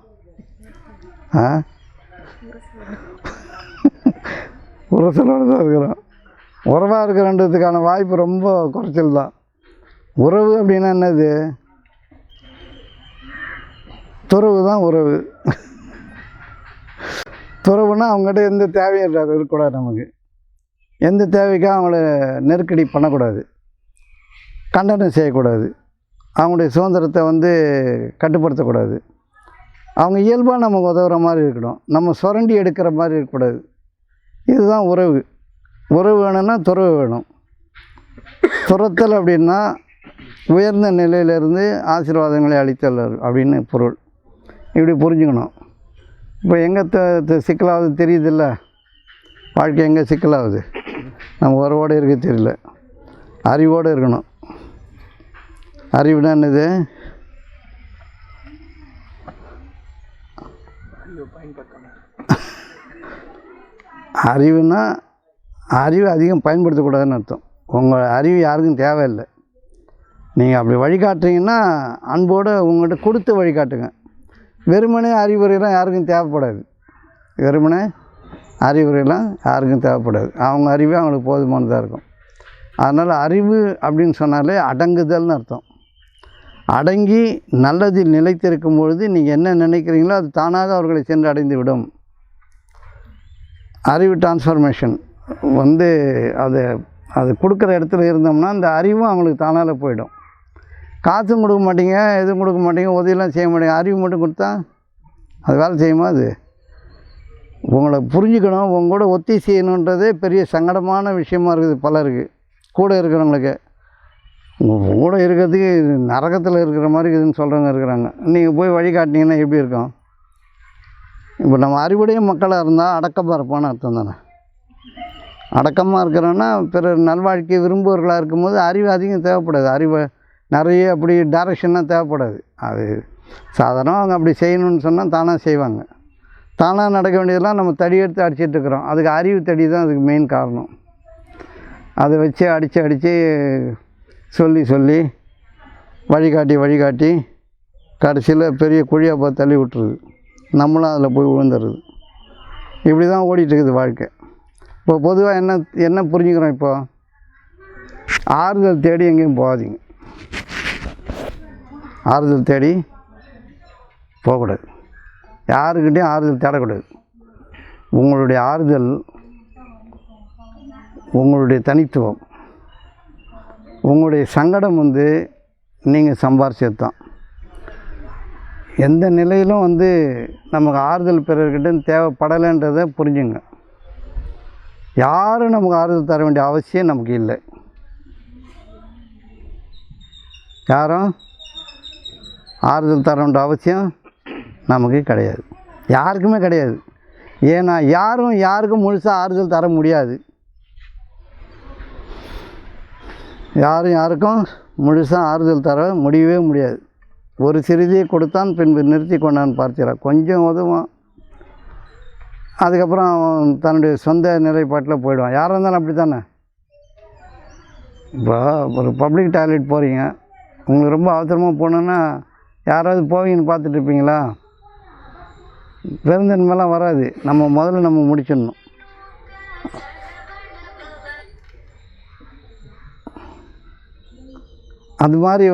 Speaker 1: உரசலோடு தான் இருக்கிறோம். உறவாக இருக்கிறன்றதுக்கான வாய்ப்பு ரொம்ப குறைச்சல் தான். உறவு அப்படின்னா என்னது? துறவு தான் உறவு. துறவுனா அவங்ககிட்ட எந்த தேவையும் இருக்கக்கூடாது. நமக்கு எந்த தேவைக்காக அவங்கள நெருக்கடி பண்ணக்கூடாது, கண்டனம் செய்யக்கூடாது, அவங்களுடைய சுதந்திரத்தை வந்து கட்டுப்படுத்தக்கூடாது. அவங்க இயல்பாக நமக்கு உதவுற மாதிரி இருக்கணும், நம்ம சுரண்டி எடுக்கிற மாதிரி இருக்கக்கூடாது. இதுதான் உறவு. உறவு வேணும்னா துறவு வேணும். துரத்தல் அப்படின்னா உயர்ந்த நிலையிலிருந்து ஆசீர்வாதங்களை அளித்தல் அப்படின்னு பொருள். இப்படி புரிஞ்சுக்கணும். இப்போ எங்கே சிக்கலாவது தெரியுதில்ல, வாழ்க்கை எங்கே சிக்கலாகுது? நம்ம உறவோடு இருக்க தெரியல, அறிவோடு இருக்கணும். அறிவுனா என்னது? அறிவுனா அறிவு அதிகம் பயன்படுத்தக்கூடாதுன்னு அர்த்தம். உங்கள் அறிவு யாருக்கும் தேவையில்லை. நீங்கள் அப்படி வழிகாட்டுறீங்கன்னா அன்போடு உங்கள்கிட்ட கொடுத்து வழிகாட்டுங்க. வெறுமனே அறிவுரைலாம் யாருக்கும் தேவைப்படாது. வெறுமனே அறிவுரைலாம் யாருக்கும் தேவைப்படாது. அவங்க அறிவே அவங்களுக்கு போதுமானதாக இருக்கும். அதனால் அறிவு அப்படின்னு சொன்னாலே அடங்குதல்னு அர்த்தம். அடங்கி நல்லதில் நிலைத்திருக்கும் பொழுது நீங்கள் என்ன நினைக்கிறீங்களோ அது தானாக அவர்களை சென்று அடைந்து விடும். அறிவு டிரான்ஸ்ஃபர்மேஷன் வந்து அது கொடுக்குற இடத்துல இருந்தோம்னா அந்த அறிவும் அவங்களுக்கு தானாக போயிடும். காசும் கொடுக்க மாட்டீங்க, எதுவும் கொடுக்க மாட்டீங்க, உதவியெல்லாம் செய்ய மாட்டீங்க, அறிவு மட்டும் கொடுத்தா அது வேலை செய்யுமா? அது உங்களை புரிஞ்சுக்கணும், உங்களோட ஒத்தி செய்யணுன்றதே பெரிய சங்கடமான விஷயமா இருக்குது பலருக்கு. கூட இருக்கிறவங்களுக்கு கூட இருக்கிறதுக்கு நரகத்தில் இருக்கிற மாதிரி இருக்குதுன்னு சொல்கிறவங்க இருக்கிறாங்க. நீங்கள் போய் வழிகாட்டினீங்கன்னா எப்படி இருக்கும்? இப்போ நம்ம அறிவுடைய மக்களாக இருந்தால் அடக்கமாக இருப்பான்னு அர்த்தம் தானே. அடக்கமாக இருக்கிறோன்னா பிறர் நல்வாழ்க்கை விரும்புவர்களாக இருக்கும்போது அறிவு அதிகம் தேவைப்படாது. அறிவு நிறைய அப்படி டைரக்ஷனாக தேவைப்படாது. அது சாதாரணமாக அவங்க அப்படி செய்யணும்னு சொன்னால் தானாக செய்வாங்க. தானாக நடக்க வேண்டியதெல்லாம் நம்ம தடி எடுத்து அடிச்சிட்டு இருக்கிறோம். அதுக்கு அறிவு தடி தான் அதுக்கு மெயின் காரணம். அதை வச்சு அடித்து சொல்லி வழிகாட்டி கடைசியில் பெரிய குழியாக பார்த்து தள்ளி விட்டுருது. நம்மளும் அதில் போய் விழுந்துடுறது. இப்படி தான் ஓடிட்டுருக்குது வாழ்க்கை. இப்போ பொதுவாக என்ன புரிஞ்சுக்கிறோம்? இப்போ ஆறுதல் தேடி எங்கேயும் போகாதீங்க. ஆறுதல் தேடி போகக்கூடாது. யாருக்கிட்டையும் ஆறுதல் தேடக்கூடாது. உங்களுடைய ஆறுதல் உங்களுடைய தனித்துவம். உங்களுடைய சங்கடம் வந்து நீங்கள் சம்பாரிச்சது தான். எந்த நிலையிலும் வந்து நமக்கு ஆறுதல் பிறர்கிட்ட தேவைப்படலைன்றதை புரிஞ்சுங்க. யாரும் நமக்கு ஆறுதல் தர வேண்டிய அவசியம் நமக்கு இல்லை. யாரும் ஆறுதல் தர வேண்டிய அவசியம் நமக்கு கிடையாது. யாருக்குமே கிடையாது. ஏன்னா யாருக்கும் முழுசாக ஆறுதல் தர முடியாது. யாரும் யாருக்கும் முழுசாக ஆறுதல் தர முடியவே முடியாது. ஒரு சிறிதியை கொடுத்தான் பின்பு நிறுத்தி கொண்டான்னு பார்த்திரா. கொஞ்சம் உதவும், அதுக்கப்புறம் அவன் தன்னுடைய சொந்த நிலைப்பாட்டில் போயிடுவான். யாராக இருந்தாலும் அப்படி தானே. இப்போ ஒரு பப்ளிக் டாய்லெட் போகிறீங்க, உங்களுக்கு ரொம்ப அவசரமாக போகணுன்னா யாராவது போவீங்கன்னு பார்த்துட்டு இருப்பீங்களா? பெருந்தன்மைலாம் வராது. நம்ம முதல்ல நம்ம முடிச்சிடணும். அது மாதிரி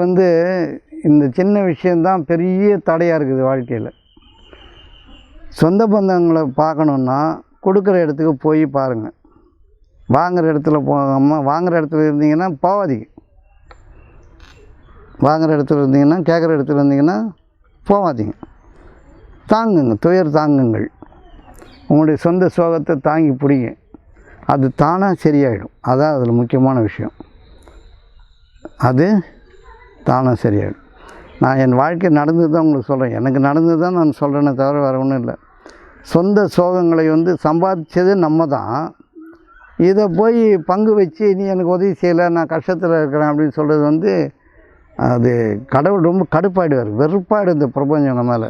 Speaker 1: இந்த சின்ன விஷயந்தான் பெரிய தடையாக இருக்குது வாழ்க்கையில். சொந்த பந்தங்களை பார்க்கணுன்னா கொடுக்குற இடத்துக்கு போய் பாருங்கள். வாங்குகிற இடத்துல போகாமல், வாங்குகிற இடத்துல இருந்தீங்கன்னா போகாதீங்க. வாங்குகிற இடத்துல இருந்தீங்கன்னா, கேட்குற இடத்துல இருந்தீங்கன்னா போகாதீங்க. தாங்குங்க, துயர் தாங்குங்கள். உங்களுடைய சொந்த சோகத்தை தாங்கி பிடிங்க. அது தானாக சரியாயிடும். அதான் அதில் முக்கியமான விஷயம். அது தானாக சரியாயிடும். நான் என் வாழ்க்கை நடந்தது தான் உங்களுக்கு சொல்கிறேன். எனக்கு நடந்தது தான் நான் சொல்கிறேனே தவிர வேறு ஒன்றும் இல்லை. சொந்த சோகங்களை சம்பாதிச்சது நம்ம தான். இதை போய் பங்கு வச்சு நீ எனக்கு உதவி செய்யலை, நான் கஷ்டத்தில் இருக்கிறேன் அப்படின்னு சொல்கிறது அது கடவுள் ரொம்ப கடுப்பாயிடுவார், வெறுப்பாயிடும் இந்த பிரபஞ்சங்க மேலே.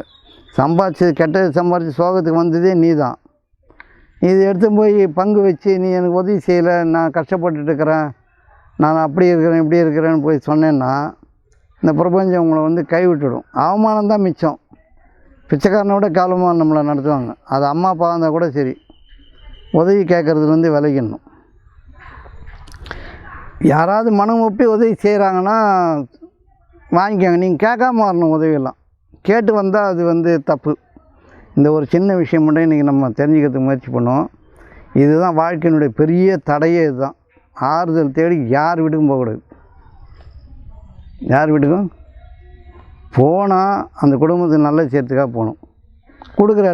Speaker 1: சம்பாதிச்சது கெட்டது சம்பாதிச்சு சோகத்துக்கு வந்ததே நீ தான். இதை எடுத்து போய் பங்கு வச்சு நீ எனக்கு உதவி செய்யலை, நான் கஷ்டப்பட்டுட்டு இருக்கிறேன், நான் அப்படி இருக்கிறேன் இப்படி இருக்கிறேன்னு போய் சொன்னேன்னா இந்த பிரபஞ்சம் உங்களை கைவிட்டுடும். அவமானம் தான் மிச்சம். பிச்சைக்காரனை விட காலமாக நம்மளை நடத்துவாங்க. அது அம்மா அப்பா இருந்தால் கூட சரி, உதவி கேட்குறதுலேருந்து விலகிடணும். யாராவது மனம் ஒப்பி உதவி செய்கிறாங்கன்னா வாங்கிக்கோங்க. நீங்கள் கேட்காம வரணும். உதவியெல்லாம் கேட்டு வந்தால் அது தப்பு. இந்த ஒரு சின்ன விஷயம் மட்டும் இன்றைக்கி நம்ம தெரிஞ்சுக்கிறதுக்கு முயற்சி பண்ணுவோம். இதுதான் வாழ்க்கையினுடைய பெரிய தடையே. இதுதான். ஆறுதல் தேடி யார் வீட்டுக்கும் போகக்கூடாது. யார் வீட்டுக்கும் போனால் அந்த குடும்பத்துக்கு நல்ல சேர்த்துக்காக போகணும். கொடுக்குற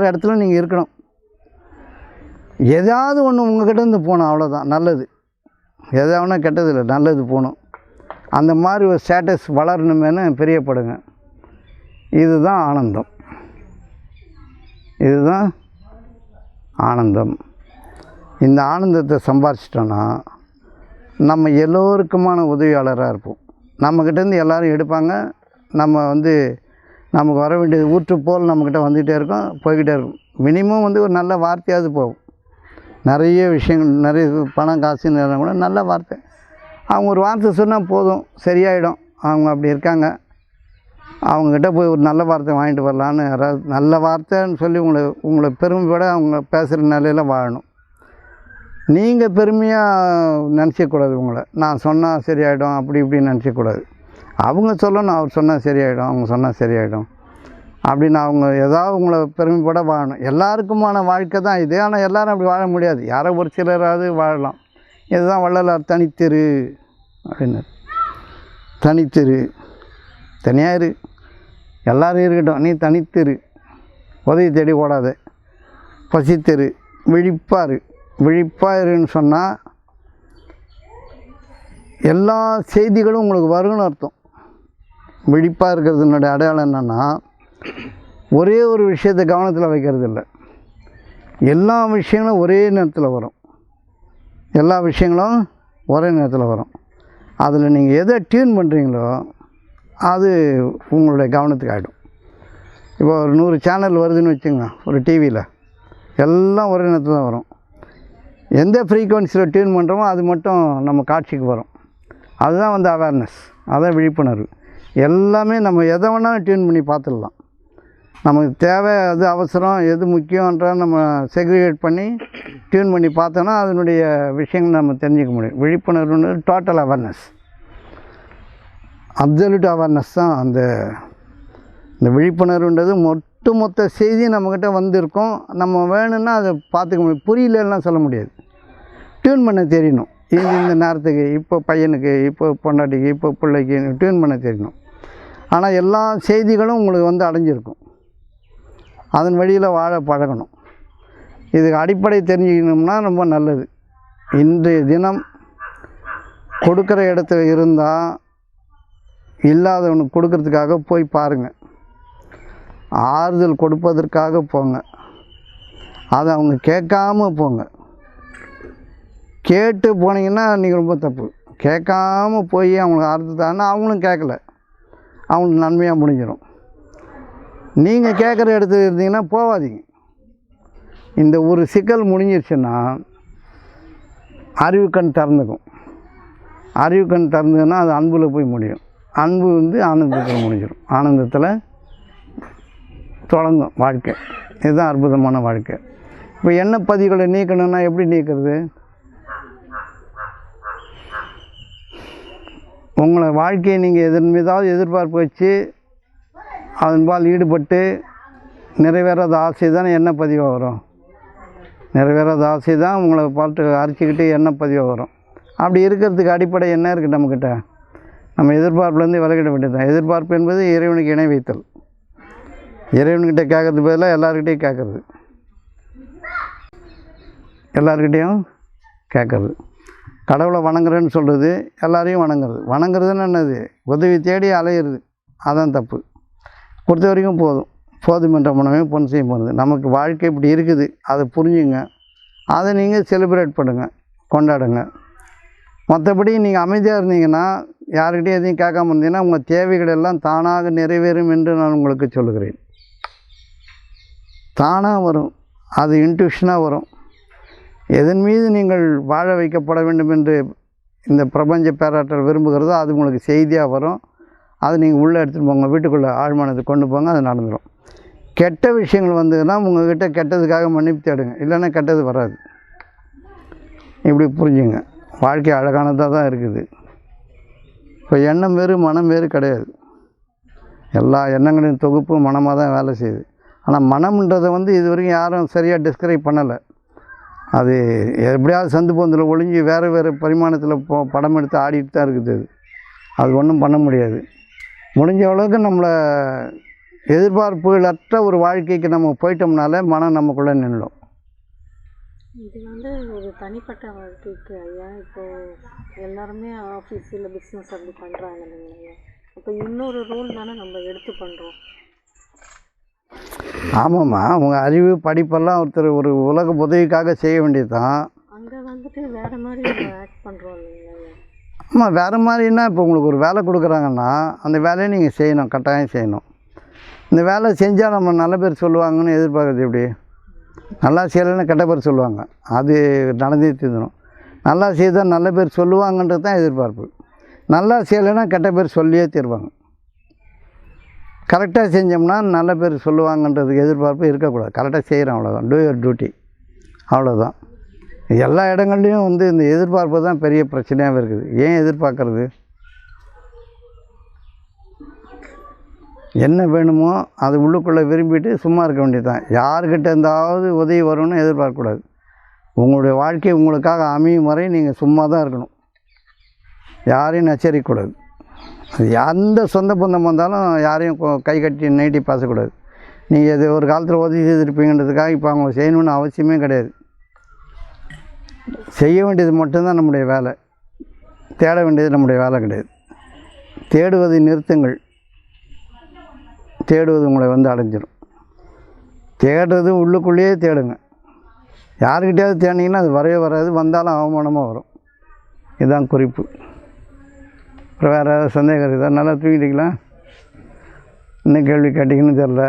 Speaker 1: இடத்துல நீங்கள் இருக்கணும். ஏதாவது ஒன்று உங்கள்கிட்ட இருந்து போகணும், அவ்வளோதான் நல்லது. எதாவது கெட்டது இல்லை, நல்லது போகணும். அந்த மாதிரி ஒரு ஸ்டேட்டஸ் வளரணுமேனு பிரியப்படுங்க. இதுதான் ஆனந்தம். இதுதான் ஆனந்தம். இந்த ஆனந்தத்தை சம்பாரிச்சிட்டோன்னா நம்ம எல்லோருக்குமான உதவியாளராக இருப்போம். நம்மக்கிட்டேருந்து எல்லோரும் எடுப்பாங்க. நம்ம நமக்கு வர வேண்டியது ஊற்று போல் நம்மக்கிட்ட வந்துகிட்டே இருக்கோம், போய்கிட்டே இருக்கும். மினிமம் ஒரு நல்ல வார்த்தையாவது போகும். நிறைய விஷயங்கள், நிறைய பணம் காசு நேரம் கூட நல்ல வார்த்தை. அவங்க ஒரு வார்த்தை சொன்னால் போதும், சரியாயிடும். அவங்க அப்படி இருக்காங்க. அவங்கக்கிட்ட போய் ஒரு நல்ல வார்த்தை வாங்கிட்டு வரலான்னு யாராவது நல்ல வார்த்தைன்னு சொல்லி உங்களை பெருமைப்பட அவங்க பேசுகிற நிலையில் வாழணும். நீங்கள் பெருமையாக நினச்சிக்கூடாது. உங்களை நான் சொன்னால் சரியாயிடும் அப்படி இப்படின்னு நினச்சிக்கூடாது. அவங்க சொல்லணும், அவர் சொன்னால் சரியாயிடும், அவங்க சொன்னால் சரியாயிடும் அப்படின்னு அவங்க ஏதாவது உங்களை பெருமைப்பட வாழணும். எல்லாருக்குமான வாழ்க்கை தான் இது. ஆனால் எல்லோரும் அப்படி வாழ முடியாது. யாரோ ஒரு சிலராவது வாழலாம். இதுதான் வள்ளலார் தனித்திரு அப்படின்னு. தனித்திரு, தனியாக இரு, எல்லோரும் இருக்கட்டும், நீ தனித்திரு, உதவி தேடி ஓடாத, பசித்திரு, விழிப்பாருன்னு சொன்னால் எல்லா செய்திகளும் உங்களுக்கு வரும்னு அர்த்தம். விழிப்பாக இருக்கிறதுனுடைய அடையாளம் என்னென்னா, ஒரே ஒரு விஷயத்தை கவனத்தில் வைக்கிறது இல்லை. எல்லா விஷயங்களும் ஒரே நேரத்தில் வரும். எல்லா விஷயங்களும் ஒரே நேரத்தில் வரும். அதில் நீங்கள் எதை டியூன் பண்ணுறீங்களோ அது உங்களுடைய கவனத்துக்கு ஆகிடும். இப்போ ஒரு 100 சேனல் வருதுன்னு வச்சுங்க, ஒரு டிவியில் எல்லாம் ஒரே நேரத்தில் தான் வரும். எந்த ஃப்ரீக்குவன்சியில் டியூன் பண்ணுறோமோ அது மட்டும் நம்ம காட்சிக்கு வரும். அதுதான் அவேர்னஸ், அதான் விழிப்புணர்வு. எல்லாமே நம்ம எதை வேணாலும் டியூன் பண்ணி பார்த்துடலாம். நமக்கு தேவை, அது அவசரம், எது முக்கியன்ற நம்ம செக்ரிகேட் பண்ணி டியூன் பண்ணி பார்த்தோன்னா அதனுடைய விஷயங்கள் நம்ம தெரிஞ்சிக்க முடியும். விழிப்புணர்வுன்னு டோட்டல் அவேர்னஸ், அப்சல்யூட் அவேர்னஸ் தான் இந்த விழிப்புணர்வுன்றது. மொத்த செய்தி நம்மக்கிட்ட வந்திருக்கும். நம்ம வேணும்னா அதை பார்த்துக்க முடியும். புரியலன்னா சொல்ல முடியாது. டியூன் பண்ண தெரியணும். இந்த நேரத்துக்கு, இப்போ பையனுக்கு, இப்போ பொண்டாட்டிக்கு, இப்போ பிள்ளைக்கு டியூன் பண்ண தெரியணும். ஆனால் எல்லா செய்திகளும் உங்களுக்கு அடைஞ்சிருக்கும். அதன் வழியில் வாழ பழகணும். இதுக்கு அடிப்படை தெரிஞ்சுக்கணும்னா ரொம்ப நல்லது. இன்றைய தினம் கொடுக்குற இடத்துல இருந்தால் இல்லாதவனுக்கு கொடுக்கறதுக்காக போய் பாருங்கள். ஆறுதல் கொடுப்பதற்காக போங்க. அதை அவங்க கேட்காம போங்க. கேட்டு போனீங்கன்னா நீங்கள் ரொம்ப தப்பு. கேட்காம போய் அவங்களுக்கு அறுத்துட்டாங்கன்னா அவங்களும் கேட்கல, அவங்களுக்கு நன்மையாக முடிஞ்சிடும். நீங்கள் கேட்குற இடத்துல இருந்தீங்கன்னா போகாதீங்க. இந்த ஒரு சிக்கல் முடிஞ்சிருச்சுன்னா அறிவு கண் திறந்துக்கும். அறிவு கண் திறந்ததுன்னா அது அன்பில் போய் முடியும். அன்பு வந்து ஆனந்தத்தில் முடிஞ்சிடும். ஆனந்தத்தில் தொடங்கும் வாழ்க்கை. இதுதான் அற்புதமான வாழ்க்கை. இப்போ எண்ணெய் பதிவுகளை நீக்கணும்னா எப்படி நீக்கிறது? உங்களை வாழ்க்கையை நீங்கள் எதன் மீதாவது எதிர்பார்ப்பு வச்சு அதன்பால் ஈடுபட்டு நிறைவேறாத ஆசை தானே எண்ணெய் பதிவாக வரும். நிறைவேறாத ஆசை தான் உங்களை பார்த்து அரைச்சிக்கிட்டு எண்ணெய் பதிவாக வரும். அப்படி இருக்கிறதுக்கு அடிப்படை என்ன இருக்குது நம்மக்கிட்ட? நம்ம எதிர்பார்ப்புலேருந்து விலகிட வேண்டியது தான். எதிர்பார்ப்பு என்பது இறைவனுக்கு இணை வைத்தல். இறைவன்கிட்ட கேட்கறது பதிலாக எல்லாருக்கிட்டையும் கேட்குறது, எல்லாருக்கிட்டேயும் கேட்குறது. கடவுளை வணங்குறேன்னு சொல்கிறது எல்லாரையும் வணங்குறது. வணங்குறதுன்னு என்னது? உதவி தேடி அலையிறது. அதான் தப்பு. பொறுத்த வரைக்கும் போதுமென்ற மனமே பொன் செய்யும் போகிறது. நமக்கு வாழ்க்கை இப்படி இருக்குது, அதை புரிஞ்சுங்க. அதை நீங்கள் செலிப்ரேட் பண்ணுங்கள், கொண்டாடுங்க. மற்றபடி நீங்கள் அமைதியாக இருந்தீங்கன்னா, யாருக்கிட்டையும் எதையும் கேட்காம இருந்தீங்கன்னா உங்கள் தேவைகள் எல்லாம் தானாக நிறைவேறும் என்று நான் உங்களுக்கு சொல்லுகிறேன். தானாக வரும், அது இன்ட்யூஷனாக வரும். எதன் மீது நீங்கள் வாழ வைக்கப்பட வேண்டும் என்று இந்த பிரபஞ்ச பேராற்றல் விரும்புகிறதோ அது உங்களுக்கு செய்தியாக வரும். அதை நீங்கள் உள்ளே எடுத்துகிட்டு போங்க, வீட்டுக்குள்ளே ஆழ்மானத்தை கொண்டு போங்க, அது நடந்துடும். கெட்ட விஷயங்கள் வந்ததுன்னா உங்கள்கிட்ட கெட்டதுக்காக மன்னிப்பு தேடுங்க, இல்லைன்னா கெட்டது வராது. இப்படி புரிஞ்சுங்க. வாழ்க்கை அழகானதாக தான் இருக்குது. இப்போ எண்ணம் வேறு மனம் வேறு கிடையாது. எல்லா எண்ணங்களின் தொகுப்பு மனமாக தான் வேலை செய்யுது. ஆனால் மனம்ன்றதை வந்து இது வரைக்கும் யாரும் சரியாக டிஸ்கிரைப் பண்ணலை. அது எப்படியாவது சந்து பொந்தில் ஒளிஞ்சு வேறு வேறு பரிமாணத்தில் படம் எடுத்து ஆடிட்டு தான் இருக்குது. அது ஒன்றும் பண்ண முடியாது. முடிஞ்ச அளவுக்கு நம்மளை எதிர்பார்ப்புகளற்ற ஒரு வாழ்க்கைக்கு நம்ம போயிட்டோம்னாலே மனம் நமக்குள்ளே நின்றுடும்.
Speaker 3: இது வந்து ஒரு தனிப்பட்ட வாழ்க்கைக்கு ஐயா. இப்போது எல்லாருமே ஆஃபீஸில் பிஸ்னஸ் அப்படி பண்ணுறாங்க இல்லைங்களா? அப்போ இன்னொரு ரோல் தானே நம்ம எடுத்து பண்ணுறோம்.
Speaker 1: ஆமாம்மா, அவங்க அறிவு படிப்பெல்லாம் ஒருத்தர் ஒரு உலக உதவிக்காக செய்ய வேண்டியது தான்.
Speaker 3: அங்கே வந்துட்டு வேறு மாதிரி நம்ம ஆக்ட் பண்ணுறோம் இல்லைங்களா?
Speaker 1: ஆமாம், வேறு மாதிரின்னா இப்போ உங்களுக்கு ஒரு வேலை கொடுக்குறாங்கன்னா அந்த வேலையை நீங்கள் செய்யணும், கட்டாயம் செய்யணும். இந்த வேலை செஞ்சால் நம்ம நல்ல பேர் சொல்லுவாங்கன்னு எதிர்பார்க்குறது எப்படி? நல்லா செய்யலைன்னா கெட்ட பேர் சொல்லுவாங்க, அது நடந்தே தீர்ந்தணும். நல்லா செய்தால் நல்ல பேர் சொல்லுவாங்கன்றது தான் எதிர்பார்ப்பு. நல்லா செய்யலைன்னா கெட்ட பேர் சொல்லியே தீர்வாங்க. கரெக்டாக செஞ்சோம்னா நல்ல பேர் சொல்லுவாங்கன்றதுக்கு எதிர்பார்ப்பு இருக்கக்கூடாது. கரெக்டாக செய்கிறோம், அவ்வளோதான். டூ யுவர் டியூட்டி, அவ்வளோதான். எல்லா இடங்கள்லையும் வந்து இந்த எதிர்பார்ப்பு தான் பெரிய பிரச்சனையாகவே இருக்குது. ஏன் எதிர்பார்க்கறது? என்ன வேணுமோ அது உள்ளுக்குள்ளே விரும்பிட்டு சும்மா இருக்க வேண்டியது தான். யாருக்கிட்ட இருந்தாவது உதவி வரும்னு எதிர்பார்க்கக்கூடாது. உங்களுடைய வாழ்க்கை உங்களுக்காக அமையும் வரை நீங்கள் சும்மா தான் இருக்கணும். யாரையும் நச்சரிக்கக்கூடாது. அது எந்த சொந்த பந்தம் வந்தாலும் யாரையும் கை கட்டி நீட்டி பேசக்கூடாது. நீங்கள் இது ஒரு காலத்தில் உதவி செய்திருப்பீங்கன்றதுக்காக இப்போ அவங்க செய்யணுன்னு அவசியமே கிடையாது. செய்ய வேண்டியது மட்டும்தான் நம்முடைய வேலை. தேட வேண்டியது நம்முடைய வேலை கிடையாது. தேடுவதை நிறுத்துங்கள். தேடுவது உங்களை வந்து அடைஞ்சிடும். தேடுறது உள்ளுக்குள்ளேயே தேடுங்க. யாருக்கிட்டையாவது தேடினீங்கன்னா அது வரவே வராது, வந்தாலும் அவமானமாக வரும். இதுதான் குறிப்பு. அப்புறம் வேறு ஏதாவது சந்தேகம் இருக்குதா? நல்லா தூங்கிட்டீங்களா? என்ன கேள்வி கேட்டிங்கன்னு தெரில.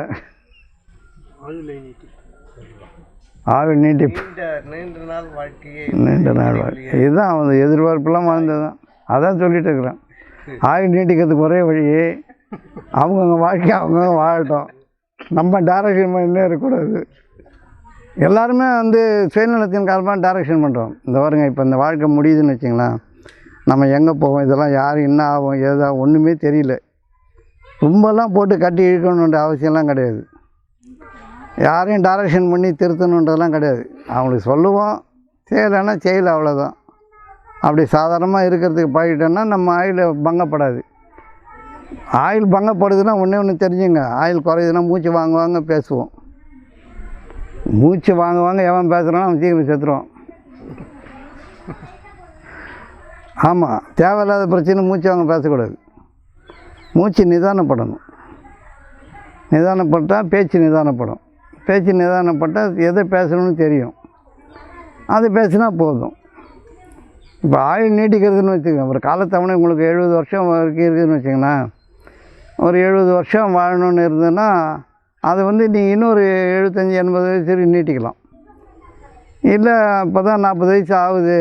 Speaker 1: ஆயுள் நீட்டிப்பு, நீண்ட நாள் வாழ்க்கை. இதுதான் அவங்க எதிர்பார்ப்பெல்லாம் வாழ்ந்தது தான். அதான் சொல்லிகிட்டு இருக்கிறேன். ஆயுள் நீட்டிக்கிறதுக்கு ஒரே வழி அவங்கவுங்க வாழ்க்கை அவங்கவுங்க வாழட்டும். நம்ம டைரக்ஷன் பண்ணினே இருக்கக்கூடாது. எல்லாருமே வந்து சுயநலத்தின் காரணமாக டைரக்ஷன் பண்ணுறோம். இந்த பாருங்க, இப்போ இந்த வாழ்க்கை முடியுதுன்னு வச்சிங்களேன், நம்ம எங்கே போவோம், இதெல்லாம் யார் என்ன ஆகும் ஏதா ஒன்றுமே தெரியல. ரொம்பலாம் போட்டு கட்டி இழுக்கணுன்ற அவசியம்லாம் கிடையாது. யாரையும் டைரக்ஷன் பண்ணி திருத்தணுன்றதெல்லாம் கிடையாது. அவங்களுக்கு சொல்லுவோம், செய்யலைன்னா செய்யலை, அவ்வளோதான். அப்படி சாதாரணமாக இருக்கிறதுக்கு பழகிட்டோன்னா நம்ம ஆயுள் பங்கப்படாது. ஆயுள் பங்கப்படுதுன்னா ஒன்று தெரிஞ்சுங்க. ஆயுள் குறையுதுன்னா மூச்சு வாங்குவாங்க, பேசுவோம். மூச்சு வாங்குவாங்க, எவன் பேசுகிறானோ அவன் சீக்கிரம் செத்துருவான். ஆமாம், தேவையில்லாத பிரச்சனை மூச்சு வாங்க பேசக்கூடாது. மூச்சு நிதானப்படணும். நிதானப்பட்டால் பேச்சு நிதானப்படும். பேச்சு நிதானப்பட்டால் எதை பேசணும்னு தெரியும். அது பேசினா போதும். இப்போ ஆயுள் நீட்டிக்கிறதுன்னு வச்சுக்கோங்க, ஒரு காலத்தவணை உங்களுக்கு 70 வருஷம் வரைக்கும் இருக்குதுன்னு வச்சுங்களேன். ஒரு 70 வருஷம் வாழணும்னு இருந்ததுன்னா அதை வந்து நீங்கள் இன்னொரு 75-80 வயசு வரைக்கும் நீட்டிக்கலாம். இல்லை இப்போ தான் 40 வயசு ஆகுது,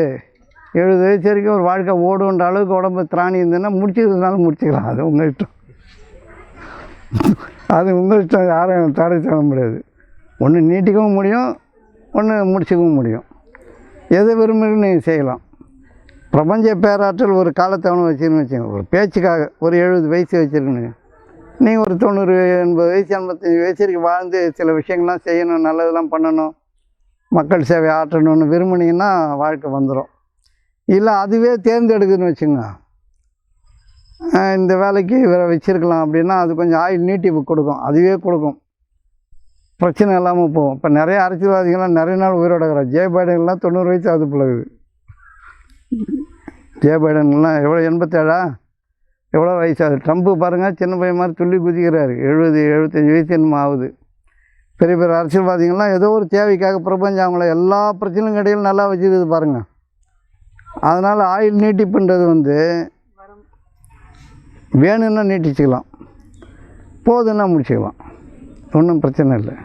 Speaker 1: 70 வயசு வரைக்கும் ஒரு வாழ்க்கை ஓடுன்ற அளவுக்கு உடம்பு திராணி இருந்ததுன்னா முடிச்சுக்கிறதுனால முடிச்சுக்கலாம். அது உங்கள் இஷ்டம், அது உங்கள் இஷ்டம், யாரும் தடை சொல்ல முடியாது. ஒன்று நீட்டிக்கவும் முடியும், ஒன்று முடிச்சுக்கவும் முடியும். எதை விரும்புகிறீங்க நீங்கள் செய்யலாம். பிரபஞ்ச பேராற்றல் ஒரு காலத்தவணை வச்சுருன்னு வச்சுக்கோங்க. ஒரு பேச்சுக்காக ஒரு 70 வயசு வச்சுருக்கணுங்க, நீங்கள் ஒரு 90, 80 வயசு, 85 வயசு வரைக்கும் வாழ்ந்து சில விஷயங்கள்லாம் செய்யணும், நல்லதெல்லாம் பண்ணணும், மக்கள் சேவை ஆற்றணும்னு விரும்புனீங்கன்னா வாழ்க்கை வந்துடும். இல்லை அதுவே தேர்ந்தெடுக்குதுன்னு வச்சுங்க, இந்த வேலைக்கு இவரை வச்சுருக்கலாம் அப்படின்னா அது கொஞ்சம் ஆயுள் நீட்டிப்பு கொடுக்கும், அதுவே கொடுக்கும், பிரச்சனை இல்லாமல் போகும். இப்போ நிறைய அரசியல்வாதிகள்லாம் நிறைய நாள் உயிரோட இருக்கிறார். ஜே பைடன்லாம் 90 வயசு அது பிள்ளைகுது. ஜே பைடன்லாம் எவ்வளோ 87 எவ்வளோ வயசாகுது. ட்ரம்ப்பு பாருங்கள், சின்ன பையன் மாதிரி துள்ளி குதிக்கிறாரு, 70, 75 வயசு என்னமோ ஆகுது. பெரிய பெரிய அரசியல்வாதிகள்லாம் ஏதோ ஒரு தேவைக்காக பிரபஞ்சம் அவங்கள எல்லா பிரச்சனையும் இடையில் நல்லா வச்சுருக்குது பாருங்கள். அதனால் ஆயுள் நீட்டிப்புன்றது வந்து வேணும்னா நீட்டிச்சுக்கலாம், போதுன்னா முடிச்சுக்கலாம், ஒன்றும் பிரச்சனை இல்லை.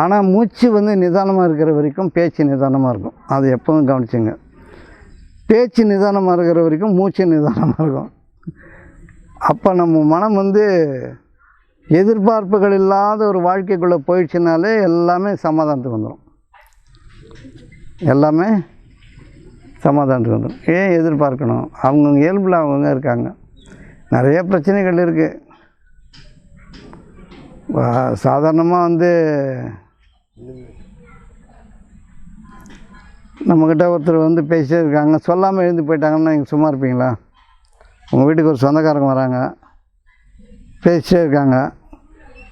Speaker 1: ஆனால் மூச்சு வந்து நிதானமாக இருக்கிற வரைக்கும் பேச்சு நிதானமாக இருக்கும். அது எப்பவும் கவனிச்சுங்க. பேச்சு நிதானமாக இருக்கிற வரைக்கும் மூச்சு நிதானமாக இருக்கும். அப்போ நம்ம மனம் வந்து எதிர்பார்ப்புகள் இல்லாத ஒரு வாழ்க்கைக்குள்ளே போயிடுச்சுனாலே எல்லாமே சமாதானத்துக்கு வந்துடும், எல்லாமே சமாதானத்துக்கு வந்துடும். ஏன் எதிர்பார்க்கணும்? அவங்கவுங்க இயல்பில் அவங்கவுங்க இருக்காங்க. நிறைய பிரச்சனைகள் இருக்குது. சாதாரணமாக வந்து நம்மக்கிட்ட ஒருத்தர் வந்து பேசிட்டே இருக்காங்க, சொல்லாமல் எழுந்து போயிட்டாங்கன்னா நீங்கள் சும்மா இருப்பீங்களா? உங்கள் வீட்டுக்கு ஒரு சொந்தக்காரங்க வராங்க, பேசிட்டே இருக்காங்க,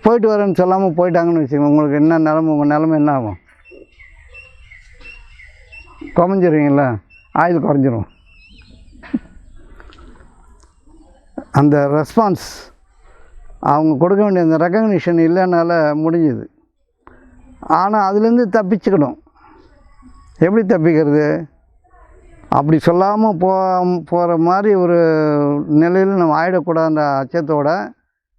Speaker 1: போயிட்டு வரேன்னு சொல்லாமல் போயிட்டாங்கன்னு வச்சுக்கோங்க, உங்களுக்கு என்ன நிலமை, உங்கள் நிலமை என்ன ஆகும்? குறைஞ்சிருவீங்களா? ஆயுள் குறைஞ்சிரும். அந்த ரெஸ்பான்ஸ் அவங்க கொடுக்க வேண்டிய அந்த ரெக்கக்னிஷன் இல்லைனால முடிஞ்சுது. ஆனால் அதுலேருந்து தப்பிச்சுக்கணும். எப்படி தப்பிக்கிறது? அப்படி சொல்லாமல் போகிற மாதிரி ஒரு நிலையில் நம்ம ஆகிடக்கூடாதுன்ற அச்சத்தோடு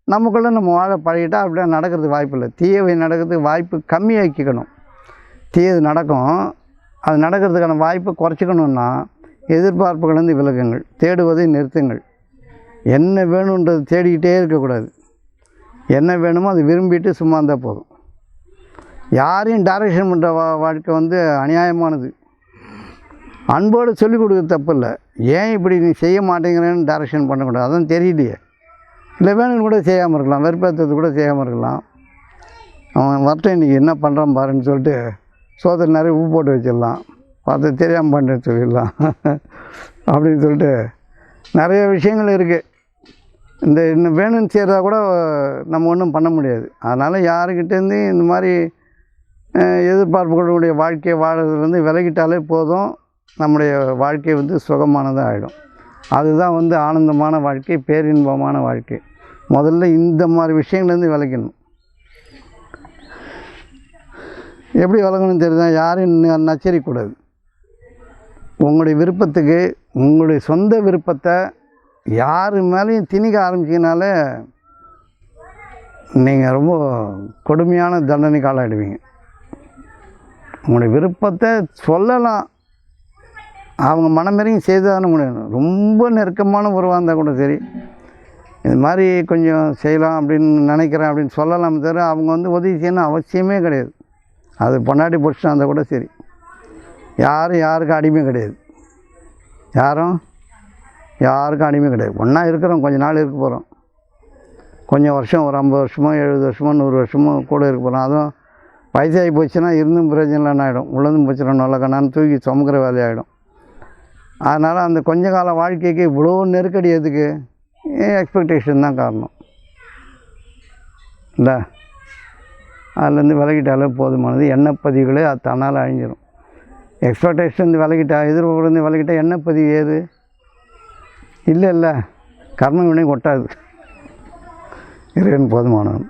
Speaker 1: நமக்குள்ளே நம்ம வாழ பழகிட்டால் அப்படியே நடக்கிறதுக்கு வாய்ப்பு இல்லை. தீயவை நடக்கிறதுக்கு வாய்ப்பு கம்மியாக்கிக்கணும். தீயது நடக்கும், அது நடக்கிறதுக்கான வாய்ப்பை குறைச்சிக்கணுன்னா எதிர்பார்ப்புகள்லேருந்து விலகுங்கள், தேடுவதை நிறுத்துங்கள். என்ன வேணுன்றது தேடிக்கிட்டே இருக்கக்கூடாது. என்ன வேணுமோ அது விரும்பிட்டு சும்மா இருந்தால் போதும். யாரையும் டைரக்ஷன் பண்ணுற வாழ்க்கை வந்து அநியாயமானது. அன்போடு சொல்லிக் கொடுக்க தப்பு இல்லை. ஏன் இப்படி நீ செய்ய மாட்டேங்கிறேன்னு டைரக்ஷன் பண்ணக்கூடாது. அதான் தெரியலையே, இல்லை வேணும்னு கூட செய்யாமல் இருக்கலாம், வெறுப்பேற்றது கூட செய்யாமல் இருக்கலாம். அவன் வரட்டும் இன்றைக்கி என்ன பண்ணுறான் பாருன்னு சொல்லிட்டு சோதனை நிறைய உப்பு போட்டு வச்சிடலாம், பார்த்து தெரியாமல் பண்ணுறேன்னு சொல்லிடலாம் அப்படின்னு சொல்லிட்டு நிறைய விஷயங்கள் இருக்குது. இன்னும் வேணும்னு செய்கிறதா கூட நம்ம ஒன்றும் பண்ண முடியாது. அதனால் யாருக்கிட்டேருந்து இந்த மாதிரி எதிர்பார்ப்புகளுடைய வாழ்க்கையை வாழறதுலேருந்து விலகிட்டாலே போதும், நம்முடைய வாழ்க்கை வந்து சுகமானதாக ஆகிடும். அதுதான் வந்து ஆனந்தமான வாழ்க்கை, பேரின்பமான வாழ்க்கை. முதல்ல இந்த மாதிரி விஷயங்கள்லேருந்து விலகணும். எப்படி விலகணும்னு தெரியுதா? யாரையும் நச்சரிக்கக்கூடாது. உங்களுடைய விருப்பத்துக்கு, உங்களுடைய சொந்த விருப்பத்தை யார் மேலேயும் திணிக்க ஆரம்பிச்சிங்கனாலே நீங்கள் ரொம்ப கொடுமையான தண்டனைக்கு ஆளாயிடுவீங்க. உங்களுடைய விருப்பத்தை சொல்லலாம், அவங்க மனமேறையும் செய்து தானே முடியும். ரொம்ப நெருக்கமான உறவாக இருந்தால் கூட சரி, இது மாதிரி கொஞ்சம் செய்யலாம் அப்படின்னு நினைக்கிறேன் அப்படின்னு சொல்லலாம். தவிர அவங்க வந்து உதவி செய்யணும் அவசியமே கிடையாது. அது பொண்டாட்டி பிடிச்சிட்டு இருந்தால் கூட சரி, யாருக்கும் அடிமை கிடையாது. யாருக்கும் அடிமை கிடையாது. ஒன்றா இருக்கிறோம், கொஞ்சம் நாள் இருக்க போகிறோம், கொஞ்சம் வருஷம், ஒரு 50 வருஷமோ 70 வருஷமோ 100 வருஷமோ கூட இருக்க போகிறோம். அதுவும் வயசாகி போச்சுன்னா இருந்தும் பிரயோஜனம் இல்லைன்னு ஆகிடும். உள்ளதும் போச்சுன்னா நல்ல கண்ணான்னு தூக்கி சுமக்கிற வேலையாகிடும். அதனால் அந்த கொஞ்ச கால வாழ்க்கைக்கு இவ்வளோ நெருக்கடி எதுக்கு? எக்ஸ்பெக்டேஷன் தான் காரணம் இல்லை. அதுலேருந்து விலகிட்டாலே போதுமானது. எண்ணப்பதிவுகளே அது தன்னால் அழிஞ்சிடும். எக்ஸ்பெக்டேஷன் விலகிட்டா, எதிர்பார்ப்புலேருந்து விலகிட்டால் எண்ணப்பதிவு ஏது? இல்லை கர்ம வினை கொட்டாது. இறைவன் போதுமானவன்.